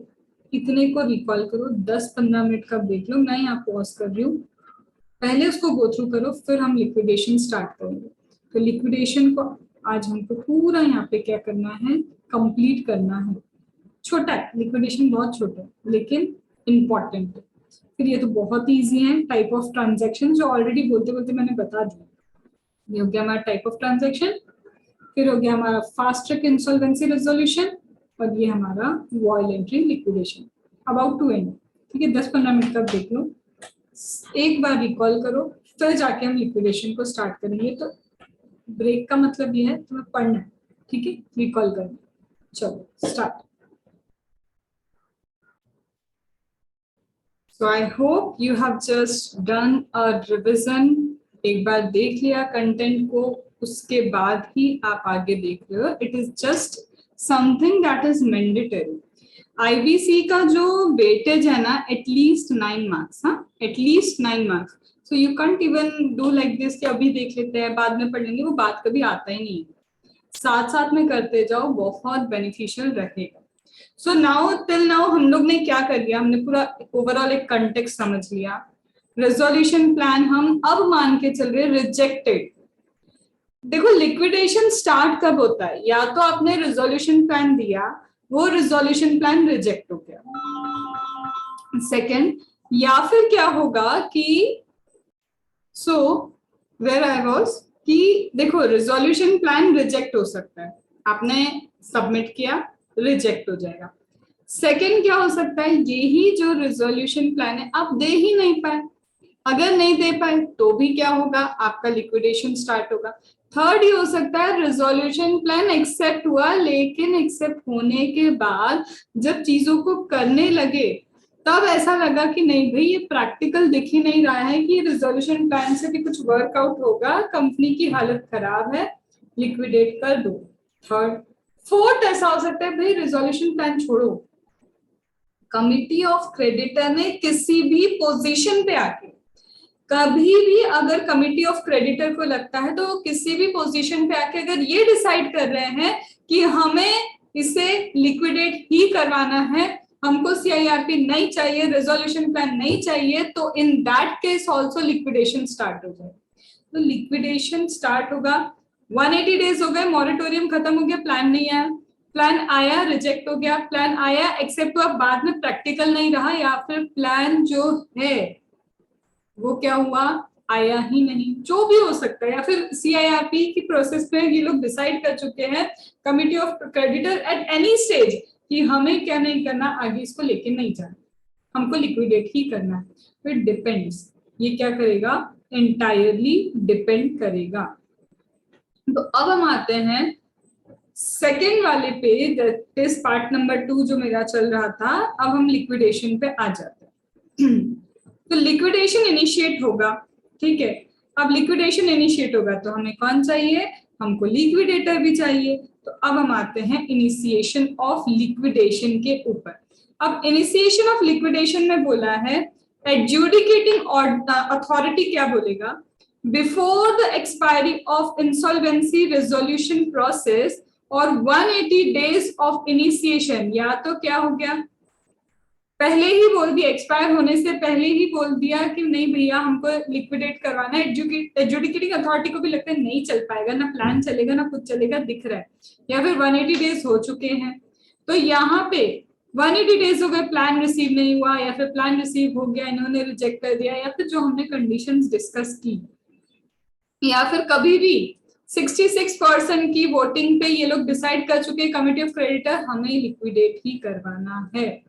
इतने को रिकॉल करो, 10-15 मिनट का देख लो, मैं यहाँ पॉज कर रही हूँ, पहले उसको गो थ्रू करो, फिर हम लिक्विडेशन स्टार्ट करेंगे। तो लिक्विडेशन को आज हमको पूरा यहाँ पे क्या करना है, कंप्लीट करना है। छोटा है लिक्विडेशन, बहुत छोटा है लेकिन इंपॉर्टेंट है। फिर ये तो बहुत इजी है, टाइप ऑफ ट्रांजैक्शन जो ऑलरेडी बोलते बोलते मैंने बता दिया। ये हो गया हमारा टाइप ऑफ ट्रांजैक्शन, फिर हो गया हमारा फास्ट ट्रैक इंसॉल्वेंसी रेजोल्यूशन, और ये हमारा voluntary liquidation about to end. ठीक है, 10-15 मिनट तक देख लो, एक बार रिकॉल करो, फिर जाके हम लिक्विडेशन को स्टार्ट करेंगे। तो ब्रेक का मतलब ये है तुम्हें पढ़ना है, ठीक है, रिकॉल करना। चलो start. So I hope you have just done a revision. एक बार देख लिया कंटेंट को, उसके बाद ही आप आगे देख रहे हो। It is just something that is mandatory. IBC का जो वेटेज है ना, एटलीस्ट 9 मार्क्स, हाँ at least 9 marks. So you can't even do like this कि अभी देख लेते हैं बाद में पढ़ लेंगे, वो बात कभी आता ही नहीं है। साथ साथ में करते जाओ, बहुत बेनिफिशियल रहेगा। सो नाउ टिल नाउ हम लोग ने क्या कर लिया, हमने पूरा ओवरऑल एक कंटेक्स्ट समझ लिया। रेजोल्यूशन प्लान हम अब मान के चल रहे रिजेक्टेड। देखो लिक्विडेशन स्टार्ट कब होता है, या तो आपने रेजोल्यूशन प्लान दिया, वो रेजोल्यूशन प्लान रिजेक्ट हो गया। सेकंड, या फिर क्या होगा कि सो वेयर आई वाज कि देखो रेजोल्यूशन प्लान रिजेक्ट हो सकता है, आपने सबमिट किया रिजेक्ट हो जाएगा। सेकंड क्या हो सकता है, यही जो रेजोल्यूशन प्लान है आप दे ही नहीं पाए, अगर नहीं दे पाए तो भी क्या होगा, आपका लिक्विडेशन स्टार्ट होगा। थर्ड ये हो सकता है रेजोल्यूशन प्लान एक्सेप्ट हुआ, लेकिन एक्सेप्ट होने के बाद जब चीजों को करने लगे तब ऐसा लगा कि नहीं भाई ये प्रैक्टिकल दिख ही नहीं रहा है कि रेजोल्यूशन प्लान से भी कुछ वर्कआउट होगा, कंपनी की हालत खराब है, लिक्विडेट कर दो। थर्ड, फोर्थ ऐसा हो सकता है भाई रेजोल्यूशन प्लान छोड़ो, कमिटी ऑफ क्रेडिटर ने किसी भी पोजीशन पे आके, कभी भी अगर कमिटी ऑफ क्रेडिटर को लगता है तो किसी भी पोजीशन पे आके अगर ये डिसाइड कर रहे हैं कि हमें इसे लिक्विडेट ही करवाना है, हमको CIRP नहीं चाहिए, रेजोल्यूशन प्लान नहीं चाहिए, तो in that case also liquidation start हो जाए। तो लिक्विडेशन स्टार्ट होगा, 180 डेज हो गए, मॉरेटोरियम खत्म हो गया, प्लान नहीं आया, प्लान आया रिजेक्ट हो गया, प्लान आया एक्सेप्ट हुआ, बाद में प्रैक्टिकल नहीं रहा, या फिर प्लान जो है वो क्या हुआ, आया ही नहीं, जो भी हो सकता है। या फिर CIRP की प्रोसेस में ये लोग डिसाइड कर चुके हैं, committee of creditor at any stage, कि हमें क्या नहीं करना, आगे इसको लेके नहीं जाना, हमको लिक्विडेट ही करना है। फिर डिपेंड्स, ये क्या करेगा, एंटायरली डिपेंड करेगा। तो अब हम आते हैं सेकेंड वाले पे, दैट इज पार्ट नंबर 2 जो मेरा चल रहा था। अब हम लिक्विडेशन पे आ जाते हैं। तो लिक्विडेशन इनिशिएट होगा, ठीक है। अब लिक्विडेशन इनिशिएट होगा तो हमें कौन चाहिए, हमको लिक्विडेटर भी चाहिए। तो अब हम आते हैं इनिशिएशन ऑफ लिक्विडेशन के ऊपर। अब इनिशिएशन ऑफ लिक्विडेशन में बोला है एडजुडिकेटिंग अथॉरिटी क्या बोलेगा, before the expiry of insolvency resolution process और 180 डेज ऑफ इनिशिएशन, या तो क्या हो गया, पहले ही बोल दिया, एक्सपायर होने से पहले ही बोल दिया कि नहीं भैया हमको लिक्विडेट करवाना है। एडजुडिकेटिंग अथॉरिटी को भी लगता है नहीं चल पाएगा, ना प्लान चलेगा ना कुछ चलेगा, दिख रहा है, या फिर 180 डेज हो चुके हैं। तो यहाँ पे 180 डेज हो गए, प्लान रिसीव नहीं हुआ, या फिर प्लान रिसीव हो गया इन्होंने रिजेक्ट कर दिया, या फिर जो हमने कंडीशंस डिस्कस की, या फिर कभी भी 66% की वोटिंग पे ये लोग डिसाइड कर चुके हैं कमिटी ऑफ क्रेडिटर हमें लिक्विडेट ही करवाना है,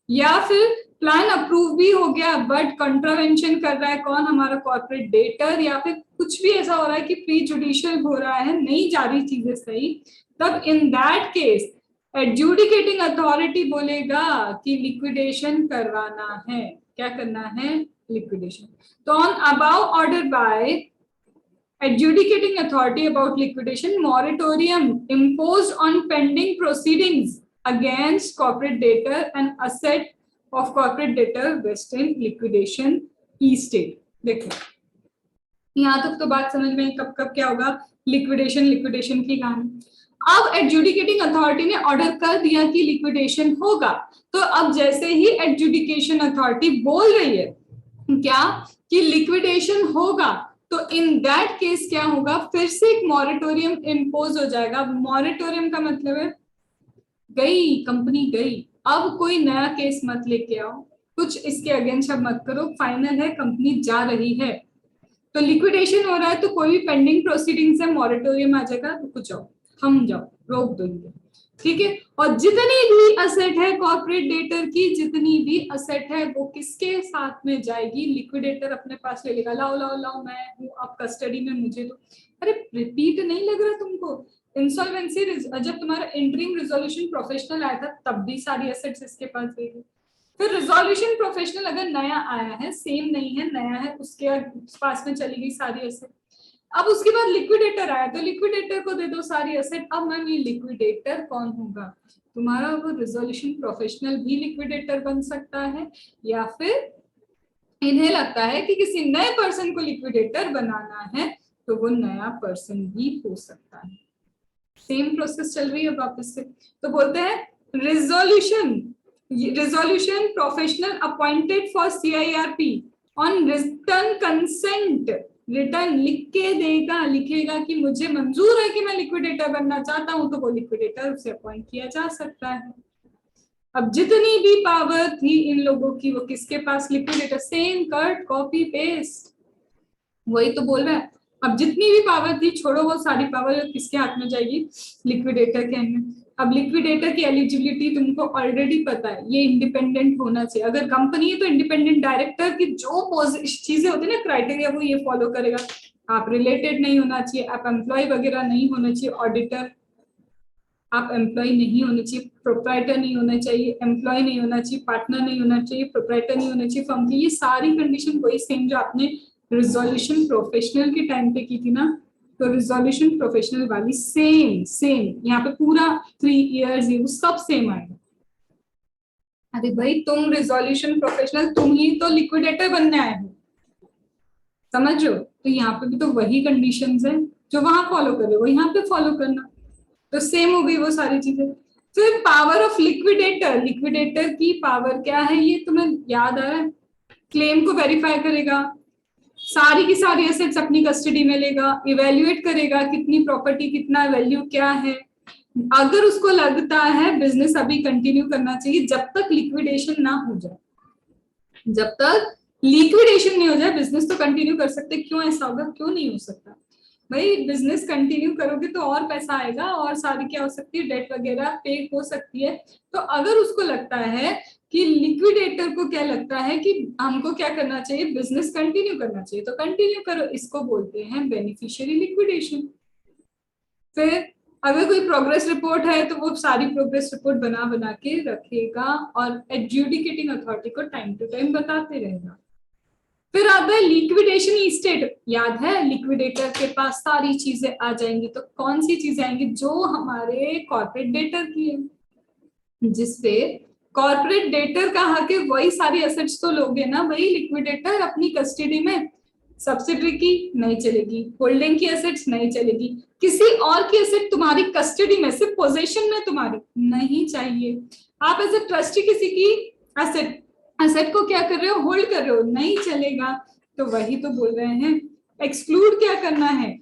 या फिर प्लान अप्रूव भी हो गया बट कंट्रावेंशन कर रहा है कौन, हमारा कॉर्पोरेट डेटर, या फिर कुछ भी ऐसा हो रहा है कि प्री जुडिशियल हो रहा है, नहीं जा रही चीजें सही, तब in that case adjudicating authority बोलेगा कि लिक्विडेशन करवाना है, क्या करना है, लिक्विडेशन। तो on above order by adjudicating authority about liquidation, moratorium imposed on pending proceedings against corporate debtor and asset of corporate debtor vested in liquidation estate। देखो यहां तक तो बात समझ में, कब कब क्या होगा, लिक्विडेशन की कहानी। अब एडजुडिकेटिंग अथॉरिटी ने ऑर्डर कर दिया कि लिक्विडेशन होगा, तो अब जैसे ही एडजुडिकेशन अथॉरिटी बोल रही है क्या कि लिक्विडेशन होगा, तो इन दैट केस क्या होगा, फिर से एक मॉरेटोरियम इम्पोज हो जाएगा। मॉरेटोरियम का मतलब है गई कंपनी गई, अब कोई नया केस मत लेके आओ, कुछ इसके अगेंस्ट अब मत करो, फाइनल है, कंपनी जा रही है। तो लिक्विडेशन हो रहा है तो कोई भी पेंडिंग प्रोसीडिंग्स है, मॉरेटोरियम आ जाएगा, रुक जाओ, हम जाओ, रोक देंगे, ठीक है। और जितनी भी असेट है कॉर्पोरेट डेटर की, जितनी भी असेट है वो किसके साथ में जाएगी, लिक्विडेटर अपने पास ले लेगा, लाओ लाओ लाओ मैं हूँ अब कस्टडी में, मुझे तो, अरे रिपीट नहीं लग रहा तुमको, इंसॉल्वेंसी जब तुम्हारा इंटरिम रिजोल्यूशन प्रोफेशनल आया था तब भी सारी एसेट्स इसके पास गई थी। फिर रिजोल्यूशन प्रोफेशनल अगर नया आया है, सेम नहीं है, नया है, उसके पास में चली गई सारी एसेट। अब उसके बाद लिक्विडेटर आया तो लिक्विडेटर को दे दो सारी एसेट। अब मैम ये लिक्विडेटर कौन होगा, तुम्हारा वो रिजोल्यूशन प्रोफेशनल भी लिक्विडेटर बन सकता है, या फिर इन्हें लगता है कि किसी नए पर्सन को लिक्विडेटर बनाना है तो वो नया पर्सन भी हो सकता है। सेम प्रोसेस चल रही है वापस से। तो बोलते हैं resolution professional appointed for CIRP on return consent, return लिख के देगा, लिखेगा कि मुझे मंजूर है कि मैं लिक्विडेटर बनना चाहता हूं, तो वो लिक्विडेटर उसे अपॉइंट किया जा सकता है। अब जितनी भी पावर थी इन लोगों की वो किसके पास, liquidator, same cut copy paste, वही तो बोल रहा है। अब जितनी भी पावर थी छोड़ो, वो सारी पावर किसके हाथ में जाएगी, लिक्विडेटर के हाथ में। अब लिक्विडेटर की एलिजिबिलिटी तुमको ऑलरेडी पता है, ये इंडिपेंडेंट होना चाहिए। अगर कंपनी है तो इंडिपेंडेंट डायरेक्टर की जो चीजें होती है ना, क्राइटेरिया, वो ये फॉलो करेगा। आप रिलेटेड नहीं होना चाहिए, आप एम्प्लॉय वगैरह नहीं होना चाहिए, ऑडिटर आप एम्प्लॉय नहीं होने चाहिए, प्रोप्राइटर नहीं होना चाहिए, एम्प्लॉय नहीं होना चाहिए, पार्टनर नहीं होना चाहिए, प्रोप्राइटर नहीं होना चाहिए फर्म की। ये सारी कंडीशन वही सेम जो आपने रिजोल्यूशन प्रोफेशनल के टाइम पे की थी ना, तो रिजोल्यूशन प्रोफेशनल वाली सेम सेम यहाँ पे पूरा 3 years ये सब सेम आएगा। अरे भाई तुम रिजोल्यूशन प्रोफेशनल, तुम ही तो लिक्विडेटर बनने आए हो, समझ रहे हो, तो यहाँ पे भी तो वही कंडीशंस है जो वहां फॉलो कर रहे हो, यहाँ पे फॉलो करना, तो सेम हो गई वो सारी चीजें। फिर पावर ऑफ लिक्विडेटर, लिक्विडेटर की पावर क्या है ये तुम्हें याद आ रहा है, क्लेम को वेरीफाई करेगा, सारी की सारी एसेट्स अपनी कस्टडी में लेगा, इवेल्युएट करेगा कितनी प्रॉपर्टी, कितना वैल्यू क्या है। अगर उसको लगता है बिजनेस अभी कंटिन्यू करना चाहिए जब तक लिक्विडेशन ना हो जाए, जब तक लिक्विडेशन नहीं हो जाए बिजनेस तो कंटिन्यू कर सकते। क्यों ऐसा होगा, क्यों नहीं हो सकता भाई, बिजनेस कंटिन्यू करोगे तो और पैसा आएगा और सारी क्या हो सकती है, डेट वगैरह पे हो सकती है। तो अगर उसको लगता है कि लिक्विडेटर को क्या लगता है कि हमको क्या करना चाहिए, बिजनेस कंटिन्यू करना चाहिए, तो कंटिन्यू करो, इसको बोलते हैं बेनिफिशियरी लिक्विडेशन। फिर अगर कोई प्रोग्रेस रिपोर्ट है तो वो सारी प्रोग्रेस रिपोर्ट बना बना के रखेगा और एडजुडिकेटिंग अथॉरिटी को टाइम टू टाइम बताते रहेगा। फिर आता है लिक्विडेशन स्टेट, याद है लिक्विडेटर के पास सारी चीजें आ जाएंगी, तो कौन सी चीजें आएंगी, जो हमारे कॉर्पोरेट डेटर की है, जिसपे कॉर्पोरेट डेटर का हक है, वही सारी एसेट्स तो लोगे ना भाई लिक्विडेटर अपनी कस्टडी में। सब्सिडरी की नहीं चलेगी, होल्डिंग की एसेट्स नहीं चलेगी, किसी और की एसेट तुम्हारी कस्टडी में, सिर्फ पोजीशन में तुम्हारी नहीं चाहिए। आप एज ए ट्रस्टी किसी की एसेट को क्या कर रहे हो, होल्ड कर रहे हो, नहीं चलेगा। तो वही तो बोल रहे हैं, एक्सक्लूड क्या करना है,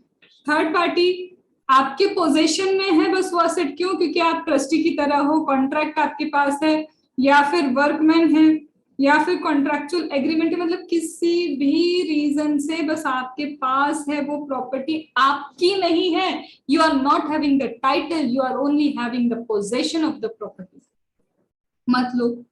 थर्ड पार्टी आपके पोजीशन में है बस वो एसेट, क्यों, क्योंकि आप ट्रस्टी की तरह हो, कॉन्ट्रैक्ट आपके पास है, या फिर वर्कमैन है, या फिर कॉन्ट्रैक्चुअल एग्रीमेंट है, मतलब किसी भी रीजन से बस आपके पास है वो प्रॉपर्टी, आपकी नहीं है, you are not having the title, you are only having the possession of the property, मत लो।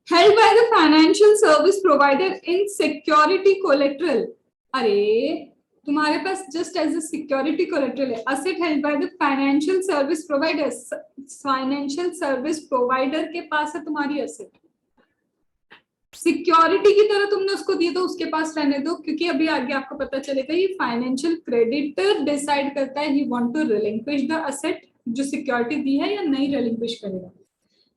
held by the financial service provider in security collateral, अरे तुम्हारे पास just as a security collateral है, asset held by the financial service provider, financial service provider के पास है तुम्हारी असेट, सिक्योरिटी की तरह तुमने उसको दिए तो उसके पास रहने दो, क्योंकि अभी आगे आपको पता चलेगा ये फाइनेंशियल क्रेडिटर डिसाइड करता है he want to relinquish the asset, जो सिक्योरिटी दी है या नहीं रिलिंक्विश करेगा।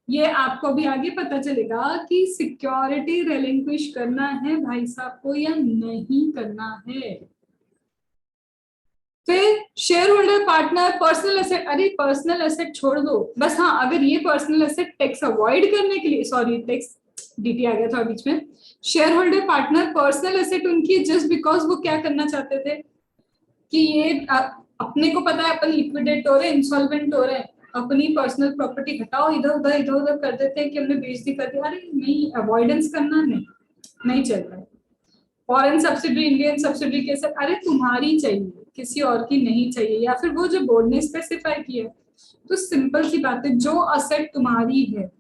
ये आपको अभी आगे पता चलेगा कि सिक्योरिटी रिलिंक्विश करना है भाई साहब को या नहीं करना है। फिर share holder partner, personal asset, अरे पर्सनल एसेट छोड़ दो बस, हाँ अगर ये पर्सनल एसेट टैक्स अवॉइड करने के लिए, सॉरी टैक्स डीटी आ गया था बीच में। Share holder partner personal asset उनकी जस्ट बिकॉज वो क्या करना चाहते थे कि ये अपने को पता है अपन लिक्विडेट हो रहे हैं, इंसॉल्वेंट हो रहे हैं, अपनी पर्सनल प्रॉपर्टी हटाओ, इधर उधर कर देते हैं कि हमने बेइज्जती कर दी। अरे नहीं, अवॉइडेंस करना नहीं चल रहा है। फॉरेन सब्सिडी, इंडियन सब्सिडी के सब, अरे तुम्हारी चाहिए, किसी और की नहीं चाहिए, या फिर वो जो बोर्ड ने स्पेसिफाई किया। तो सिंपल सी बात है, जो असेट तुम्हारी है,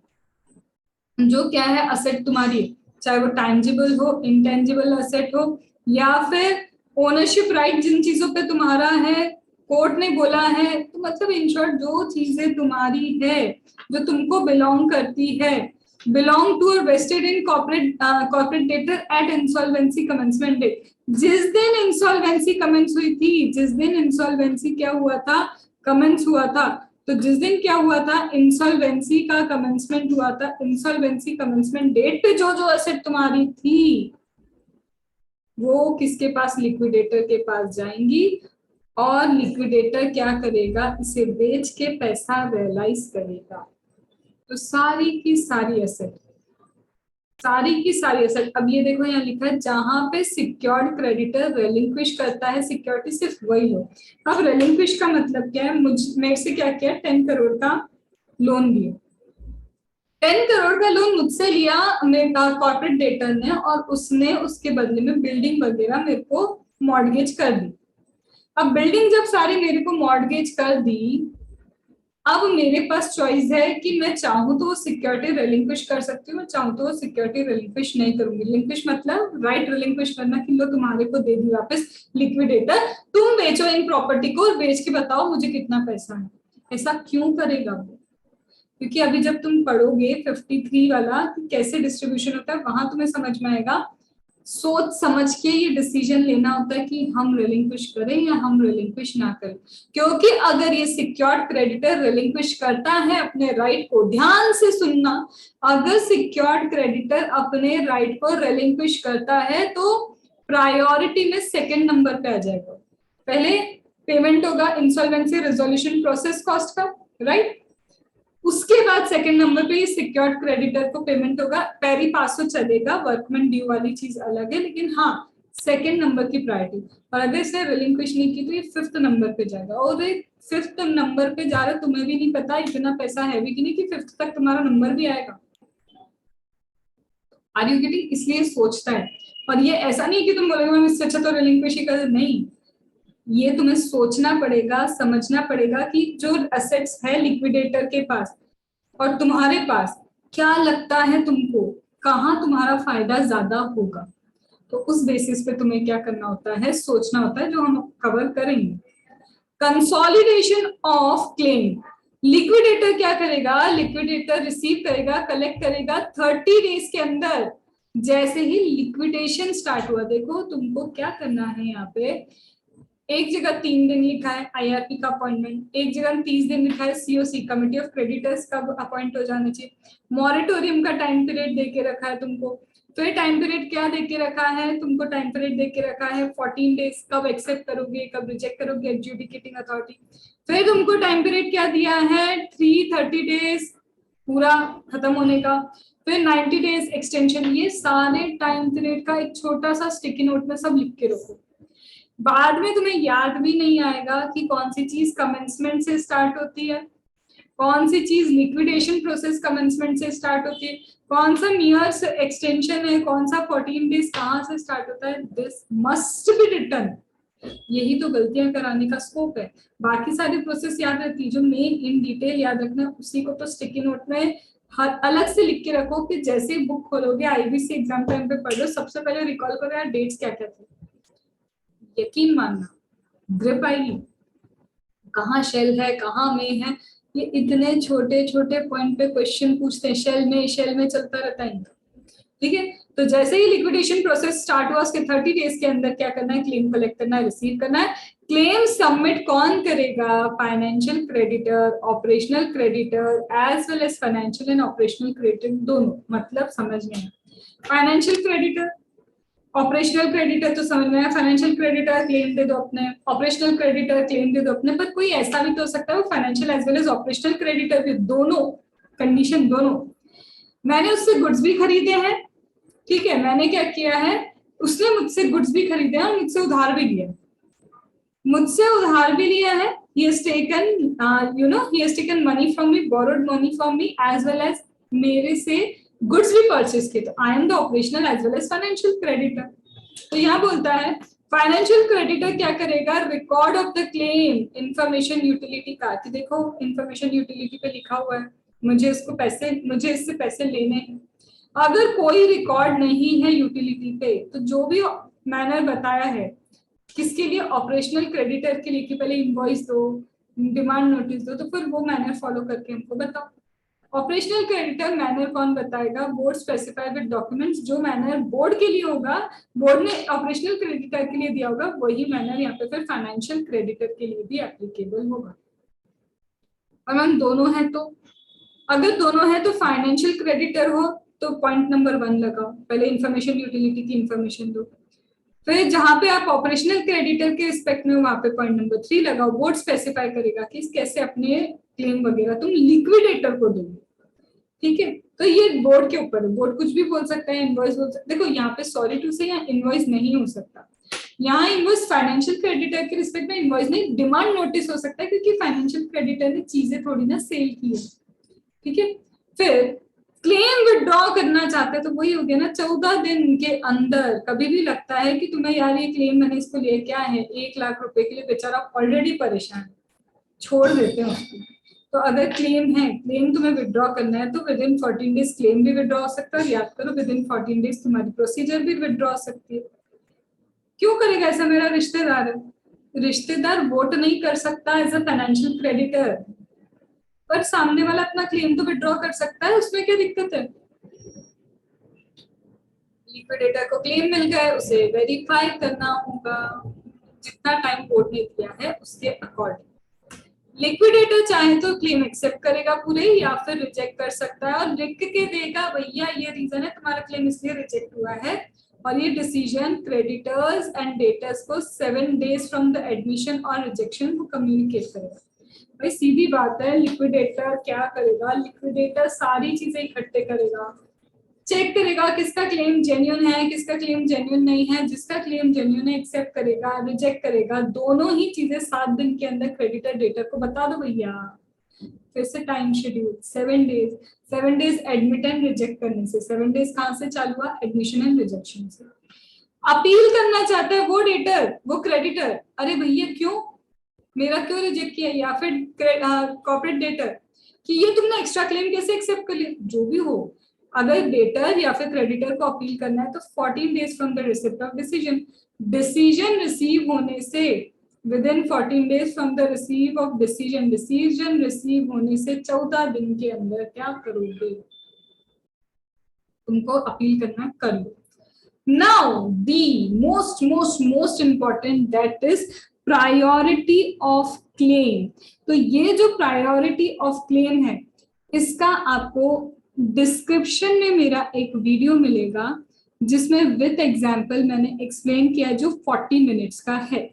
जो क्या है असेट तुम्हारी, चाहे वो टैंजिबल हो, इंटेंजिबल असेट हो, या फिर ओनरशिप राइट जिन चीजों पे तुम्हारा है, कोर्ट ने बोला है, तो मतलब इन शॉर्ट जो चीजें तुम्हारी है, जो तुमको बिलोंग करती है, बिलोंग टू और vested in corporate debtor at insolvency commencement date. जिस दिन इंसॉल्वेंसी कमेंस हुई थी, जिस दिन इंसॉल्वेंसी क्या हुआ था, कमेंस हुआ था, तो जिस दिन क्या हुआ था, इंसॉल्वेंसी का कमेंसमेंट हुआ था, इंसॉल्वेंसी कमेंसमेंट डेट पे जो जो एसेट तुम्हारी थी वो किसके पास, लिक्विडेटर के पास जाएंगी, और लिक्विडेटर क्या करेगा, इसे बेच के पैसा रियलाइज करेगा। तो सारी की सारी एसेट, सारी की सारी एसेट। अब ये देखो यहाँ लिखा है जहां पे सिक्योर्ड क्रेडिटर रेलिंक्विश करता है सिक्योरिटी, सिर्फ वही लो। अब रेलिंक्विश का मतलब क्या है, मेरे से क्या किया, 10 करोड़ का लोन दिया, 10 करोड़ का लोन मुझसे लिया मेरा कॉर्पोरेट डेटर ने, और उसने उसके बदले में बिल्डिंग वगैरह मेरे को मॉर्गेज कर दी। अब बिल्डिंग जब सारी मेरे को मॉर्गेज कर दी, अब मेरे पास चॉइस है कि मैं चाहूं तो वो सिक्योरिटी रिलिंक्विश कर सकती हूँ, मैं चाहूं तो वो सिक्योरिटी रिलिंक्विश नहीं करूंगी। रिलिंक्विश मतलब राइट रिलिंक्विश करना कि लो तुम्हारे को दे दी वापस लिक्विडेटर, तुम बेचो इन प्रॉपर्टी को और बेच के बताओ मुझे कितना पैसा है। ऐसा क्यों करेगा वो? क्योंकि अभी जब तुम पढ़ोगे 53 वाला कि कैसे डिस्ट्रीब्यूशन होता है, वहां तुम्हें समझ में आएगा। सोच समझ के ये डिसीजन लेना होता है कि हम रिलिंक्विश करें या हम रिलिंक्विश ना करें। क्योंकि अगर ये सिक्योर्ड क्रेडिटर रिलिंक्विश करता है अपने राइट को, ध्यान से सुनना, अगर सिक्योर्ड क्रेडिटर अपने राइट को रिलिंक्विश करता है तो प्रायोरिटी में सेकंड नंबर पे आ जाएगा। पहले पेमेंट होगा इंसॉल्वेंसी रेजोल्यूशन प्रोसेस कॉस्ट का, राइट, उसके बाद सेकंड नंबर पे सिक्योर्ड क्रेडिटर को पेमेंट होगा, पैरी पासो चलेगा, वर्कमैन ड्यू वाली चीज अलग है, लेकिन हाँ सेकंड नंबर की प्रायोरिटी। और अगर इसे रिलिंक्विश नहीं की तो ये 5th नंबर पे जाएगा, और ये 5th नंबर पे जा रहा, तुम्हें भी नहीं पता इतना पैसा है भी कि नहीं कि 5th तक तुम्हारा नंबर भी आएगा। Are you getting? इसलिए सोचता है। और ये ऐसा नहीं कि तुम बोलोगे मैम इससे अच्छा तो रिलिंक्विश ही कर, नहीं, ये तुम्हें सोचना पड़ेगा, समझना पड़ेगा कि जो एसेट्स है लिक्विडेटर के पास और तुम्हारे पास, क्या लगता है तुमको, कहाँ तुम्हारा फायदा ज्यादा होगा। तो उस बेसिस पे तुम्हें क्या करना होता है, सोचना होता है, जो हम कवर करेंगे। कंसोलिडेशन ऑफ क्लेम, लिक्विडेटर क्या करेगा, लिक्विडेटर रिसीव करेगा, कलेक्ट करेगा 30 डेज के अंदर। जैसे ही लिक्विडेशन स्टार्ट हुआ, देखो तुमको क्या करना है, यहाँ पे एक जगह 3 दिन लिखा है आईआरपी का अपॉइंटमेंट, एक जगह 30 दिन लिखा है सीओसी कमिटी ऑफ क्रेडिटर्स का अपॉइंट हो जाना चाहिए, मॉरेटोरियम का टाइम पीरियड दे के रखा है तुमको। तो ये टाइम पीरियड क्या दे के रखा है तुमको, टाइम पीरियड दे के रखा है 14 डेज, कब एक्सेप्ट करोगे कब रिजेक्ट करोगे एडजुडिकेटिंग अथॉरिटी। फिर तुमको टाइम पीरियड क्या दिया है, 330 डेज पूरा खत्म होने का, फिर 90 डेज एक्सटेंशन। ये सारे टाइम पीरियड का एक छोटा सा स्टिकी नोट में सब लिख के रखो। बाद में तुम्हें याद भी नहीं आएगा कि कौन सी चीज कमेंसमेंट से स्टार्ट होती है, कौन सी चीज लिक्विडेशन प्रोसेस कमेंसमेंट से स्टार्ट होती है, कौन सा नियर एक्सटेंशन है, कौन सा 14 डेज कहाँ से स्टार्ट होता है। This must be written. यही तो गलतियां कराने का स्कोप है। बाकी सारी प्रोसेस याद रहती है, जो मेन इन डिटेल याद रखना, उसी को तो स्टिकी नोट में हर अलग से लिख के रखो कि जैसे बुक खोलोगे आईबीसी एग्जाम टाइम पे पढ़ लो, सबसे पहले रिकॉल करो यार डेट्स क्या क्या थे। यकीन मानना ग्रिप आएगी, कहाँ शेल है कहाँ में है, ये इतने छोटे छोटे पॉइंट पे क्वेश्चन पूछते हैं। शेल में चलता रहता है, ठीक है। तो जैसे ही लिक्विडेशन प्रोसेस स्टार्ट हुआ उसके 30 डेज के अंदर क्या करना है, क्लेम कलेक्ट करना है, रिसीव करना है। क्लेम सबमिट कौन करेगा, financial creditor, operational creditor, as well as financial and operational creditor दोनों। मतलब समझ में, फाइनेंशियल क्रेडिटर ऑपरेशनल क्रेडिटर तो समझ में आया, फाइनेंशियल क्रेडिटर क्लेम दे दो अपने, ऑपरेशनल क्रेडिटर क्लेम दे दो अपने। पर कोई ऐसा भी तो हो सकता है वो financial as well as operational creditor भी, दोनों कंडीशन दोनों। मैंने उससे गुड्स भी खरीदे हैं, ठीक है, मैंने क्या किया है, उसने मुझसे गुड्स भी खरीदे हैं और मुझसे उधार भी लिया, मुझसे उधार भी लिया है, he has taken he has taken money from me, borrowed money from me, as well as मेरे से गुड्स भी परचेज किए, तो I am the operational as well as financial creditor. तो यहाँ बोलता है फाइनेंशियल क्रेडिटर क्या करेगा, record of the claim information utility का, कि देखो इंफॉर्मेशन यूटिलिटी पे लिखा हुआ है, मुझे इससे पैसे लेने हैं। अगर कोई रिकॉर्ड नहीं है यूटिलिटी पे, तो जो भी मैनर बताया है किसके लिए, ऑपरेशनल क्रेडिटर के लिए, कि पहले इनवॉइस दो, डिमांड नोटिस दो, तो फिर वो मैनर फॉलो करके हमको बताओ। ऑपरेशनल क्रेडिटर मैनर कौन बताएगा, बोर्ड स्पेसिफाई विद डॉक्यूमेंट्स, जो मैनर बोर्ड के लिए होगा, बोर्ड ने ऑपरेशनल क्रेडिटर के लिए दिया होगा, वही मैनर यहाँ पे फिर फाइनेंशियल क्रेडिटर के लिए भी एप्लीकेबल होगा। और मैम दोनों है, तो अगर दोनों है तो फाइनेंशियल क्रेडिटर हो तो पॉइंट नंबर 1 लगाओ, पहले इंफॉर्मेशन यूटिलिटी की इंफॉर्मेशन दो, फिर जहां पे आप ऑपरेशनल क्रेडिटर के रिस्पेक्ट में वहां पे पॉइंट नंबर 3 लगाओ, बोर्ड स्पेसिफाई करेगा कि कैसे अपने क्लेम वगैरह तुम लिक्विडेटर को दोगे, ठीक है। तो ये बोर्ड के ऊपर है, बोर्ड कुछ भी बोल सकता है, इनवॉइस बोल सकता है, देखो यहाँ पे सॉरी टू से यहाँ इनवॉइस नहीं हो सकता, यहाँ इनवॉइस फाइनेंशियल क्रेडिटर के रिस्पेक्ट में इनवॉइस नहीं, डिमांड नोटिस हो सकता है, क्योंकि फाइनेंशियल क्रेडिटर ने चीजें थोड़ी ना सेल की है, ठीक है। फिर क्लेम विड्रॉ करना चाहते हैं तो वही हो गया ना, 14 दिन के अंदर। कभी भी लगता है कि तुम्हें यार ये क्लेम मैंने इसको लिया, क्या है 1 लाख रुपए के लिए, बेचारा ऑलरेडी परेशान है, छोड़ देते हैं उसको। तो अगर क्लेम है, क्लेम तुम्हें विड्रॉ करना है, तो विद इन 14 डेज क्लेम भी विड्रॉ हो सकता है, याद करो विद इन 14 डेज तुम्हारी प्रोसीजर भी विड्रॉ हो सकती है। क्यों करेगा ऐसा मेरा रिश्तेदार है, रिश्तेदार वोट नहीं कर सकता एज अ फाइनेंशियल क्रेडिटर, पर सामने वाला अपना क्लेम तो विड्रॉ कर सकता है, उसमें क्या दिक्कत है। लिक्विडेटर को क्लेम मिल गए, उसे वेरीफाई करना होगा, जितना टाइम कोर्ट ने दिया है उसके अकॉर्डिंग। लिक्विडेटर चाहे तो क्लेम एक्सेप्ट करेगा पूरे, या फिर रिजेक्ट कर सकता है, और लिख के देगा भैया ये रीजन है तुम्हारा क्लेम इसलिए रिजेक्ट हुआ है, और ये डिसीजन क्रेडिटर्स एंड डेटर्स को 7 डेज फ्रॉम द एडमिशन और रिजेक्शन को कम्युनिकेट करेगा। भाई सीधी बात है, लिक्विडेटर क्या करेगा, लिक्विडेटर सारी चीजें इकट्ठे करेगा, चेक करेगा किसका क्लेम जेन्युइन है, किसका क्लेम जेन्युइन नहीं है, जिसका क्लेम जेन्युइन है एक्सेप्ट करेगा, रिजेक्ट करेगा, दोनों ही चीजें 7 दिन के अंदर क्रेडिटर डेटर को बता दो भैया। फिर से time schedule 7 days, 7 days admit and reject करने से, 7 डेज कहां से चालू हुआ, एडमिशन एंड रिजेक्शन से। अपील करना चाहता है वो डेटर, वो क्रेडिटर, अरे भैया क्यों मेरा क्यों रिजेक्ट किया, या फिर कॉर्पोरेट डेटर कि ये तुमने एक्स्ट्रा क्लेम कैसे एक्सेप्ट कर लिया, जो भी हो, अगर डेटर या फिर क्रेडिटर को अपील करना है तो 14 days from the receipt of decision, decision receive होने से with in 14 days from the receive of decision, decision receive होने से 14 दिन के अंदर क्या करोगे, तुमको अपील करना कर लो। Now the most important, that is priority of claim। तो ये जो priority of claim है, इसका आपको डिस्क्रिप्शन में मेरा एक वीडियो मिलेगा जिसमें विद एग्जाम्पल मैंने एक्सप्लेन किया, जो 40 मिनट्स का है।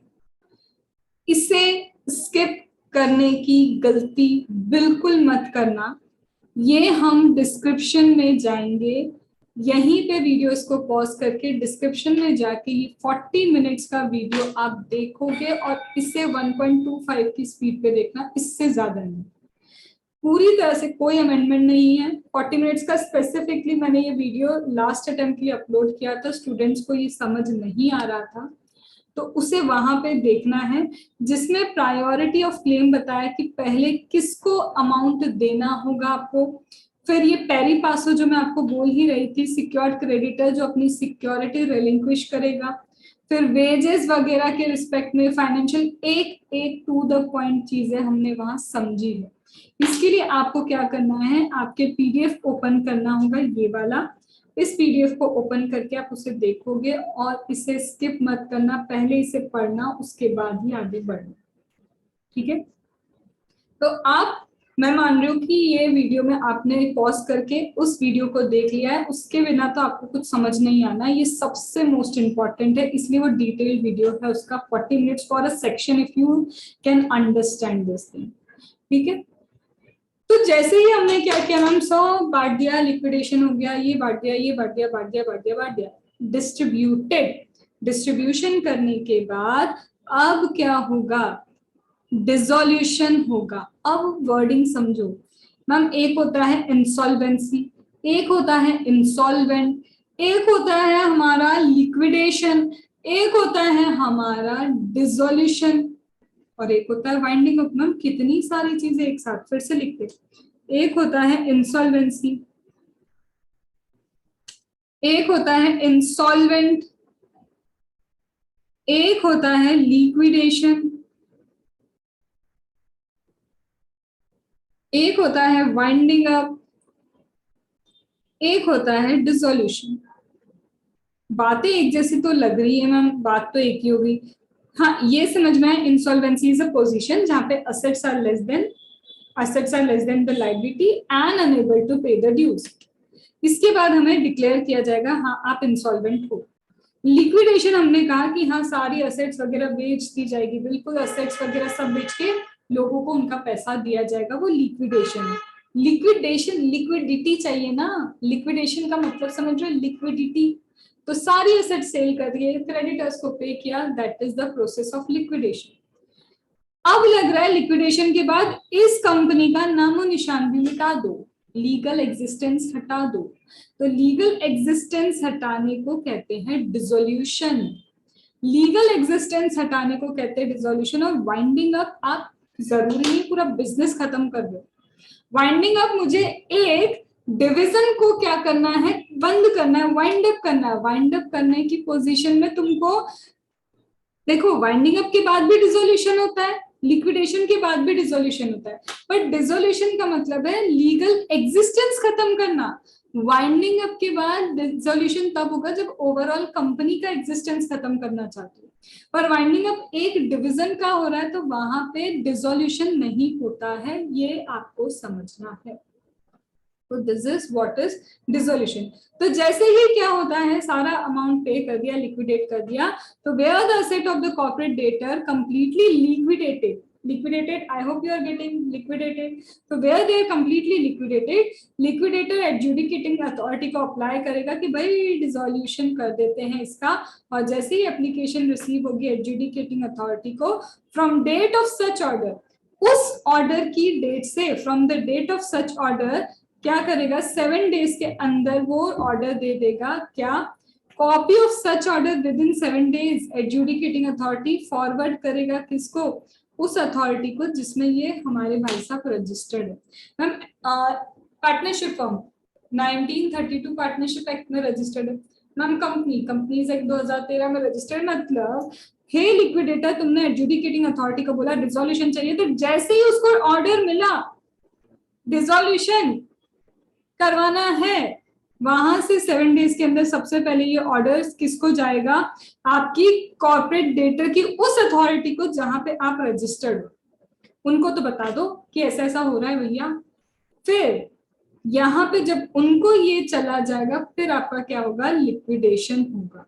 इसे स्किप करने की गलती बिल्कुल मत करना, ये हम डिस्क्रिप्शन में जाएंगे, यहीं पे वीडियो इसको पॉज करके डिस्क्रिप्शन में जाके ये 40 मिनट्स का वीडियो आप देखोगे, और इसे 1.25 की स्पीड पे देखना, इससे ज्यादा नहीं, पूरी तरह से कोई अमेंडमेंट नहीं है। 40 मिनट्स का स्पेसिफिकली मैंने ये वीडियो लास्ट अटेम्प्ट के लिए अपलोड किया था, स्टूडेंट्स को ये समझ नहीं आ रहा था तो उसे वहां पे देखना है, जिसमें प्रायोरिटी ऑफ क्लेम बताया कि पहले किसको अमाउंट देना होगा आपको, फिर ये पेरी पासो जो मैं आपको बोल ही रही थी, सिक्योर्ड क्रेडिटर जो अपनी सिक्योरिटी रिलिंक्विश करेगा, फिर वेजेस वगैरह के रिस्पेक्ट में फाइनेंशियल एक एक टू द पॉइंट चीजें हमने वहां समझी है। इसके लिए आपको क्या करना है, आपके पीडीएफ ओपन करना होगा, ये वाला, इस पीडीएफ को ओपन करके आप उसे देखोगे और इसे स्किप मत करना, पहले इसे पढ़ना उसके बाद ही आगे बढ़ना, ठीक है। तो आप, मैं मान रही हूँ कि ये वीडियो में आपने पॉज करके उस वीडियो को देख लिया है, उसके बिना तो आपको कुछ समझ नहीं आना, ये सबसे मोस्ट इंपॉर्टेंट है, इसलिए वो डिटेल वीडियो है उसका, 40 minutes for a section if you can understand this thing, ठीक है। तो जैसे ही हमने क्या किया मैम, सब बांट दिया, लिक्विडेशन हो गया, ये बांट दिया, ये बांट दिया, बांट दिया, बांट दिया, बांट दिया, डिस्ट्रीब्यूटेड। डिस्ट्रीब्यूशन करने के बाद अब क्या होगा, डिसोल्यूशन होगा। अब वर्डिंग समझो मैम, एक होता है इंसॉल्वेंसी, एक होता है इंसॉल्वेंट, एक होता है हमारा लिक्विडेशन, एक होता है हमारा डिसोल्यूशन, और एक होता है वाइंडिंग अप। मैम कितनी सारी चीजें एक साथ, फिर से लिखते, एक होता है इंसॉल्वेंसी, एक होता है इंसॉल्वेंट, एक होता है लिक्विडेशन, एक होता है वाइंडिंग अप, एक होता है डिसोल्यूशन। बातें एक जैसी तो लग रही है मैम, बात तो एक ही होगी। हाँ, ये समझ में है, इंसॉल्वेंसी इज अ पोजीशन जहां पे assets are less than the liability and unable to pay the dues। इसके बाद हमें डिक्लेयर किया जाएगा हाँ आप इंसॉल्वेंट हो। लिक्विडेशन हमने कहा कि हाँ सारी असेट्स वगैरह बेच दी जाएगी, बिल्कुल असेट्स वगैरह सब बेच के लोगों को उनका पैसा दिया जाएगा, वो लिक्विडेशन है। लिक्विडेशन, लिक्विडिटी चाहिए ना, लिक्विडेशन का मतलब समझ रहे हो, लिक्विडिटी। तो सारी असेट सेल कर दिए, क्रेडिटर्स को पे किया, that is the process of liquidation. अब लग रहा है लिक्विडेशन के बाद इस कंपनी का नामो निशान भी मिटा दो, लीगल एग्जिस्टेंस हटा दो। तो लीगल एग्जिस्टेंस हटाने को कहते हैं डिसोल्यूशन, लीगल एग्जिस्टेंस हटाने को कहते हैं डिसोल्यूशन। और वाइंडिंग अप आप जरूरी नहीं पूरा बिजनेस खत्म कर दो, वाइंडिंग अप मुझे एक डिवीजन को क्या करना है, बंद करना है, वाइंड अप करना है। वाइंड अप करने की पोजीशन में तुमको देखो, वाइंडिंग अप के बाद भी डिसोल्यूशन होता है, लिक्विडेशन के बाद भी डिसोल्यूशन होता है, बट डिसोल्यूशन का मतलब है लीगल एग्जिस्टेंस खत्म करना। वाइंडिंग अप के बाद डिसोल्यूशन तब होगा जब ओवरऑल कंपनी का एग्जिस्टेंस खत्म करना चाहते हो, पर वाइंडिंग अप एक डिवीजन का हो रहा है तो वहां पे डिसोल्यूशन नहीं होता है, ये आपको समझना है। तो this is what is dissolution. तो जैसे ही क्या होता है, सारा अमाउंट पे कर दिया, लिक्विडेट कर दिया, तो where the asset of the corporate debtor completely liquidated, liquidated, I hope you are getting liquidated। तो where they are completely liquidated, liquidator adjudicating authority को अप्लाई करेगा कि भाई डिसोल्यूशन कर देते हैं इसका, और जैसे ही एप्लीकेशन रिसीव होगी adjudicating authority को, from date of such order, उस ऑर्डर की डेट से, from the date of such order क्या करेगा, 7 डेज के अंदर वो ऑर्डर दे देगा, क्या, copy of such order with in 7 days adjudicating authority forward करेगा किसको, उस अथॉरिटी को जिसमें ये हमारे भाई साहब रजिस्टर्ड है। Ma'am partnership form 1932 partnership act में रजिस्टर्ड है। मैम कंपनीज एक्ट 2013 में रजिस्टर्ड, मतलब हे लिक्विडेटर तुमने एडजुडिकेटिंग अथॉरिटी को बोला डिसोल्यूशन चाहिए, तो जैसे ही उसको ऑर्डर मिला डिसोल्यूशन करवाना है, वहां से 7 डेज के अंदर सबसे पहले ये ऑर्डर किसको जाएगा, आपकी कॉर्पोरेट डेटर की उस अथॉरिटी को जहां पे आप रजिस्टर्ड हो, उनको तो बता दो कि ऐसा ऐसा हो रहा है भैया। फिर यहाँ पे जब उनको ये चला जाएगा, फिर आपका क्या होगा, लिक्विडेशन होगा।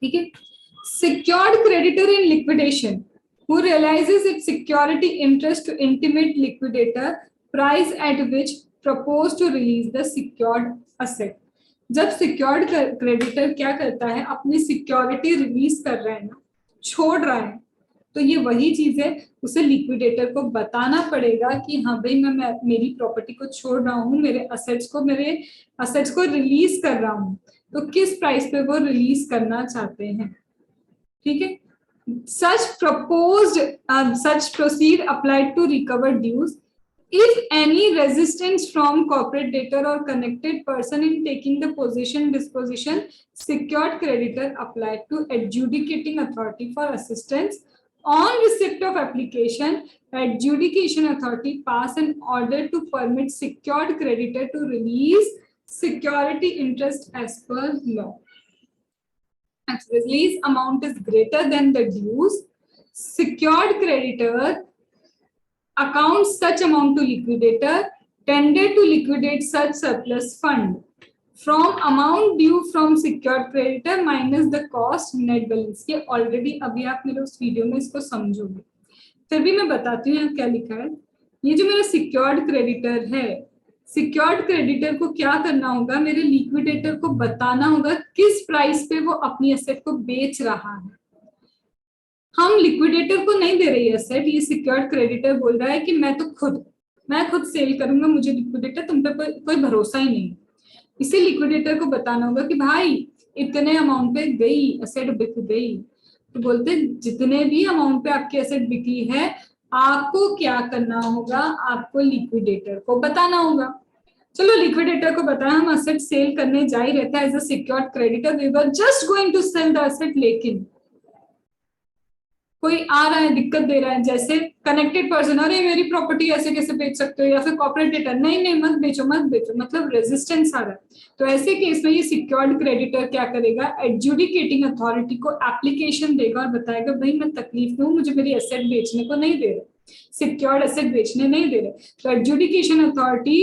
ठीक है, secured creditor in liquidation who realizes its security interest to intimate liquidator price at which propose to release the secured asset। जब सिक्योर्ड क्रेडिटर क्या करता है, अपनी सिक्योरिटी रिलीज कर रहा है ना, छोड़ रहा है, तो ये वही चीज है, उसे लिक्विडेटर को बताना पड़ेगा कि हाँ भाई मैं मेरी प्रॉपर्टी को छोड़ रहा हूँ, मेरे असेट्स को रिलीज कर रहा हूँ, तो किस प्राइस पे वो रिलीज करना चाहते हैं। ठीक है, such proceed applied to recover dues if any resistance from corporate debtor or connected person in taking the disposition, secured creditor applied to adjudicating authority for assistance on receipt of application, adjudication authority pass an order to permit secured creditor to release security interest as per law। Release amount is greater than the dues, secured creditor accounts such amount to liquidator, tender to liquidate such surplus fund from amount due from secured creditor minus the cost net balance। ये already अभी आप मेरे उस video में इसको समझोगे, फिर भी मैं बताती हूँ यहाँ क्या लिखा है। ये जो मेरा सिक्योर्ड क्रेडिटर है, सिक्योर्ड क्रेडिटर को क्या करना होगा, मेरे लिक्विडेटर को बताना होगा किस प्राइस पे वो अपनी एसेट को बेच रहा है। हम लिक्विडेटर को नहीं दे रही एसेट, ये सिक्योर्ड क्रेडिटर बोल रहा है कि मैं खुद सेल करूंगा, मुझे लिक्विडेटर तुम पे कोई भरोसा ही नहीं। इसे लिक्विडेटर को बताना होगा कि भाई इतने अमाउंट पे गई एसेट, बिक गई। तो बोलते जितने भी अमाउंट पे आपकी एसेट बिकी है, आपको क्या करना होगा, आपको लिक्विडेटर को बताना होगा। चलो लिक्विडेटर को बताया, हम एसेट सेल करने जा ही रहता है as a secured creditor, we were just going to sell the asset, लेकिन कोई आ रहा है दिक्कत दे रहा है, जैसे कनेक्टेड पर्सन, अरे मेरी प्रॉपर्टी ऐसे कैसे बेच सकते हो, या फिर कॉर्पोरेट डेटर, नहीं नहीं मत बेचो मत बेचो, मतलब रेजिस्टेंस आ रहा है। तो ऐसे केस में ये सिक्योर्ड क्रेडिटर क्या करेगा, एडजुडिकेटिंग अथॉरिटी को एप्लीकेशन देगा और बताएगा भाई मैं तकलीफ में हूँ, मुझे मेरी एसेट बेचने को नहीं दे रहे, सिक्योर्ड एसेट बेचने नहीं दे रहे। तो एडजुडिकेशन अथॉरिटी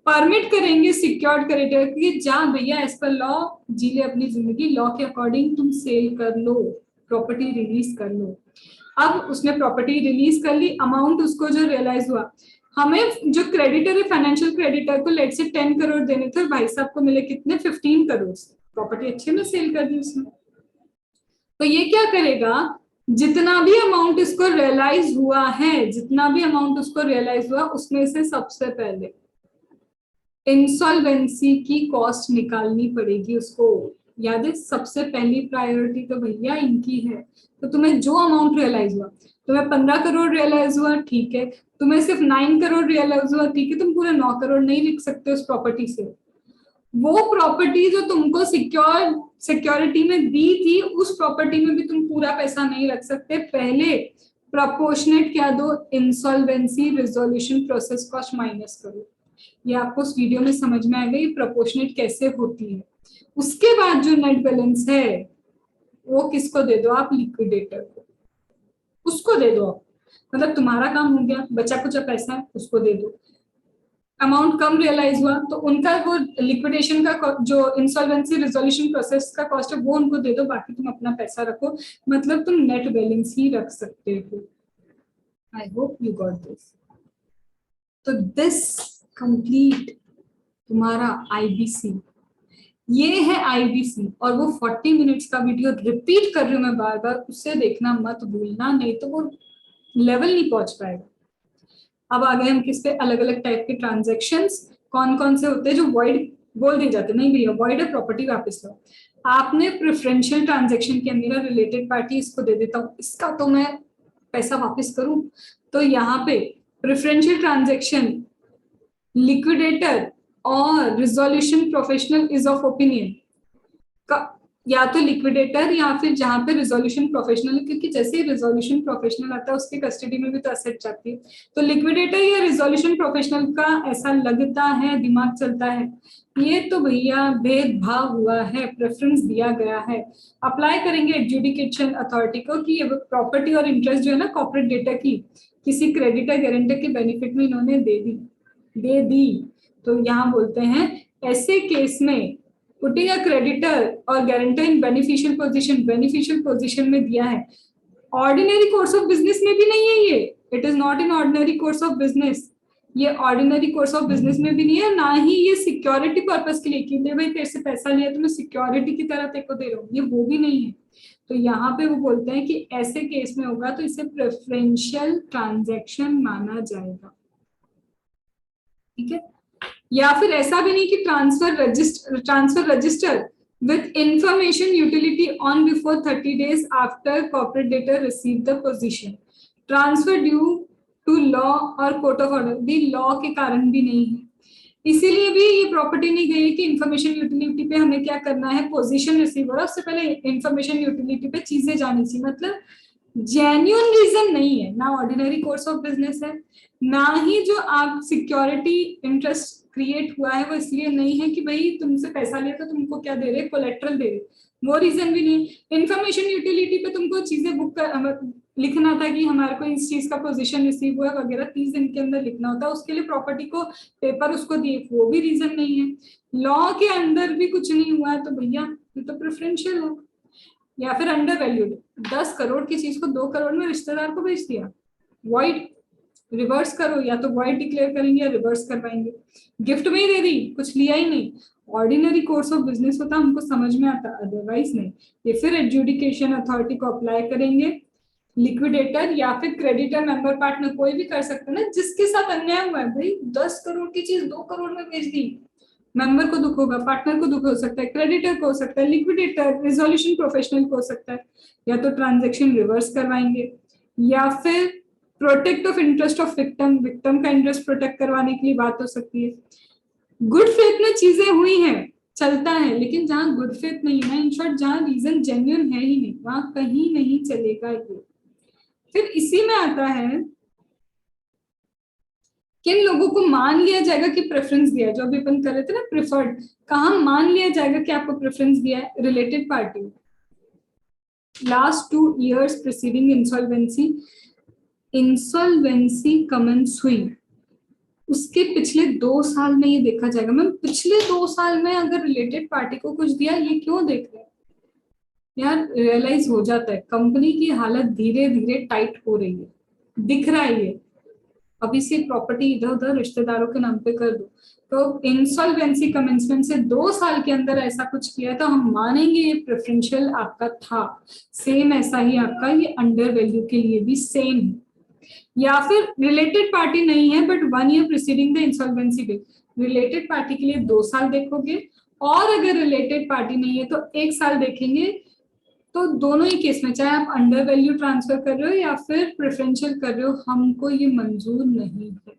परमिट करेंगे सिक्योर्ड क्रेडिटर की, जा भैया एज पर लॉ जी ले अपनी जिंदगी, लॉ के अकॉर्डिंग तुम सेल कर लो, प्रॉपर्टी रिलीज कर लो। अब उसने प्रॉपर्टी रिलीज कर ली, अमाउंट उसको जो रियलाइज हुआ, हमें जो क्रेडिटर है फाइनेंशियल क्रेडिटर को लेट से 10 करोड़ देने थे, भाई साहब को मिले कितने, 15 करोड़। प्रॉपर्टी अच्छे में सेल कर दी उसने। तो ये क्या करेगा, जितना भी अमाउंट इसको रियलाइज हुआ है, जितना भी अमाउंट उसको रियलाइज हुआ, उसमें से सबसे पहले इंसॉल्वेंसी की कॉस्ट निकालनी पड़ेगी उसको। याद है, सबसे पहली प्रायोरिटी तो भैया इनकी है। तो तुम्हें जो अमाउंट रियलाइज हुआ, तुम्हें 15 करोड़ रियलाइज हुआ, ठीक है, तुम्हें सिर्फ 9 करोड़ रियलाइज हुआ, ठीक है, तुम पूरे 9 करोड़ नहीं लिख सकते उस प्रॉपर्टी से। वो प्रॉपर्टी जो तुमको सिक्योरिटी में दी थी, उस प्रॉपर्टी में भी तुम पूरा पैसा नहीं रख सकते, पहले प्रपोर्शनेट क्या दो, insolvency resolution process cost minus करो। ये आपको उस वीडियो में समझ में आएगा ये प्रोपोर्शनेट कैसे होती है। उसके बाद जो नेट बैलेंस है वो किसको दे दो, आप लिक्विडेटर को, उसको दे दो आप। मतलब तुम्हारा काम हो गया, बचा कुछ पैसा है उसको दे दो। अमाउंट कम रियलाइज हुआ तो उनका वो लिक्विडेशन का जो इंसॉल्वेंसी रिजोल्यूशन प्रोसेस का कॉस्ट है वो उनको दे दो, बाकी तुम अपना पैसा रखो, मतलब तुम नेट बैलेंस ही रख सकते हो। I hope you got this. तो दिस कंप्लीट तुम्हारा आईबीसी, ये है आईबीसी, और वो 40 मिनट्स का वीडियो रिपीट कर रही हूँ मैं बार बार, उससे देखना मत भूलना, नहीं तो वो लेवल नहीं पहुंच पाएगा। अब आ गए हम किस पे, अलग अलग टाइप के ट्रांजेक्शन्स कौन कौन से होते हैं जो वॉइड बोल दिए जाते, नहीं भैया वॉइड है, प्रॉपर्टी वापस लो। आपने प्रेफरेंशियल ट्रांजेक्शन के अंदर रिलेटेड पार्टी इसको दे देता हूँ, इसका तो मैं पैसा वापस करूं, तो यहाँ पे प्रेफरेंशियल ट्रांजेक्शन लिक्विडेटर और resolution professional is of opinion का, या तो लिक्विडेटर या फिर जहां पे रिजोल्यूशन प्रोफेशनल, क्योंकि जैसे ही रिजोल्यूशन प्रोफेशनल आता है उसके कस्टडी में भी तो एसेट जाती है। तो लिक्विडेटर या रिजोल्यूशन प्रोफेशनल का ऐसा लगता है, दिमाग चलता है, ये तो भैया भेदभाव हुआ है, प्रेफरेंस दिया गया है। अप्लाई करेंगे एडजुडिकेशन अथॉरिटी को कि ये प्रॉपर्टी और इंटरेस्ट जो है ना कॉर्पोरेट डेटा की, किसी क्रेडिटर गारंटर के बेनिफिट में इन्होंने दे दी। तो यहाँ बोलते हैं ऐसे केस में पुटिंग अ क्रेडिटर और गारंटर इन बेनिफिशियल पोजीशन में दिया है। ऑर्डिनरी कोर्स ऑफ बिजनेस में भी नहीं है ये, it is not in ordinary course of business, ये ऑर्डिनरी कोर्स ऑफ बिजनेस में भी नहीं है, ना ही ये सिक्योरिटी पर्पस के लिए कि भाई तेरे से पैसा लिया तो मैं सिक्योरिटी की तरह तेरे को दे रहा हूँ, ये वो भी नहीं है। तो यहाँ पे वो बोलते हैं कि ऐसे केस में होगा तो इसे प्रेफरेंशियल ट्रांजैक्शन माना जाएगा, ठीक है। या फिर ऐसा भी नहीं कि transfer register with information utility on before 30 days after corporate debtor received the position, transfer due to law और court of order भी लॉ के कारण भी नहीं है, इसीलिए भी ये प्रॉपर्टी नहीं गई है कि इंफॉर्मेशन यूटिलिटी पे हमें क्या करना है, पोजीशन रिसीव हो रहा, उससे पहले इंफॉर्मेशन यूटिलिटी पे चीजें जानी चाहिए। मतलब जेन्युइन रीजन नहीं है, ना ऑर्डिनरी कोर्स ऑफ बिजनेस है, ना ही जो आप सिक्योरिटी इंटरेस्ट क्रिएट हुआ है वो इसलिए नहीं है कि भाई तुमसे पैसा लिया तो तुमको क्या दे रहे, कोलेट्रल दे रहे, वो रीजन भी नहीं। इंफॉर्मेशन यूटिलिटी पे तुमको चीजें बुक कर लिखना था कि हमारे को इस चीज का पोजीशन रिसीव हुआ वगैरह 30 दिन के अंदर लिखना होता है, उसके लिए प्रॉपर्टी को पेपर उसको दिए, वो भी रीजन नहीं है। लॉ के अंदर भी कुछ नहीं हुआ है तो भैया ये तो प्रेफरेंशियल हो। या फिर अंडर वैल्यूड, 10 करोड़ की चीज को 2 करोड़ में रिश्तेदार को बेच दिया, वॉइड। रिवर्स करो, या तो वॉइड डिक्लेयर करेंगे या रिवर्स करवाएंगे। गिफ्ट में ही दे दी, कुछ लिया ही नहीं। ऑर्डिनरी कोर्स ऑफ बिजनेस होता, हमको समझ में आता, अदरवाइज नहीं। ये फिर एडजुडिकेशन अथॉरिटी को अप्लाई करेंगे। लिक्विडेटर या फिर क्रेडिटर मेंबर पार्टनर कोई भी कर सकते हैं ना, जिसके साथ अन्याय हुआ है भाई, 10 करोड़ की चीज 2 करोड़ में बेच दी, मेंबर को दुख होगा, पार्टनर को दुख हो सकता है, क्रेडिटर को हो सकता है, लिक्विडेटर, रिजोल्यूशन प्रोफेशनल को हो सकता है। या तो ट्रांजेक्शन रिवर्स करवाएंगे, या फिर protect of interest of victim, victim का इंटरेस्ट प्रोटेक्ट करवाने के लिए बात हो सकती है। गुड फेथ में चीजें हुई हैं, चलता है, लेकिन जहां गुड फेथ नहीं है, इन शॉर्ट जहां रीजन जेन्युइन है ही नहीं, वहां कहीं नहीं चलेगा ये। फिर इसी में आता है किन लोगों को मान लिया जाएगा कि प्रेफरेंस दिया है, जो अभी अपन कर रहे थे ना प्रिफर्ड, कहाँ मान लिया जाएगा कि आपको प्रेफरेंस दिया है? Related party, last 2 years preceding insolvency, insolvency commence हुई उसके पिछले 2 साल में ये देखा जाएगा। मैम पिछले 2 साल में अगर रिलेटेड पार्टी को कुछ दिया, ये क्यों देख रहे हैं यार? रियलाइज हो जाता है कंपनी की हालत धीरे धीरे टाइट हो रही है, दिख रहा है ये। अभी से प्रॉपर्टी इधर उधर रिश्तेदारों के नाम पे कर दो, तो इंसॉल्वेंसी कमेंसमेंट से 2 साल के अंदर ऐसा कुछ किया तो हम मानेंगे ये प्रेफरेंशियल आपका था। सेम ऐसा ही आपका ये अंडर वैल्यू के लिए भी सेम। या फिर रिलेटेड पार्टी नहीं है but 1 year preceding the insolvency date, related party के लिए 2 साल देखोगे, और अगर रिलेटेड पार्टी नहीं है तो 1 साल देखेंगे। तो दोनों ही केस में, चाहे आप अंडर वैल्यू ट्रांसफर कर रहे हो या फिर प्रेफरेंशियल कर रहे हो, हमको ये मंजूर नहीं है।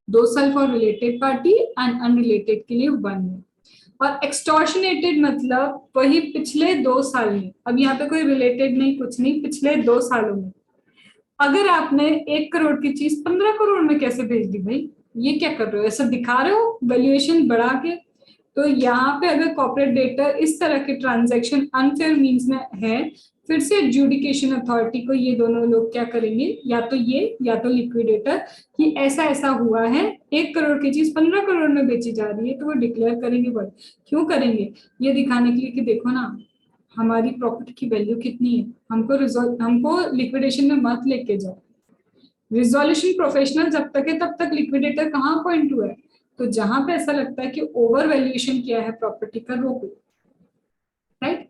2 साल for related party and unrelated के लिए 1 year। और एक्सटॉर्शनेटेड मतलब वही पिछले 2 साल में, अब यहाँ पे कोई रिलेटेड नहीं कुछ नहीं, पिछले 2 सालों में अगर आपने 1 करोड़ की चीज 15 करोड़ में कैसे भेज दी भाई, ये क्या कर रहे हो? ऐसा दिखा रहे हो वैल्यूएशन बढ़ा के? तो यहाँ पे अगर कॉर्पोरेट डेटर इस तरह के ट्रांजैक्शन अनफेयर मीन्स में है, फिर से एडजुडिकेशन अथॉरिटी को ये दोनों लोग क्या करेंगे, या तो ये या तो लिक्विडेटर, कि ऐसा ऐसा हुआ है, 1 करोड़ की चीज 15 करोड़ में बेची जा रही है, तो वो डिक्लेयर करेंगे। बट क्यों करेंगे? ये दिखाने के लिए कि देखो ना हमारी प्रॉपर्टी की वैल्यू कितनी है, हमको लिक्विडेशन में मत लेके जाओ। रिजोल्यूशन प्रोफेशनल जब तक है तब तक लिक्विडेटर कहाँ अपॉइंट हुआ है? तो जहां पे ऐसा लगता है कि ओवर वैल्यूएशन किया है प्रॉपर्टी का, रोको। राइट,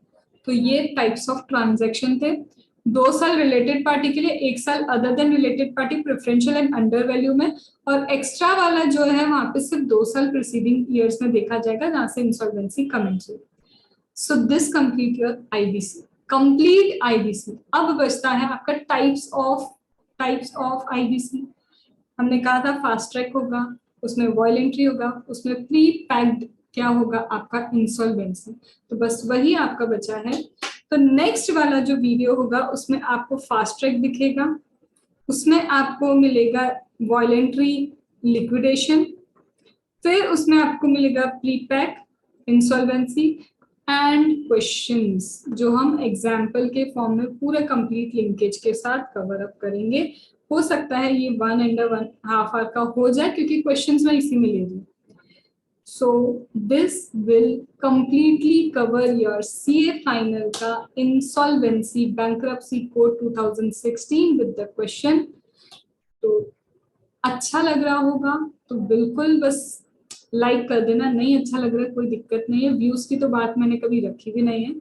तो ये टाइप्स ऑफ ट्रांजैक्शन थे। 2 साल रिलेटेड पार्टी के लिए, 1 साल other than related party preferential and under value में, और एक्स्ट्रा वाला जो है वहां पे सिर्फ 2 साल प्रीसीडिंग ईयर्स में देखा जाएगा जहां से इंसॉल्वेंसी कमेंस हुई। So this complete your IBC, complete IBC. अब बचता है आपका टाइप्स ऑफ आईबीसी। हमने कहा था फास्ट ट्रैक होगा, उसमें वॉयलेंट्री होगा, उसमें प्री पैक्ड क्या होगा आपका इंसॉल्वेंसी। तो बस वही आपका बचा है। तो नेक्स्ट वाला जो वीडियो होगा उसमें आपको फास्ट ट्रैक दिखेगा, उसमें आपको मिलेगा वॉयलेंट्री लिक्विडेशन, फिर उसमें आपको मिलेगा pre pack, insolvency and questions, जो हम एग्जाम्पल के फॉर्म में पूरे कंप्लीट लिंकेज के साथ कवर अप करेंगे। हो सकता है ये 1.5 आवर का हो जाए क्योंकि क्वेश्चंस में इसी में ले रही। So this will completely cover your CA final का insolvency bankruptcy code 2016 with the question. तो अच्छा लग रहा होगा तो बिल्कुल बस लाइक कर देना, नहीं अच्छा लग रहा है कोई दिक्कत नहीं है। व्यूज की तो बात मैंने कभी रखी भी नहीं है,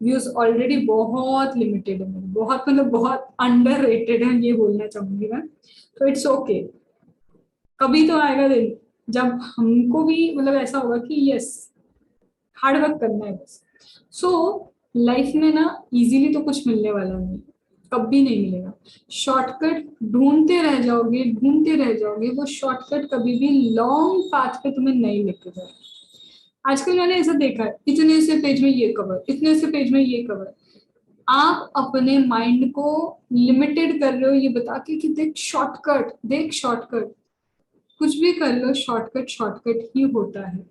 व्यूज ऑलरेडी बहुत लिमिटेड है, बहुत मतलब बहुत अंडररेटेड है, ये बोलना चाहूंगी मैं। तो इट्स ओके, कभी तो आएगा दिन जब हमको भी मतलब ऐसा होगा कि यस हार्ड वर्क करना है बस। सो लाइफ में ना इजीली तो कुछ मिलने वाला नहीं, कभी नहीं मिलेगा। शॉर्टकट ढूंढते रह जाओगे, ढूंढते रह जाओगे, वो शॉर्टकट कभी भी लॉन्ग पाथ पे तुम्हें नहीं लेके जाएगा। आजकल मैंने ऐसा देखा है, इतने से पेज में ये कवर, इतने से पेज में ये कवर। आप अपने माइंड को लिमिटेड कर रहे हो ये बता के कि देख शॉर्टकट, देख शॉर्टकट। कुछ भी कर लो शॉर्टकट शॉर्टकट ही होता है।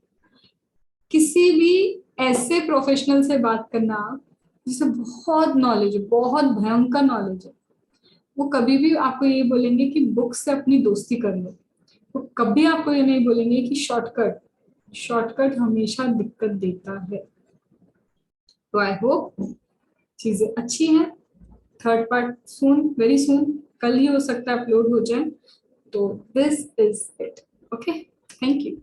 किसी भी ऐसे प्रोफेशनल से बात करना जिसे बहुत नॉलेज है, बहुत भयंकर नॉलेज है, वो कभी भी आपको ये बोलेंगे कि बुक से अपनी दोस्ती कर लो। वो कभी आपको ये नहीं बोलेंगे कि शॉर्टकट, शॉर्टकट हमेशा दिक्कत देता है। तो आई होप चीजें अच्छी हैं। थर्ड पार्ट सून, वेरी सून, कल ही हो सकता है अपलोड हो जाए. तो this is it. Okay, thank you.